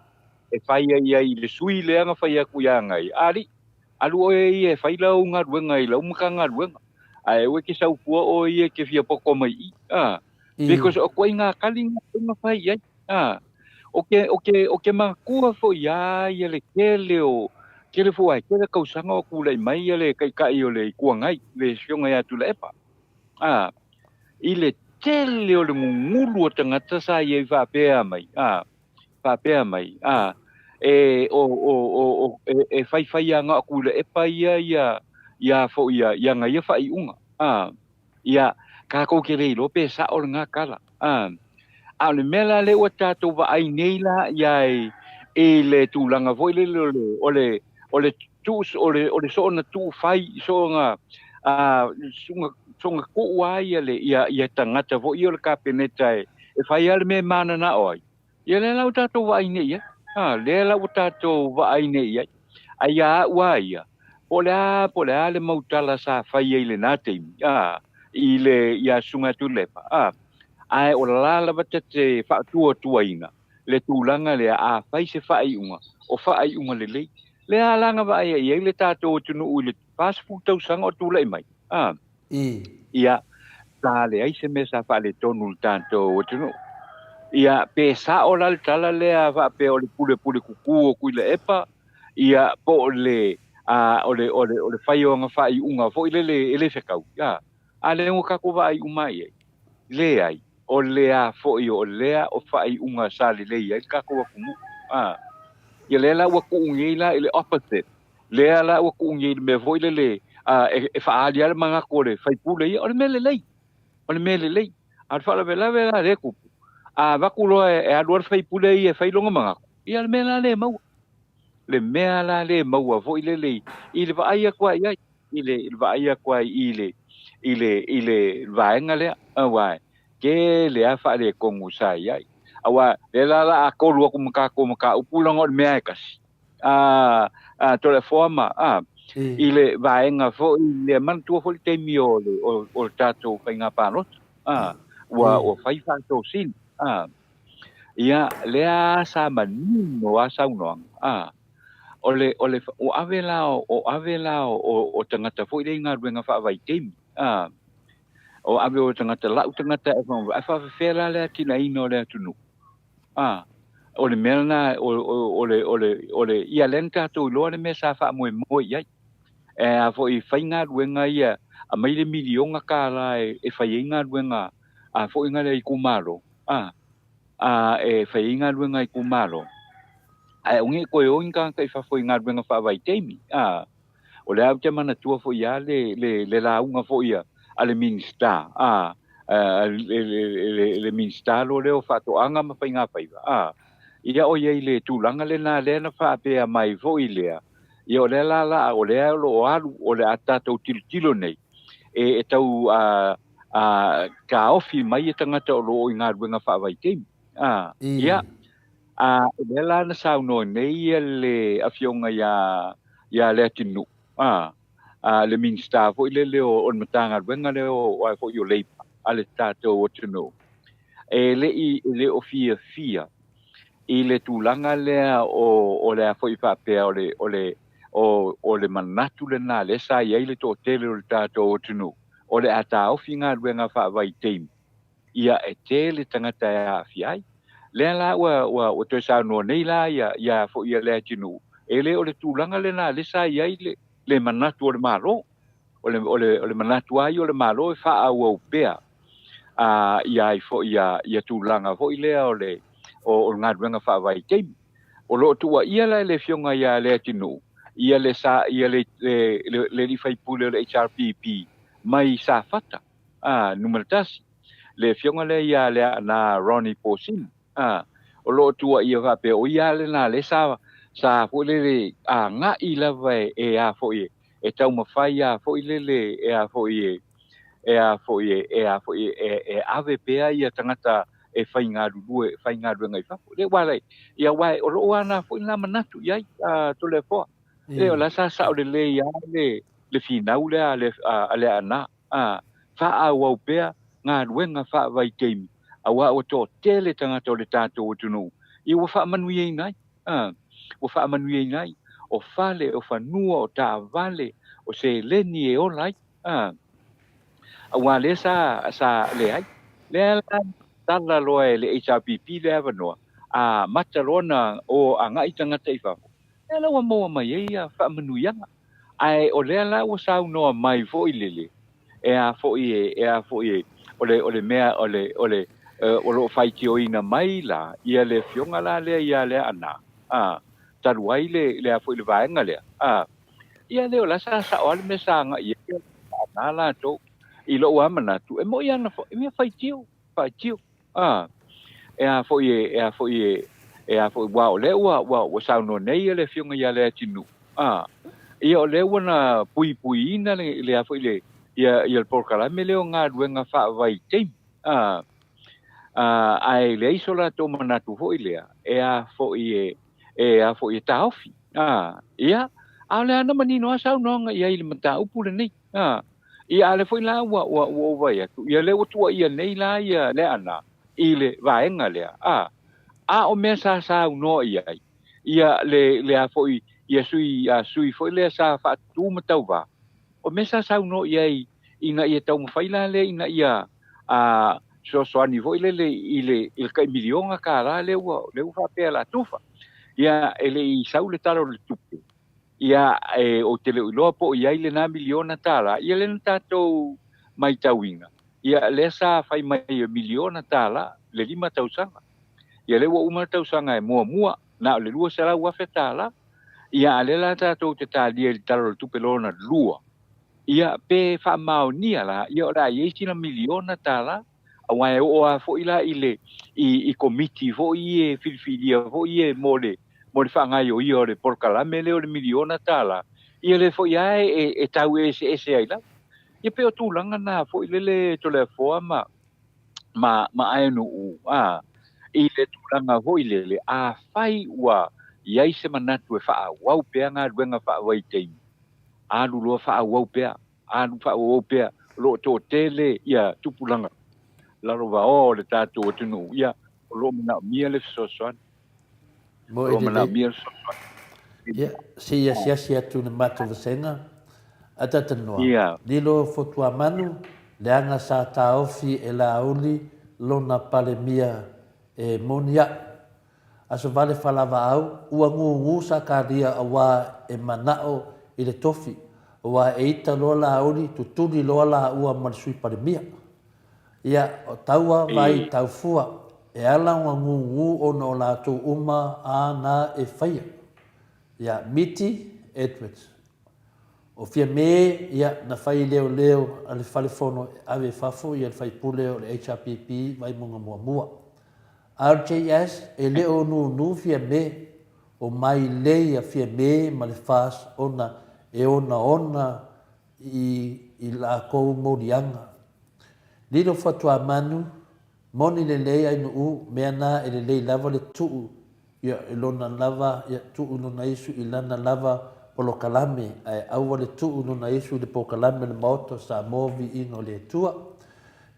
e fai ia I le sui leanga fai aku ia ngai ari alu o e fai la unga ruenga I la umkanga ruenga ai we ki sau pua o ia ke fia poko mai because o koinga kalinga nga fai ia o ke makua fo ia le kele fo ai kele kausanga o kule mai le kai o le kuangai le fionga ia tu le epa I le tele o le ngulu o tangata sa ia va pea mai e fai anga kule epa ia fo ia ngai fai unga ia ka ko kere lo pe sa o nga kala a le mela le o tato va ai neila ia le tulanga voi le o le so na tu fai so nga sunga ko wai le ia tangata voi o le kapeneta e fai al me mana na oi ia le lau tato va ai nei le lau tato va ai nei ai wai po le le mautala sa fai le nate I le ia sunga tu lepa ai o la te fa tua ina le tulanga le a fai se fai unga le alanga va ia le tato tunu u le passport tau sanga o tu le mai ia ta le ai se mesa fa le tonu tanto tunu ia pe sa o la tala le va pe o le pule kuku o ku le epa ia po le ole fai o nga fai unga fo le fekau ya ale ngo ka ko vai umai le ai o le a fo i o le o fai unga sali le ia ka ko ku ia le la wa ku ngi la ile opposite le la wa ku ngi me vo le e fa ali al manga ko le fai pu le ia o le mele le al fa la vela le ku va ku lo e a do fai pu le ia fai longa manga ia le mela le mau le mea la le maua vo ile ile va ia kwa ia ile va ia kwa ile vaenga le wa ke le afa le kongu sai ai awa le la ko lu ko maka upulongo mea kas to le forma ile vaenga vo ile man tu vo te mio o tato penga pano wa o fai fa to sin ia le sa manu no asa uno ole o avela o tangata foi le nga ruenga fa vai tem o ave o tangata la tangata e fa fela le tina ino le tunu ole melna ole ia lenta to lo le mesa fa mo ia e a foi fainga ruenga ia a mai le milionga kala e fainga ruenga a foi nga le kumaro e fainga ruenga i kumaro ai ungi ko yo inga kai fa foi nga benga fa vai temi o le au te mana tua foi ya le la unga foi ya ale minsta le minsta lo le o fa to anga ma fa nga fa ia o ye le tu langa le na fa pe mai foi le ia o le la o le lo alu o le ata to tilo nei e tau ka ofi mai tanga to lo nga benga fa vai temi ia bela na sau no nei le afionga ya le tinu le minsta fo le o matanga venga le o fo yo le ale tato o tinu le ofia le tulanga le o le fo ifa pe o le manatu le na le sa ia le to tele o tato o tinu o le ata ofinga venga fa vai tem ia e tele tangata ya fiai le la wa o te sa no nei la ya fo ia le tinu ele o le tulanga le na le sa ia le manatu o le malo o le manatu ai o le malo fa au pea ia fo ia tulanga fo ile o ngadwenga fa vai te o lo tua ia le fionga ia le tinu ia le sa ia le li fai pule le HRPP mai sa fata numertasi le fionga le ia le na Ronnie Posin o lo tua ia va pe o ia le na le sa fo le nga i la vai e fo e tau mafai fo le fo ave pe ia tangata e fai ngā ngai fa le wale ia wai o lo ana fo na manatu ia to le fo le la sa o le ia le finau le ale ana fa au pe ngā ruenga fa vai teimi awa o to tele tangata o le tato o tunu i wa fa manuia ngai o fale o fanua o ta vale o se leni e o lai awa le sa le ai le tala loe le HRPP le avanoa matarona o anga i tangata i fa e la wa mo mai ia fa manuia ai o le la o sa no mai fo ilele fo ole mea o lo fai ki o ina mai la ia le fionga la le ia le ana taruai le a foi le vaenga le ia le o la sa o le mesanga ia na la to i lo wa mana tu e mo ia na fo me fai tio e a foi wa le wa sa no nei le fionga ia le tinu ia o le wana pui ina le a foi le ia il porcala me le nga duenga fa vai tem ai le isola to manatu foi le a foi taofi ia ale ana manino asa no ia il mata upule nei ia le foi la wa vai ia le tua ia nei la ia le ana ile vaenga le o mesa sa no ia le a foi ia sui foi le sa fa tu matauva o mesa sa no ia ina ia tau mawhaila le ina ia so ani voi le il kai milionga ka la le fa pe la tufa ia ele I sau le talo le tupe ia o te leo iloa po ia le na miliona tala ia le tatou mai tauinga ia le sa fai mai miliona tala le 5,000 ia le ua uma tausanga mua na le lua sala ua fetala ia le la tatou te talia le talo le tupe lona lua ia pe fa maonia la ia ora ia sina miliona tala awai o a fo ila ile I komiti fo I filfilia fo I mole fa ngai o ia le porkalame le o le miliona tala ia le fo ia e tau ese ai la ia pe o tulanga na fo ile le tole fo ma ai no a I le tulanga fo ile le a fai wa ia se manatu e fa wa pe nga luenga fa wa itei a lu lo fa wa pe a lu fa wa pe lo to tele ia tupulanga la rova o le tatou tunu ia lo mana mia le sosoan mo lo e mana le mia sosoan ia sia tu na matu vasenga ata tanoa ia lilo fotua manu le anga sa taofi e la uli lona pale mia e monia aso vale falava au ua ngu sa karia awa e manao I le tofi ua e ita lo la uli tutuli lo la ua marsui pale mia ia o taua vai taufua e ala ngu ono la tu uma ana e faia ia miti Edwards o fia me ia na fai leo ale falefono ave fafo ia le fai pule o le HRPP vai munga mua RJS e leo nu fia me o mai lei a fia me ma le fas ona e ona I la kou morianga lilo fatua manu moni le lei ai nuu mea na e le lei lava le tuu ia e lona lava ia tuu lona isu I lana lava polo kalame ai aua le tuu lona isu le po kalame le maoto sa movi ino le tua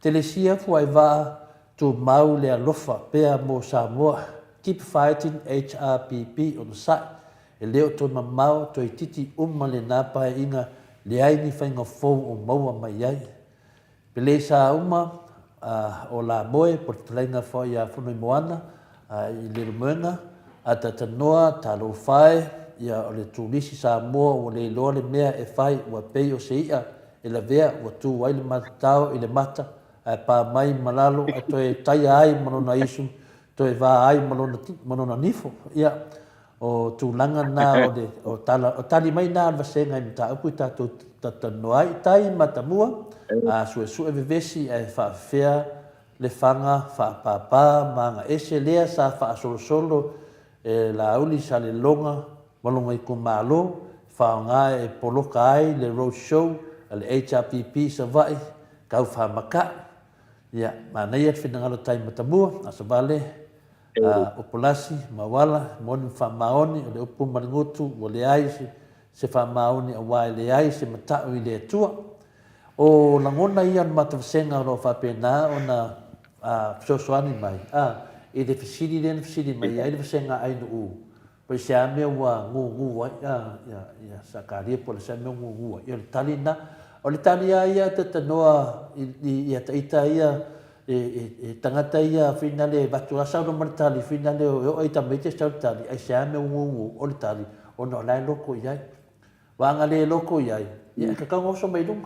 telesia fu ai va tu mau le alofa pea mo Samoa keep fighting HRPP on the side e leo to mamau to titi le napa inga le ai ni fainga fou o maua mai ai pele sa o la moe por tlainga foi a fono moana I le menga ata tanoa talo fai ia o le tulisi sa mo o le lo le mea e fai ua pei o seia e la vea ua tu ai le matao I le mata a pa mai malalo a to e tai ai manona isu to e va ai manona nifo ia o tulanga na o tali mai na vasenga I ta upu ta tanoa I tai matamua a su e vevesi e fa fea le fanga fa papa manga ese lea sa fa solo e la uli sa le longa malonga I kumalo fa nga e poloka ai le road show le HRPP sa vai kau fa maka ia mana ia finangalo tai matamua a sa vale o polasi mawala mon fa maoni o le upu maringutu o le ai se fa maoni a wai le ai se matau I le tua o langona ia matavsenga ro fa pena ona sosoani mai e le fisili mai ai le senga ai no po se ame wa ngu wa ya sakaria po se ame ngu ia talina o le tania ia tatanoa ia taita ia e tangata ia finale batu asa no martali finale o ai tamai te tali ai se ame ngu o le tali ona lai loko ia wanga le loko ia ia ka ka ngoso mai dum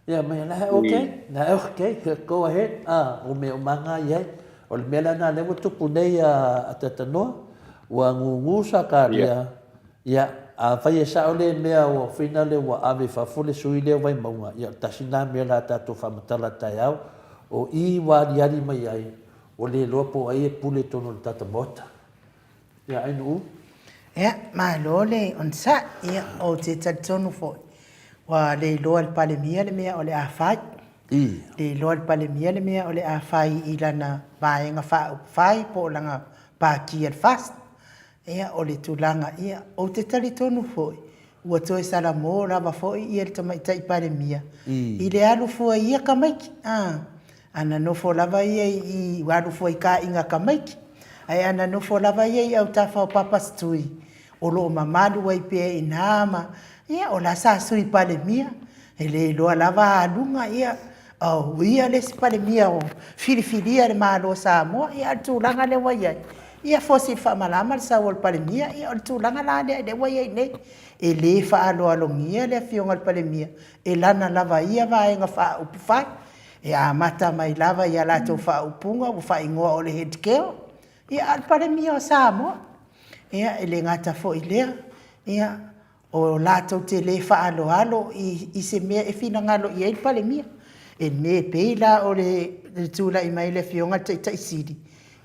yeah, man, okay. Na okay, go ahead. O me o manga ia. O le mela na le motu punei a tatanoa. Ua ngungu sa karia. Ia, a fai sa ole mea o finale ua ave fafule sui leo vai maunga. Ia, tasina mea la tato whamatala tai au. O I wari ari mai ai. O le lopo ai e pule tono le tata mota. Ia, ai nuu. Ia, ma lole on sa ia o te tatonu foi. Wa le loa le pale mia le mea o le awhai. Le loa le pale mia le mea o le awhai I lana vaenga whai po langa pāki al fast. Ia o le tūlanga ia o te tali tonu foi. Ua toe sala mō rava foi ia le tamaitai pale mia. I le alu fua ia ka maiki. Ana nofo lava ia I alu fua I ka inga ka maiki. Ai ana nofo lava ia I au tafa o papas tui. O lo mamalu wai pe inama. Ia o la sa sui pale mia. E le loa lava alunga ia. Ia le si pale mia o filifilia le malo sa moa. Ia tūlanga le wai ai. ia fosi whaamalama le sa o le palemia, ia o le tūlanga la le wai ei nei, e le whaaloalogia le fionga le palemia, e lana lava ia vaenga wha upi whai, e a mata mai lava ia lātou wha upunga, u wha ingoa o le headcare, ia al palemia o Samoa, ia e le ngata fo i lea, ia o lātou te le whaaloalo i se mea e whina ngalo i eil palemia, e me peila o le tūla i mai le fionga te taisiri.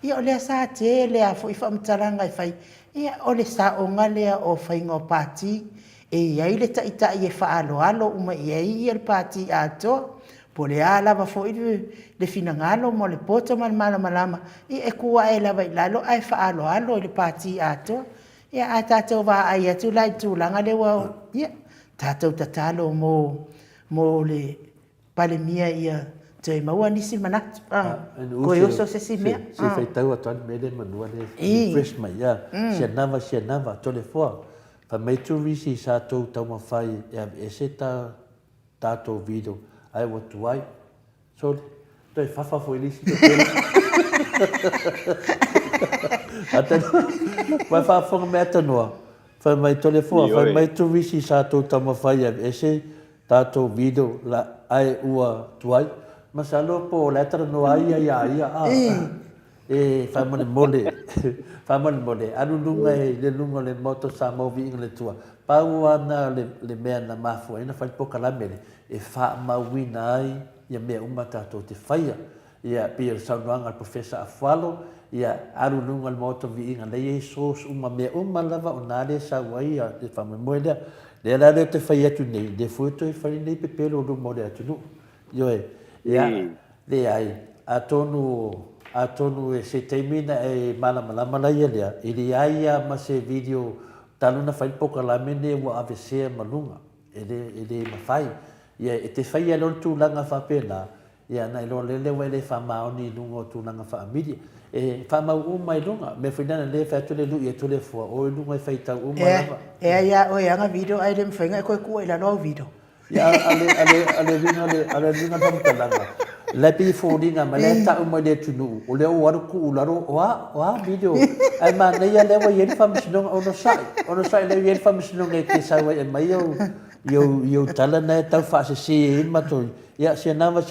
Ia o lea sa te lea fo i whamtalanga i whai, ia o le sa o ngā lea o whainga o pāti, e iai le taita i e whaaloalo uma iai i el pāti a toa, po le alava fo i le whina ngalo mo le poto man malama, i e kua e lava i lalo ai whaaloalo i le pāti a toa, ia a tātou wā ai atu lai tūlanga le wau, ia tātou tatalo mo le palemia ia te maua nisi manatu. Koe oso se si mea. Se fai tau atuan mele manua le fresh mai ia. Sia nava, tole fua. Fa mai tu risi sa tau tau mawhai e se tātou video. Ai wa tuai. So, toi fafa foi nisi te pele. Vai fa fonga mea tanoa. Fa mai tole fua. Fa mai tu risi sa tau tau mawhai e se tātou video la ai ua tuai. Masalo po letra no ai e fa mole anu lunga le lunga le moto sa movi le tua pa wana le mea na mafu ina fa po kala mele e fa mawina ai ia me uma tato te faia ia pia saunanga al professor afalo ia anu lunga le moto vi inga le Jesus uma me uma lava onale sa wai e fa mole le la te faia tu nei de foto e fa nei pepelo do mole atu yo ia le ai a tonu e se teimina e malama la ia lea i le aia ma se video taluna fai poka la mene ua avesea malunga e le mawhai ia e te whai alon tūlanga whapena ia na ilo lele wa le whamaoni lunga o tūlanga whaamidia e whamau uma i lunga me whinana le whatu le lu i e tole fua o i lunga i whai tau uma lava ia o anga video ai le mwhenga e koe kua i la loa video ia ale ringa tamtalanga le pi folinga ma le ta uma le tunu o le o ku ularo wa video ai ma ne ia le wa yen famsino ono sai le yen famsino ke sa wa e mai yo talana ta fa se ma to ia se nava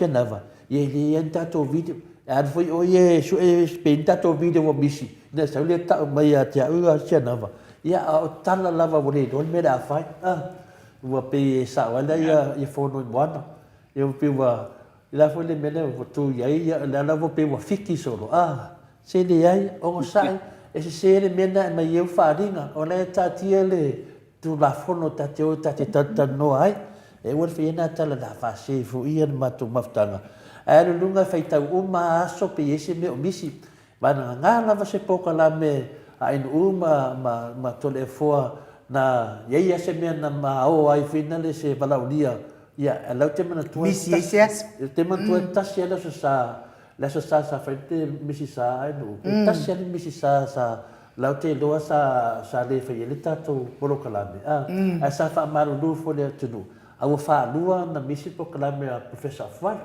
ye yen ta to video ad foi o ye su e spenta to video wa bisi ne sa le ta mai a tia u se nava ia o tala lava wo le don me da fai ua pe sa wala ia fono moana ia pe wa la foi le mena o tu ia la vo pe wa fiki solo se le ai o sai e se le mena ma eu faringa o le tatia le tu la fono tatio tata no ai e o fe na tala da fa se fu ia ma tu maftanga ai lunga feita uma so pe ese me o misi bana ngala va se poka la me ai ma tole foa na ia se me na ma o ai finale se balaunia ia lau te mana tua te mana tua tasi ala sa frente misi sa ai no tasi ala misi sa lau te loa sa le fai ele tatou polo kalame a sa fa maru lu fo le tunu au fa lua na misi po kalame a professor Fai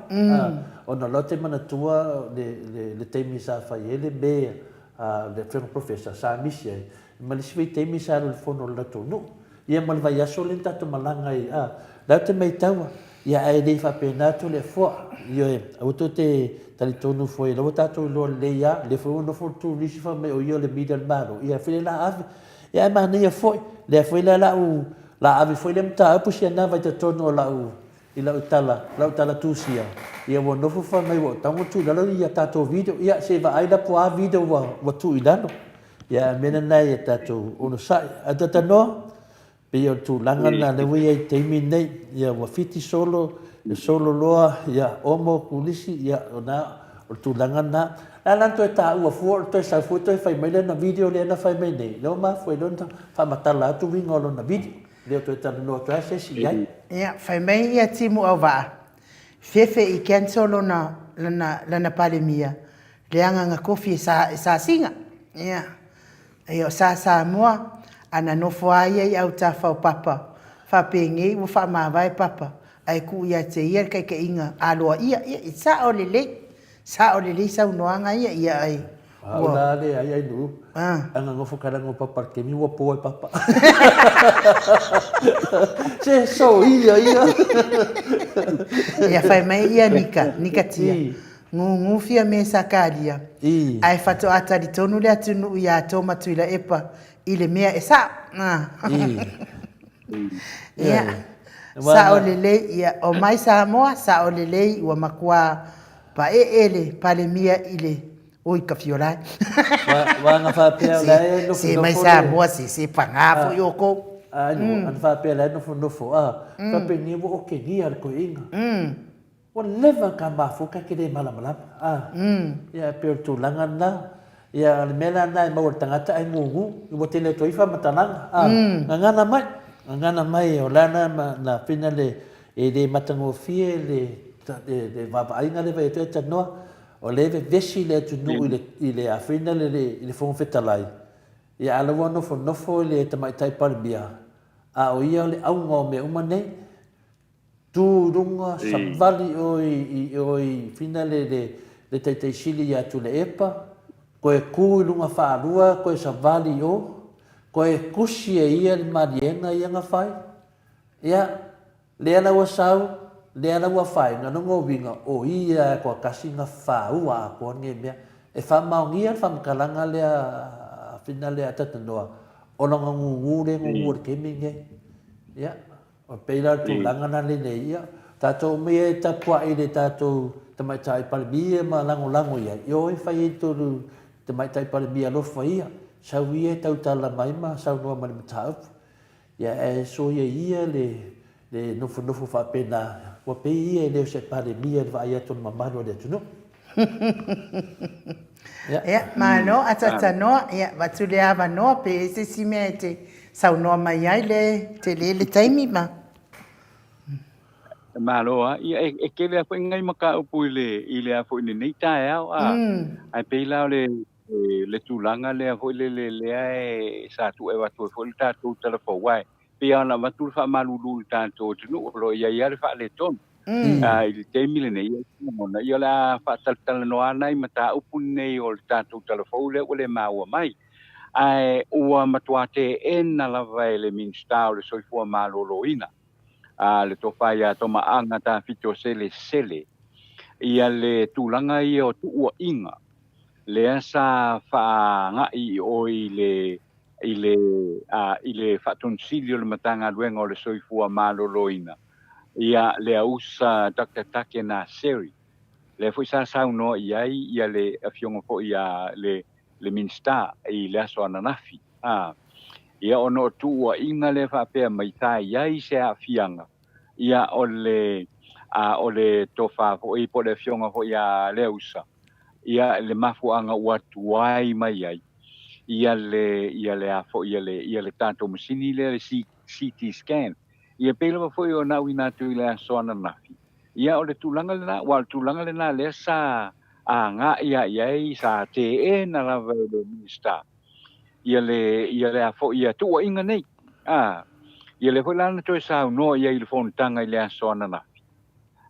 ona lau te mana tua le te misa fai ele be le professor sa misi ai ma le sivei te misa le fono la tonu ia mal vai aso le tatou malanga i lau te mai taua ia ai le whapena tu le fua io e auto te tali tonu foi lo tatou lo le ia le foi no for tu risi fa me o io le middle maro ia file la ave ia ma ne foi le foi la ave foi le mta pu sia na vai te tono la u i la tala tu sia ia wo no fa mai wo tango tu la ia tatou video ia se va ai da po a video wa tu i dano ia mena nai tatou ono sai atata no pe o tu langa na le wi te minei ia wa fiti solo loa ia omo kulisi ia ona o tu langa na ala to ta u fu to sa fu to fai mai na video le na fai mai nei no ma foi don fa matala tu wingolo na video le to ta no to se si ia fai mai ia timu au va fefe i cancelo na palemia le anga nga kofi sa singa ia io sa moa ana no foaia i au tafau papa fa penge u fa ma vai papa ai ku ia te ia ke inga aloa ia sa o le sa unoanga ia ai Ula le ai nu. Ah. Anga ngofo kara ngopa parke mi wa po papa. Se so ia. Ia fai mai ia nika tia. Ngu fia me sakaria. Ai fato atari tonu le atunu ia to matuila epa ile mea esa. Ia. Sa o lele ia o mai sa moa sa o lele wa makua pa ele pale mia ile oi ka fiora. Wa nga fa pe la no se mai sa moa se panga fo yoko. An fa pe la no fo fa pe ni wo ke ni al ko inga. O leva ka ma fo ka ke mala. Ya pe tu langa na ya mela na ma tangata ai ngungu mo tele to ifa matananga. Ngana mai o lana na finale e de matango fie le va ainga le vai te no o le vesi le tu no ile a finale le fon fetalai ia ala wono fo no fo le tamai tai parbia a o ia le au ngo me umane tu runga savali oi finale le tai sili ya tu le epa ko e ku lunga fa rua ko savali o ko e kusi e ia le marienga ia nga fai. Ia, lea na wasau, lea na wafai, nga nungo winga o ia kua kasi nga whau a kua nge mea. E wha maungia, wha mkalanga lea, whina lea tatanoa. O nga ngungu le kemi nge. Ia, o peila tu langa na le nei ia. Tātou mea e tapua i le tātou tamaitai palibia ma lango ia. Io e whai e tolu tamaitai palibia lofa ia. Sau ia tau tala mai ma sau noa mani mataupu. Ia e so ia le nofo wha pena. Wa pe ia e leo se pare mia le vai atonu mamano le tunu. Ia, mano atata noa, ia watu le awa noa pe se si mea te sau noa mai ai le taimi ma. Maloa, ia e kele a fo ngai maka upu i le a fo nei tae au ai pe lao le tūlanga lea hoi le ai sa tu e watu e hoi tātou telefo wai. Pe ana watu wha malulu tātou tunu ro ia le wha le tonu. I le teimile nei ia la wha taltala no anai ma tā upu nei o le tātou telefo le ule maua mai. Ai ua matua te ena lava e le minstau le soifua malolo ina. Le tofai a toma anga tā fito sele. Ia le tūlanga ia o tuua inga. Le sa fa nga i o i le fatonsili le matanga luenga o le soifua maloloina. Ia le ausa take na seri. Le foi sa no ia le afionga fo ia le minsta i le aso ananafi. Ia ono tua inga le fa pe mai tai ia se afianga. Ia o le tofa fo i po le afionga fo ia le ausa. Ia le mafuanga watuai mai ai. Ia le tanto masini le CT scan. Ia pela foi o na wina tu le sona nafi. Ia o le tulanga le na le sa nga ia sa te na la le minista. Ia le fo ia tu inga nei. Ia le foi lana to sa no ia il fon tanga le sona nafi.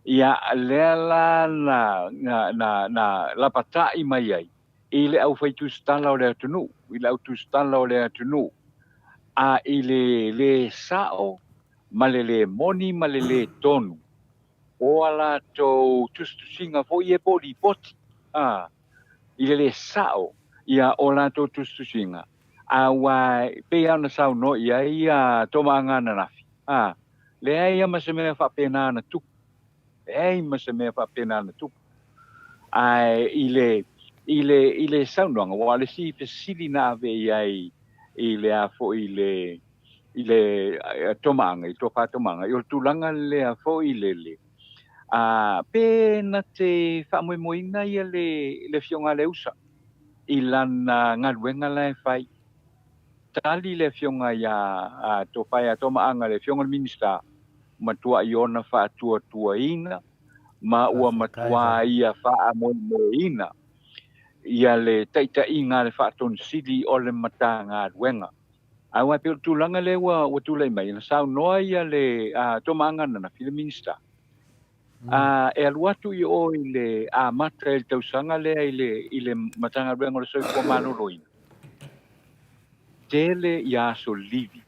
Ia lela na la patai mai ai. Ile au fai tu stala o le atunu. Ile au tu stala o le atunu. Ile le sao, malele moni, malele tonu. O ala to tu singa fo ie poli poti. Ile le sao, ia o la to tu singa. Awa pe ana sao no ia toma ngana nafi. Le ai ama se me fa pena na tu. Ei masa me fa pena na tu ai ile saunga wa le si pesili na ve ai ile a fo ile tomanga to fa tomanga yo tulanga le a fo ile pe na te fa mo ina ia le fionga le usa ilana ngaluenga la fai tali le fionga ya to fa ya tomanga le fionga minista matua iona fa tua ina ma ua matua ia fa mo ina ia le taita inga le fa ton sili o le matanga wenga awa pe tulanga le wa tula mai na sa no ia le tomanga na minister e alua tu I o I le a mata I le tausanga lea I le matanga ruenga o le soifua maloloina. Tele ia so livi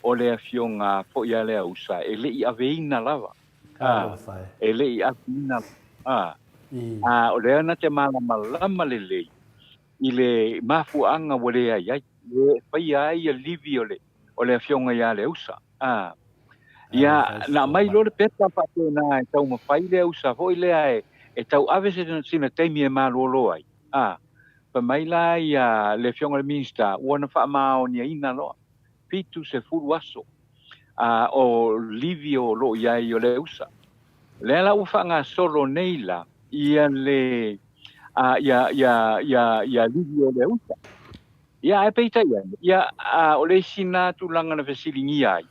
o le afionga fo ia le usa e le I aveina lava. Kalo fai. E le I aveina o le ana te malama le lei. I le mafuanga o le ai le whai ai a livi o le afionga ia le usa. Ia na mai lo le peta pa te na e tau mawhai le usa fo I lea e tau ave se sina teimi e malolo ai. Pa mai la ia le afionga le minsta ua wha mao ni ina loa. Pitu se furu aso. O livi o lo iai o le usa. Le la ua wha solo neila ia le ia livi o le usa. Ia e peita ia o le sina tu langa na fesilingi ai.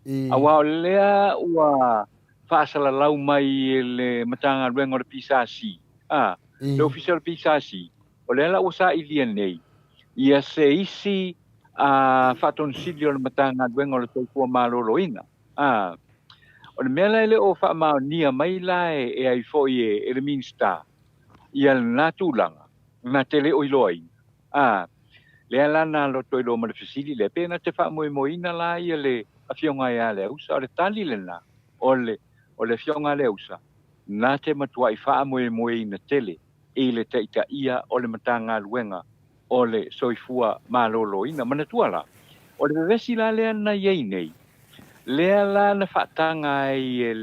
Awa o lea ua whaasala lau mai le matanga ruenga o le pisasi. Le official pisasi. O le la ua sa ilia nei. Ia se isi whaton sili o le matanga ruenga o le toifua maloloina. O le mea le o wha mao nia mai la e ai foi e le minsta. Ia na tūlanga. Na te le oiloi. Le lana lo toilo ma le fasili le pena te wha moina la ia le afionga ia le usa. O le tali le na. O le afionga le usa. Na te matua I wha moina tele. E le teita ia o le matanga luenga. O le soifua maloloina. Manatua la. O le vevesi la lea na iei nei. Lea la na whaatanga ai e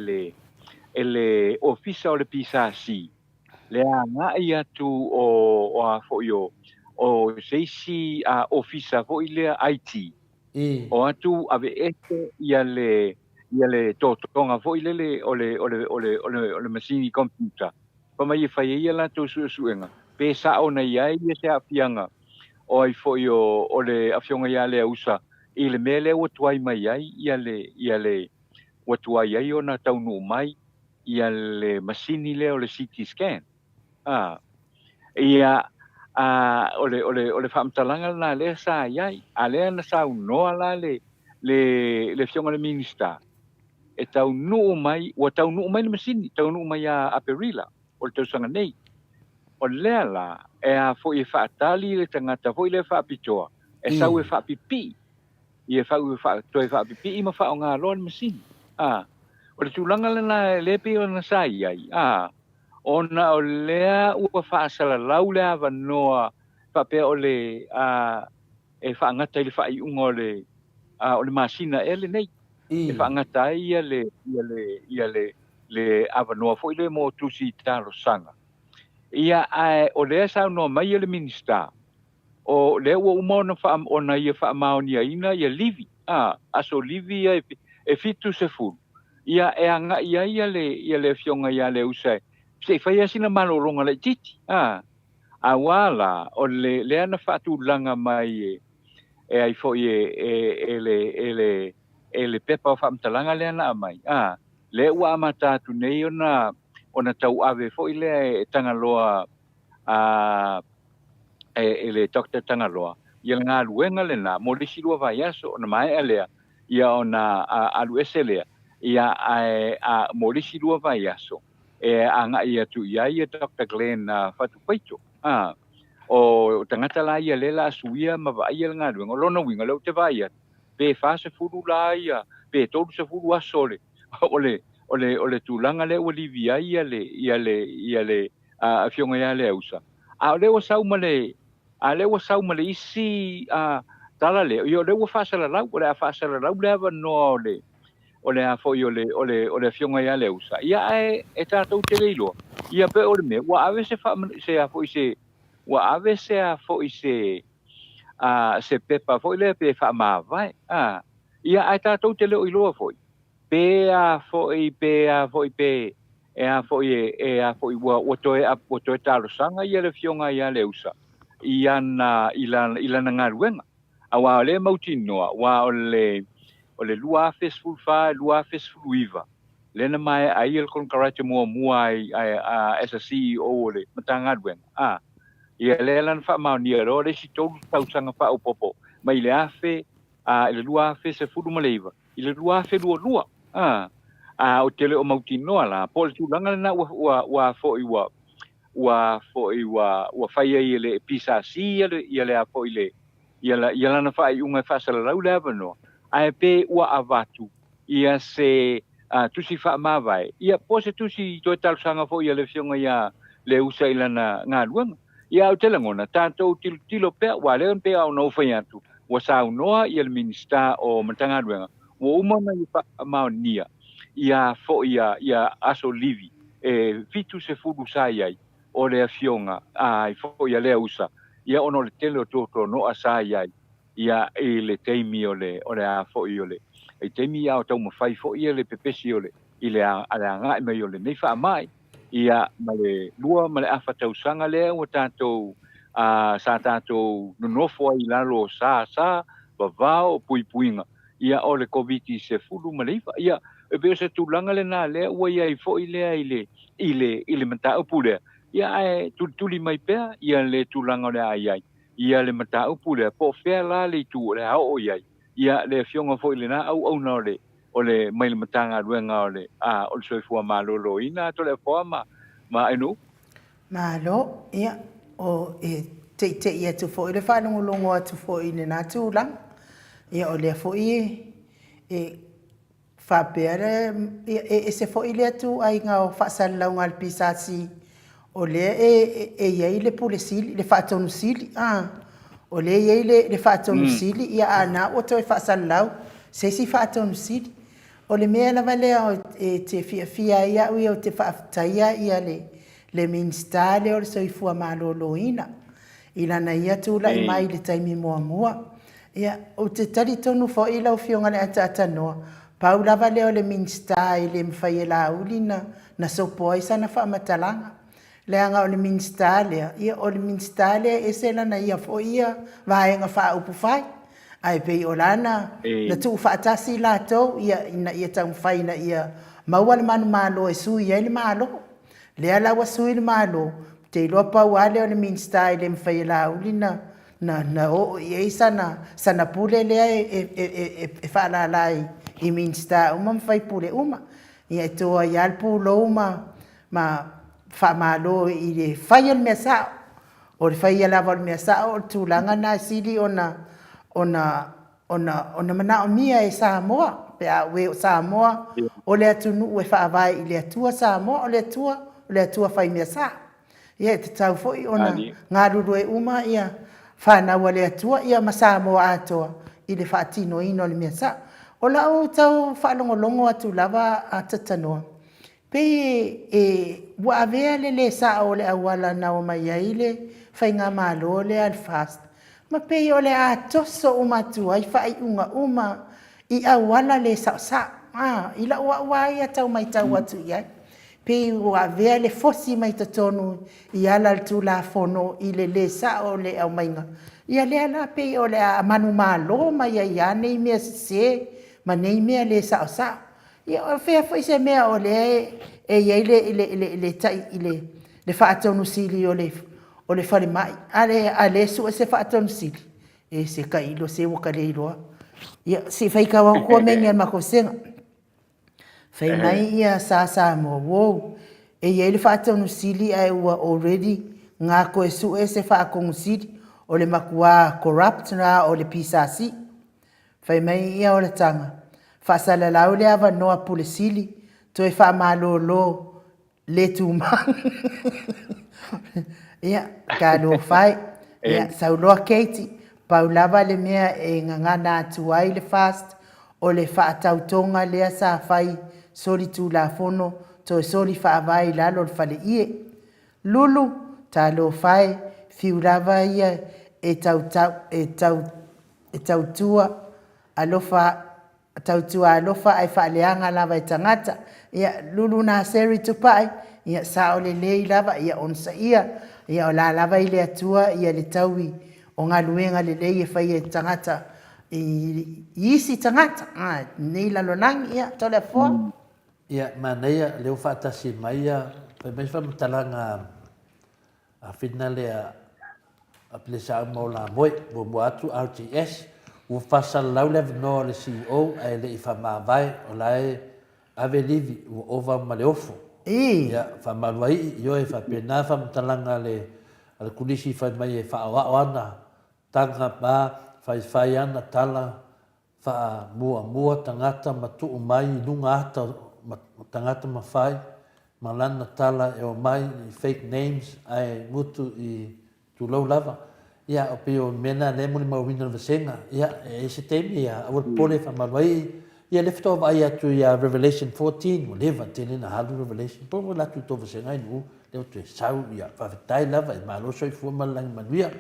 le ofisa o le pisasi. Lea nga ia tu o a foio o seisi a ofisa fo ile IT. O atu ave este ia le totonga fo ile o le masini computer. Pa mai fai ia la to suenga. Pesa ona ia ia se afianga. O ai foio o le afionga ia le usa. I le mele o tuai mai ai ia le o tuai ai ona taunu mai ia le masini le o le CT scan. Ia ole whamtalanga na le sa iai. A lea na sa unoa la le fionga le minista. E tau nuu mai, o tau nuu mai na masini, tau nuu mai a Perila, o le tausanga nei. O lea la, e a fo I whaatali le tangata, fo I le whaapitoa. E sau e whaapipi. I e whau e whaapipi, I ma whao ngā loa na masini. O le tūlanga le lepe o na sa iai. Ona o lea ua whaasala lau lea wanoa whapea o le e whaangata I le whaiunga o le masina ele nei. E whaangata ia le awanoa fo I le mo tusi taro sanga. Ia o lea sao noa mai le minista. O lea ua umona ona ia whaamaonia ina ia livi. Aso livi ia e fitu se fulu. Ia e anga ia le fionga ia le usai. Se fai asina malolonga le titi. Awala o le ana fatu langa mai e ai foi le pepa o famtalanga le ana mai. Le ua amata tu nei ona tau ave foi le tangaloa le Dr. Tangaloa. Ia ngā luenga le na molisi lua vai aso ona mai alea ia ona aluese lea. Ia molisi lua vai aso. E anga ia tu ia Dr. Glenn Fatupaito. O tangata la ia lela suia ma vai ia ngā luenga. Lona winga leo te vai ia. Pe fase furu la ia. Pe toru se furu asole. Ole tulanga le olivia ia le afionga ia le usa. A le o sau male isi tala le. Io le o fasala lau, o le a fasala lau le ava no ole a foi ole fionga ia le usa. Ia e tātou te leilo. Ia pe ole me, wa ave se a foi se, wa ave se a foi se pepa foi le pe fa ma vai. Ia e tātou te leo iloa foi. Pe a foi wa toe talo sanga ia le fionga ia le usa. Ia na ilana ngaruenga. Awa le mautinoa, wa ole lua festival fa lua festival iva lena mai ai el kon karate mua ai as a CEO ole matanga dwen ia lelan fa ma ni ro le si tau sanga fa popo mai le afe le lua fe se fudu maleva ile lua fe lua o tele o mautinoa la po le tulanga na wa fo i wa fai ai le pisa si ia le a fo i le ia na fai unga fasala lau le avano ai pe wa avatu ia se tusi fa mavai ia po se tusi to tal sanga fo ia le fionga ia le usa ilana nga luanga ia o tele ngona tanto tilo pe wa le pe au no fai atu wa sa noa ia le minista o matanga luanga wo uma mai fa maonia ia fo ia aso livi fitu se fudu sai ai o le fionga ai fo ia le usa ia ono le tele o toto no asai ai ia le teimi o le a fo i le e teimi ia o tau mawhai fo ia le pepesi o le i le a ngā mai o le nei wha mai ia ma le lua ma le awha tau sanga le o tātou sa tātou nonofo ai lalo sa wawao pui puinga ia o le COVID se fulu ma le iwa ia e beo se tūlanga le nā le ua ia i fo i lea i le mata upu lea ia e tuli mai pea ia le tūlanga le ai ia le mata upu lea po fea la le tu le hao o iai ia le fionga fo i le nā au na o le mai le matanga ruenga o le soifua malolo ina to le foa ma enu Malo, ia, o te ia tu fo i le whanongolongo atu fo i le nā tūlanga. Ia o lea fo i whapeare, se fo i lea tu ai ngā o whaasalau ngā pisasi o lea iei le pule sili, le whaatonu sili, o lea iei le whaatonu sili, ia ana o toi whaasalau, se si whaatonu sili. O le mea lava lea o te fia ia ui o te whaaftaia ia le minsta le o le soifua malolo ina. Ilana ia tūla i mai le taimi mua. Ia, o te tari tonu fo i lau fionga le ata noa. Pau lava leo le minsta i le mwhai e la uli na sopo ai sana whamatalanga. Leanga o le minsta lea. Ia o le minsta lea e se lana ia fo ia vaenga wha upu whai. Ai pei o lana na tu whaatasi la tau ia tau mwhai na ia maua le manu malo e sui ai le malo. Lea lawa sui le malo. Te iloa pau ale o le minsta i le mwhai e la uli na o i sana pule lea e whaalalai i minsta uma mwhai pule uma. Ia e toa i alpu lo ma whamalo i le whai al mea sao. O le whai alawa al mea sao o tūlanga na siri ona mana o mia e Samoa. Pea we o Samoa o le atunu e whaavai i le atua Samoa o le atua whai mea sao. Ia te tau foi ona ngā ruru e uma ia whanau le atua ia Samoa atoa i le whaatino ino le mea sao. O la o tau whalongolongo atu lava a tatanoa. Pe wa avea le sa o le awala na o mai aile whai ngā malo le alfast. Ma pe o le a toso umatu ai whai unga uma i awala le sa. I la ua ia tau mai tau atu iai. Pe wa avea le fosi mai tatonu i ala tu la fono i le sa o le au mainga. Ia le ala pe o le a manu malo mai ia nei mea se ma nei mea le sa. Ia o fea foi se mea o le iei le tai i le whaatonu sili o le whare mai. Ale su e se whaatonu sili. E se ka ilo se waka le iloa. Ia se whaikawa kua mengi an mako senga. Whai mai ia sa mo wow. E iei le whaatonu sili ai ua already ngā koe su e se whaakongu sili o le makua corrupt na o le pisasi. Whai mai ia o le tanga. Whaasala lau le awa noa pule sili, to e wha malolo le tūmang. Ia, ka lo whai. Ia, sauloa keiti, paulava le mea e ngangana atu ai le fast, o le wha tautonga lea sa whai sori tū la fono, to e sori wha avai lalo le whale ie. Lulu, ta lo whai, fiurava ia e tautua alofa tautua alofa ai whaaleanga lava e tangata. Ia lulu na seri tupai, ia sao le lei lava, ia onsa ia o la lava i le atua, ia le taui o ngā luenga le lei e whai e tangata, i isi tangata, nei lalonang ia, tole fua. Ia, maneia, leo whaatasi mai ia, pe mai whamatalanga a whina lea a plesa mo la moe, mo atu RTS, ua whasalau le no le CEO ai le i whamawai o lai ave livi ua ova ma le ofo ia faamaluaii io e faapena faamatalaga ale kulisi fai mai e faaoao ana taga ma faifai ana tala faamuamua tagata matuu mai i luga ata tagata mafai ma lana tala e o mai i fake names ae ngutu i tulou lava ia o pe o mena le mo le mauina le vasenga ia e se temi ia o pole faamaluaii ia le fetoavaai atu ia Revelation 14 o leva telena halu Revelation po o latu tovasenga i nuu le o toe sau ia faafetai lava e malo soifua ma le lagi manuia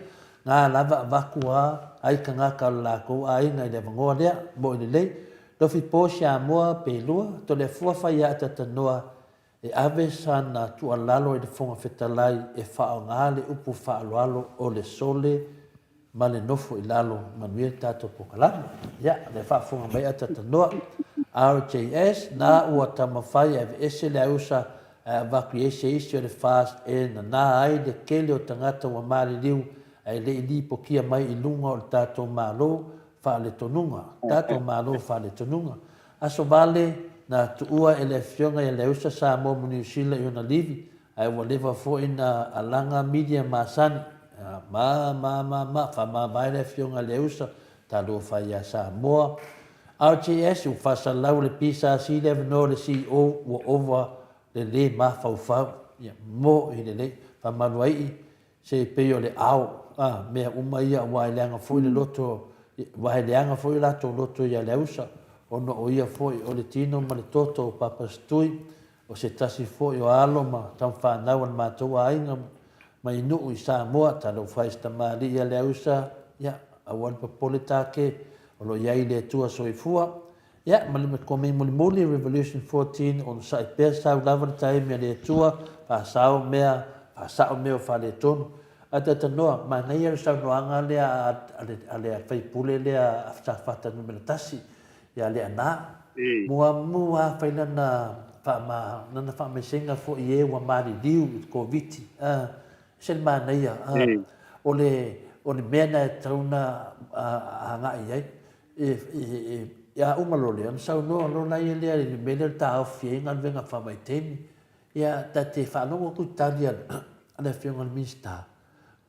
ga lava avaku a ai kagaka o le lakou aiga i le avagoa lea mo i lelei lofi po siamoa pelua tolefua fai a tatanoa e ave sa na tualalo i le foga fetalai e faaogā le upu faaloalo o le sole ma le nofo i lalo manuia le tatou pokalame ia le faafoga mai a tatanoa RJS na ua tamafai e veese le ausa e avaku i ese isi o le fast e nanā ai le kele o tagata ua maliliu ai leʻi lipokia mai i luga o le tatou mālō faaletonuga tatou mālō faaletonuga aso vale na tuua e le afioga ia le ausa sa mo Niusila i ona livi ae ua leva foʻi na alaga media masani ma faamavae le afioga le ausa talua fai iā Samoa RJS ua faasalau le pisasi le avanoa le CEO ua ova le lē mafaufau ia mo i lelei faamaluaii se pei o le ao mea uma ia ua eleaga foʻi le loto ua eleaga foʻi latou loto ia le ausa ona o ia foʻi o le tino ma le toto o papastui o se tasi foʻi o alo ma taufanau o le matou aiga ma inuu i Samoa talau fai stamali ia le ausa ia aua le papole take o lo iai le atua soifua ia ma le makomei mulimuli Revolution 14 ona saʻi pea sau lava le taimi a le atua faasao mea o faletonu a tatanoa manaia le saunoaga lea a le faipule lea afatafatanu me le tasi ia le anā muamua fai lana faamaisega foʻi e ua maliliu i koviti se le manaia o le mea na e tauna agaʻi ai ia uma lo lea na saunoa lona ia lea i le mele le taofi ai galuega faamaitemi ia tate faalogo kutali a le afioga le minista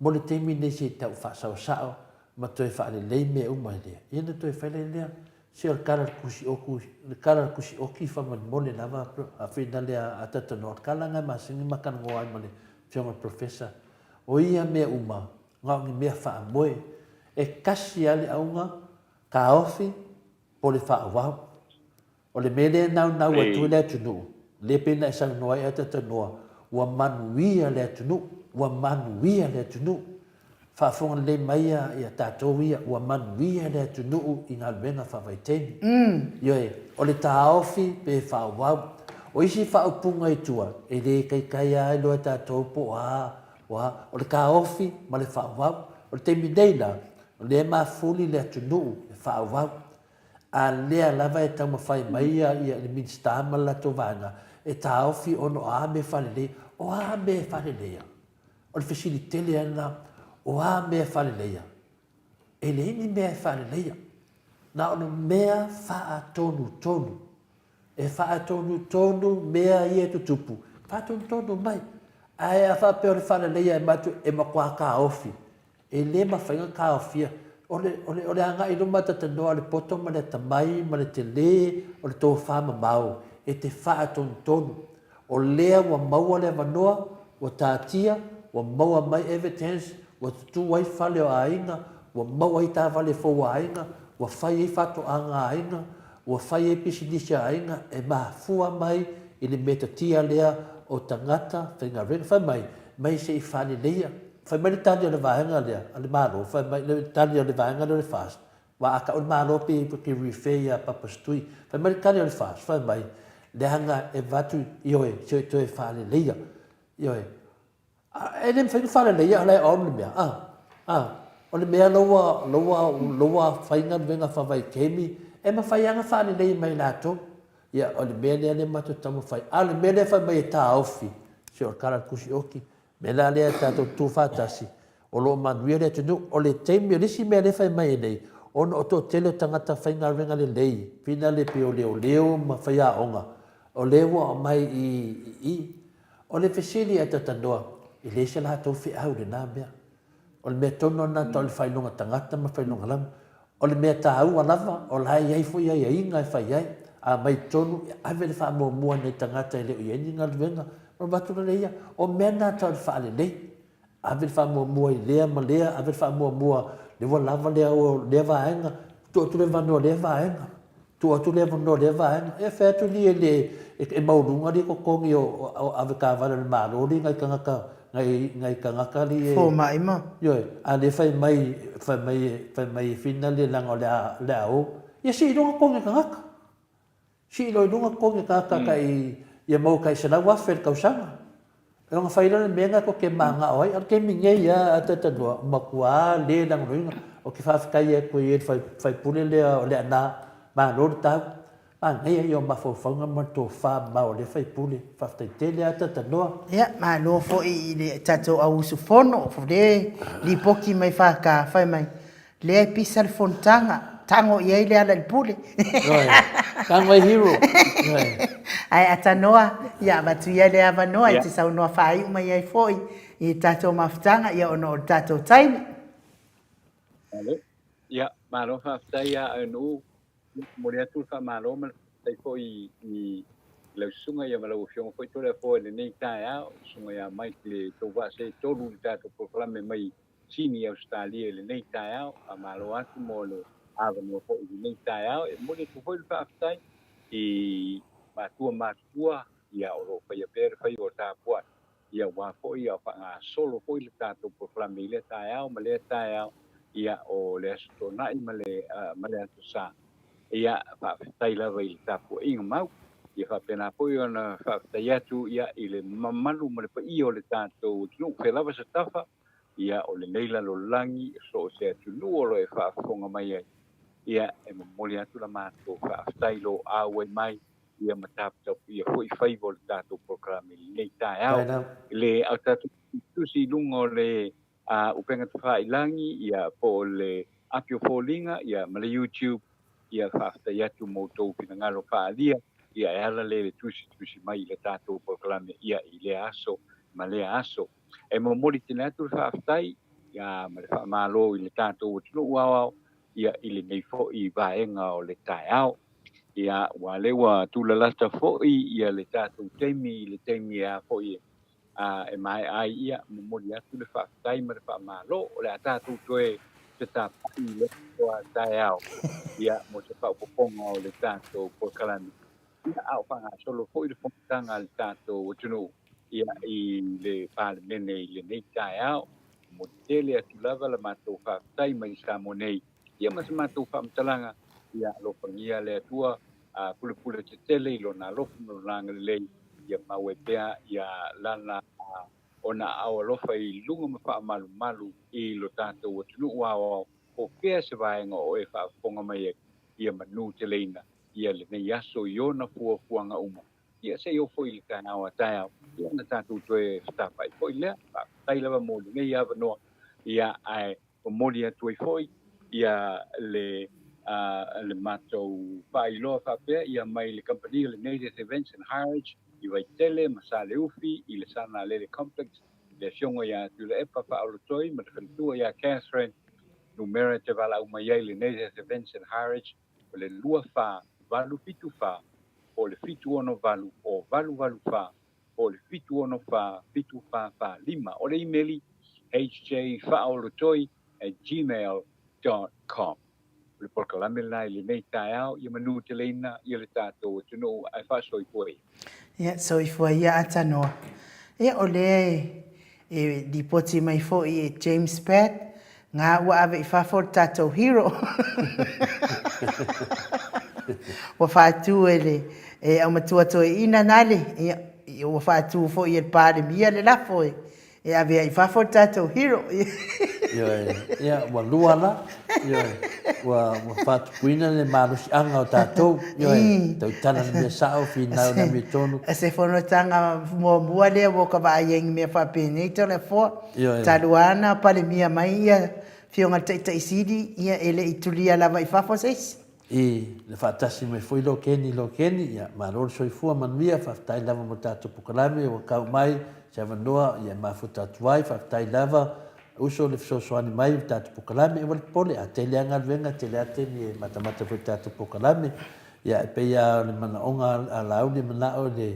mo le temi nei se tau faasaʻosaʻo ma toe faalelei mea uma i lea ia na toe failai lea se o le kala le kala le kusioki famalimole lava afina lea a tatanoa le kala gai masigi makanagoa ai ma le fioga profesa o ia mea uma gaogi mea faamoe e kasi a le auga kaofi po le faaauau o le mele naunau atu le atunuu le pena e saunoa ai a tatanoa ua manuia le atunuu ua manuia le atunuu faafoga lelei mai ia tatou ia ua manuia le atunuu i galuega faavaitemi ioe o le taofi pe faaauau o isi faaupuga itua e lē kaikai ai loa tatou po o le kaofi ma le faaauau o le taimi nei la o lē mafuli le atunuu e faaauau a lea lava e taumafai mai ia le minista ma le latou vaega e taofi ona o a me falelei o a me faleleia o le fesilitele ana o a mea faleleia e leini mea e faleleia na ona mea faatonutonu e faatonutonu mea ia tutupu faatonutonu mai ae a faapea o le faleleia e matu e makuā kaofi e lē mafaiga kaofia o le agaʻi luma tatanoa o le poto ma le atamai ma le telē o le tofā mamao e te faatonutonu o lea ua maua le avanoa ua tatia ua maua mai evidence ua tutū ai fale o aiga ua maua ai tavale fou aiga ua fai ai fatoʻaga aiga ua fai ai pisinisi aiga e mafua mai i le metatia lea o tagata faigarega fai mai seʻi faleleia fai mai le tali o le vaega lea a le malo fai mai le tali o le vaega le o le fast ua akaʻu le malo pe refer ia papastui fai mai le tali o le fast fai mai le aga e vatu ioe se toe faleleia ioe e le mafaiga faleleia a lae ona le mea o le mea loua faiga luega favaikemi e mafaiaga faalelei mai latou ia o le mea lea le matutau mafai a le mea lea fai mai e taofi se o le kala le kusioki me la lea tatou tufatasi o loo manuia le atunuu o le taimi o lisi mea le fai mai e nei ona o toʻatele o tagata faigaluega lelei fina le pe o leoleo ma fai aʻoga o le ua o mai i o le fesili e tatanoa i le se latou feʻau lenā mea o le mea tonu ona ta o le failoga tagata ma failoga lava o le mea tāua lava o la ai ai foʻi aiaiga e fai ai a mai tonu ave le faamuamua nei tagata e leo i ai ni galuega ma matu la leia o mea na ta o le faalelei ave le faamuamua i lea ma lea ave le faamuamua le ua lava lea o lea vaega tuatu le vanoa lea vaega tuatu le vanoa lea vaega e fe atu li e mauluga li kokogi o ave kavala le malo li ngai kagaka li Fo mai ma. Yo, ale fai mai fina le langa le au. Ia si longa konge kangaka. Si longa konge kangaka kai ia mau kai sala wa fer kausanga. Longa fai le menga ko ke manga oi, al ke minge ia atata no makua le lang ringa. O ke fa kai e ko ia fai pule le ana ma lo ta. Ngai ia ma fo fanga ma to fa ma o le fai pule fa tele atata no. Ia, ma lo fo i le tato au su fono, fo le li poki mai whaka, whai mai. Le pisa le fontanga, tango i ai le ala le pule. Kang my hero. Ai ata noa, ia batu ia le ava noa, i te sau noa whai umai ai foi, i tato mafutanga, ia ono o tato taime. Ia, malo whaftai a anu, moria tu fa malo, ma tai fo i le sunga ia malau fiong foi tole fo le nei tai a sunga ia mai le to va se tolu tato proclame mai sini Australia le nei tai a malo atu mo le ava no fo i nei tai a e mo le tu foi fa aftai i matua ia o lo fa ia per fa o ta po ia wa fo ia fa nga solo fo le tato proclame le tai a ma le tai a ia o le sto na i ma le atu sa ia fa aftai la vai ta po inga mau ia fa pena poi ona fa taiatu ia ile mamalu mo le pa i o le tatou tunu fe lava se tafa ia o le leila lo langi so se tunu o lo e fa fonga mai ai ia e moli atu la mato fa tailo a we mai ia matap tau ia foi fai vol tatou programa le tai le au tatou tu si lungo le a upenga fa ilangi ia po le apio folinga ia ma le YouTube ia fa taiatu mo to pinangalo fa dia ia ala le tusi mai le tatou proclame ia i le aso ma le aso e mo moli tena tu fa aftai ia ma le fa malo i le tatou tunu wao ia i le nei fo i vaenga o le taiao ia wa le wa tu la lasta fo ia le tatou le temi a fo ia e mai ai ia mo moli atu le fa aftai ma le fa malo o le tatou toe te tapai le taiao ia mo se fa poponga o le tatou proclame ia au whanga solo fo i le whakatanga le tātou tunu ia i le pālemene i le nei tai au mo tele atu lava la mātou whakatai mai sa mo nei ia mas mātou whamtalanga ia lopangia le atua pule te tele i lona lofa no langa le lei ia maue pea ia lana ona au alofa i lunga ma whaamalu i lo tātou tunu wao o pea se vaenga o e whaafonga mai ia manu te leina ia le nei aso i ona fuanga uma. Ia se o foi le kana o taia. Ia na tatu toe stapa i foi le. Tai lava mo le nei ava no. Ia ai o moli atu i foi. Ia le matou whailoa whapea. Ia mai le company le Native Events and Heritage. I vai tele, masale ufi, i le sana le complex. Le fionga ia tu le epa whaolotoi. Ma le whentua ia Catherine. Numera te wala umaiai le Native Events and Heritage. O le lua wha. Valu fitu fa, o le fitu ono valu, o valu fa, o le fitu ono fa, fitu fa lima. O le emaili hjfaolotoi@gmail.com. Le porkalame lai le nei tai au, ia manu te leina, ia le tātou tunu, ai whasoi koe. Ia, so i fua ia ata noa. Ia o le di poti mai fo i James Pat, ngā ua ave i whafo tātou hero. Wa fatu ele au matua to ina nale wa fatu fo i pare mia le la foi e ave i fa fo tato hero ia wa luala ia wa fatu kuina le malusi anga o tato ia tau tana me sao fina na me tonu se fono tanga mo le wo ka va yeng me fa penito le fo taluana pale mia mai ia fionga te sidi ia ele itulia lava i fa fo ses I le whaatasi me fwoi lo keni, ia maroro soifua manuia, whaftai lava mo tātou pukalame, o kau mai, se avanua, ia mafuta atuai, whaftai lava, uso le fisosoani mai, tātou pukalame, e wale pole, a te leanga luenga, te lea teni, e matamata fwoi tātou pukalame, ia e peia le manaonga a launi manao le,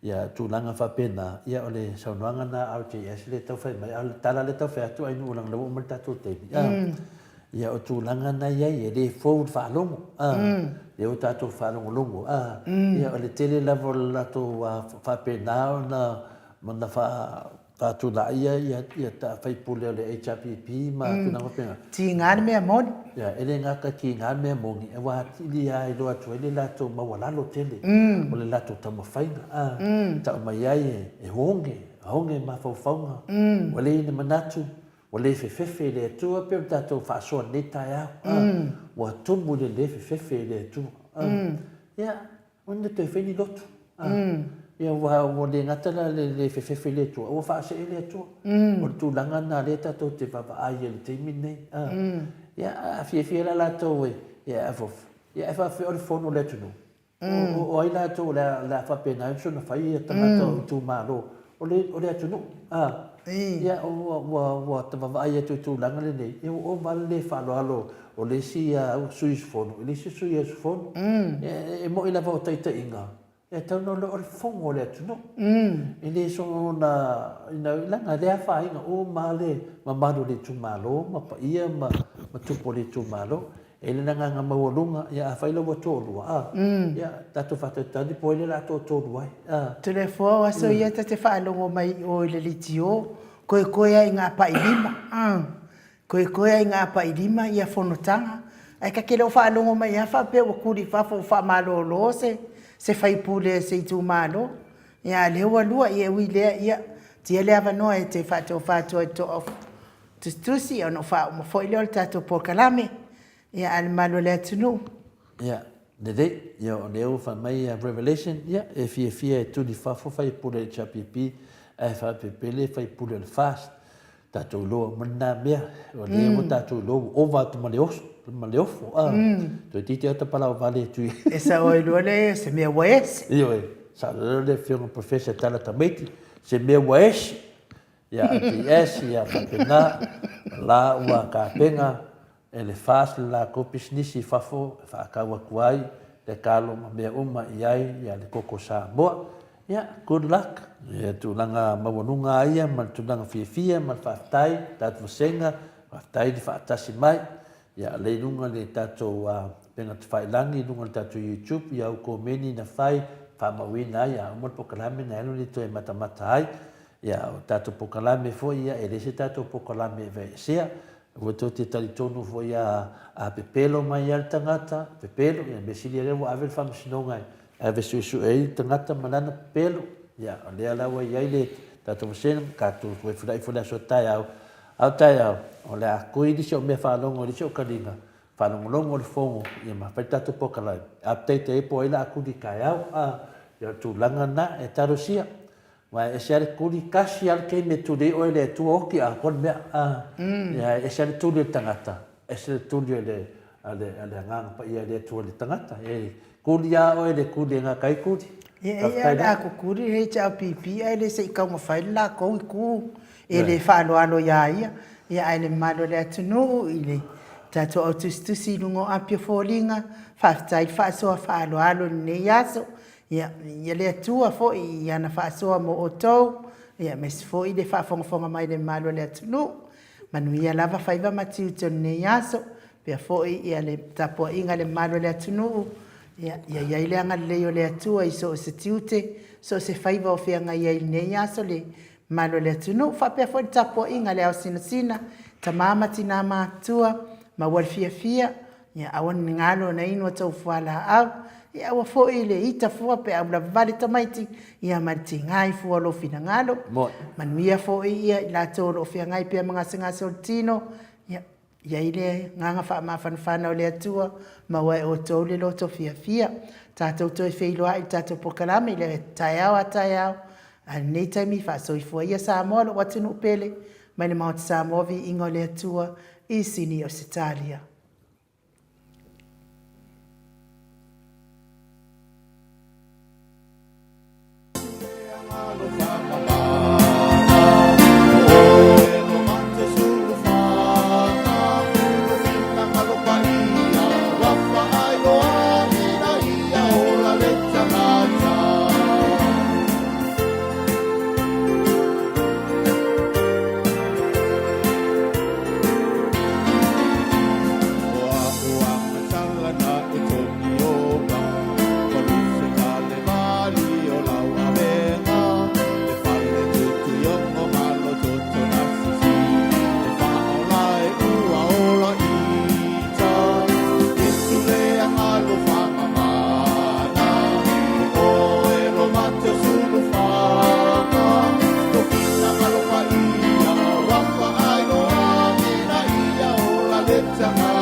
ia tūlanga whapena, ia o le saunoanga na RJS le tau whai mai, au le tala le tau whai atu, ainu ulang lau umal tātou teimi. Ia o tūlanga na iai, e le fōu whaalongo. Ia o tātou whaalongo longo. Ia o le tele lavo lato whapenao na mana whaatula ia ta whaipule o le HRPP ma tūna wapenga. Ti ngāne mea moni. Ia, ele ngaka ki ngāne mea moni. E wā tili a i loa tu ele lato mawalalo tele. O le lato tamawhainga. Tau mai ai e honge ma whauwhaunga. Wale ina manatu. O le fefefe le atua pe tatou whaasoa ne tai au. Wa tumu le fefefe le atua. Ia, ona te wheni lotu. Ia wa le ngatala le fefefe le atua. Ua whaase le atua. O le tūlanga na le tatou te wapa ai le teimi nei. Ia, fie la latou e. Ia, afof. Ia, e whawhi o le whono le tunu. O ai latou la whapena inso na whai tangata o tū mālo. O le atunu. Ia o te wawai atu tūlanga le nei. Ia o male le whaloalo o le si sui sufono. Le si sui sufono. E mo ila vau taita inga. E tau no le ore fongo le atu no. E le so na ilanga le awha inga o male mamado le tūmalo, ma pa ia ma tupo le tūmalo. E le nanga mawalunga, ia a whaila wa tōrua. Ia tato whatatani po ele la tō tōrua. Te le fōa so ia te whaalongo mai o le litio. Koe ai ngā pailima. Koe ai ngā pailima ia whanotanga. Ai ka kere o whaalongo mai a whape o kuri whafo whamalo lo se whaipule se i tū malo. Ia lewa lua ia ui lea ia. Tia lea wanoa e te whātua e to of. Tusi o no wha o mawhoile o le tātou pōkalame. Ia ale malo lea tunu. Ia, nere, ia o leo whamai Revelation, ia, e fia e tuni whafo whaipule e chapipi, e whapepele whaipule le fast. Tātou loa mana mea, o leo tātou loa, o vātu maleofo. Toi titi ata pala o vale tui. E sa oi lua le, se mea waese. Iyo e, sa le whionga professor tala tamaiti, se mea waese. Ia ATS, ia whapena, la ua kāpenga, e le fast la kopis nisi fafo, e whaakaua kuai, le kalo ma mea uma iai, ia le koko sa moa. Ia, good luck. Ia tūlanga mawanunga aia, ma tūlanga fia, ma whaftai, tātou senga, whaftai di whaatasi mai. Ia, le nunga le tātou penga te whailangi, nunga le tātou YouTube, ia uko meni na whai, whamawina, ia, umar pokalame na elu ni tu e matamata ai. Ia, tātou pokalame fo, ia, e lese tātou pokalame e sea. Ua tō te talitonu fo a pepelo mai al tangata, pepelo, ia mesili rewa avel whamasinongai. Ave suisu e tangata manana pepelo. Ia, o lea lawa iai le tātou masena, kātou koe fulai so tai au. Au tai au, o lea koe disi o mea whalongo, disi o karinga. Whalongo longo le fongo, ia mawhai tātou pokalai. Update e po ila akudi kai au, ia tūlanga na e tarosia. Wa e sere kuri kasi al ke me tuli o le tu oki a kon me ya e sere tuli tangata e sere tuli le ale ngang pa ia le tu le tangata e kuri ya o le kuri nga kai kuri ia ko kuri he cha pipi ai le se ka mo fai la ko ku e le fa lo ia ia le malo le tunu ile tato autistusi lungo apia folinga fa tai fa so fa lo ne yaso ia le atua fo ia na whaasoa mo o tau, ia mes fo i le whaafongafonga mai le malo le atunu, manu ia lava whaiva matiu tonu ne yaso, pia fo ia le tapua inga le malo le atunu, ia le anga leo le atua i so se tiute, so se whaiva o whianga ia i ne yaso le malo le atunu, whapea fo i tapua inga le au sina, ta mamati nā mātua, ma walfia, ia awan ngalo na ino tau whala au, ia ua fo'i le ita fua pe au la vale tamaiti ia mati ngai fua lo fina ngalo manuia fo'i ia la toro o fia ngai pe mga singa soltino ia ile nganga fa ma fanfana o le atua ma wai o tole lo to fia tatou toi feiloa i tatou pokalame le taiao a nei taimi fa so i fua ia sa mo lo watinu pele mai le mauti sa mo vi ingo le atua i sini o Italia. It's a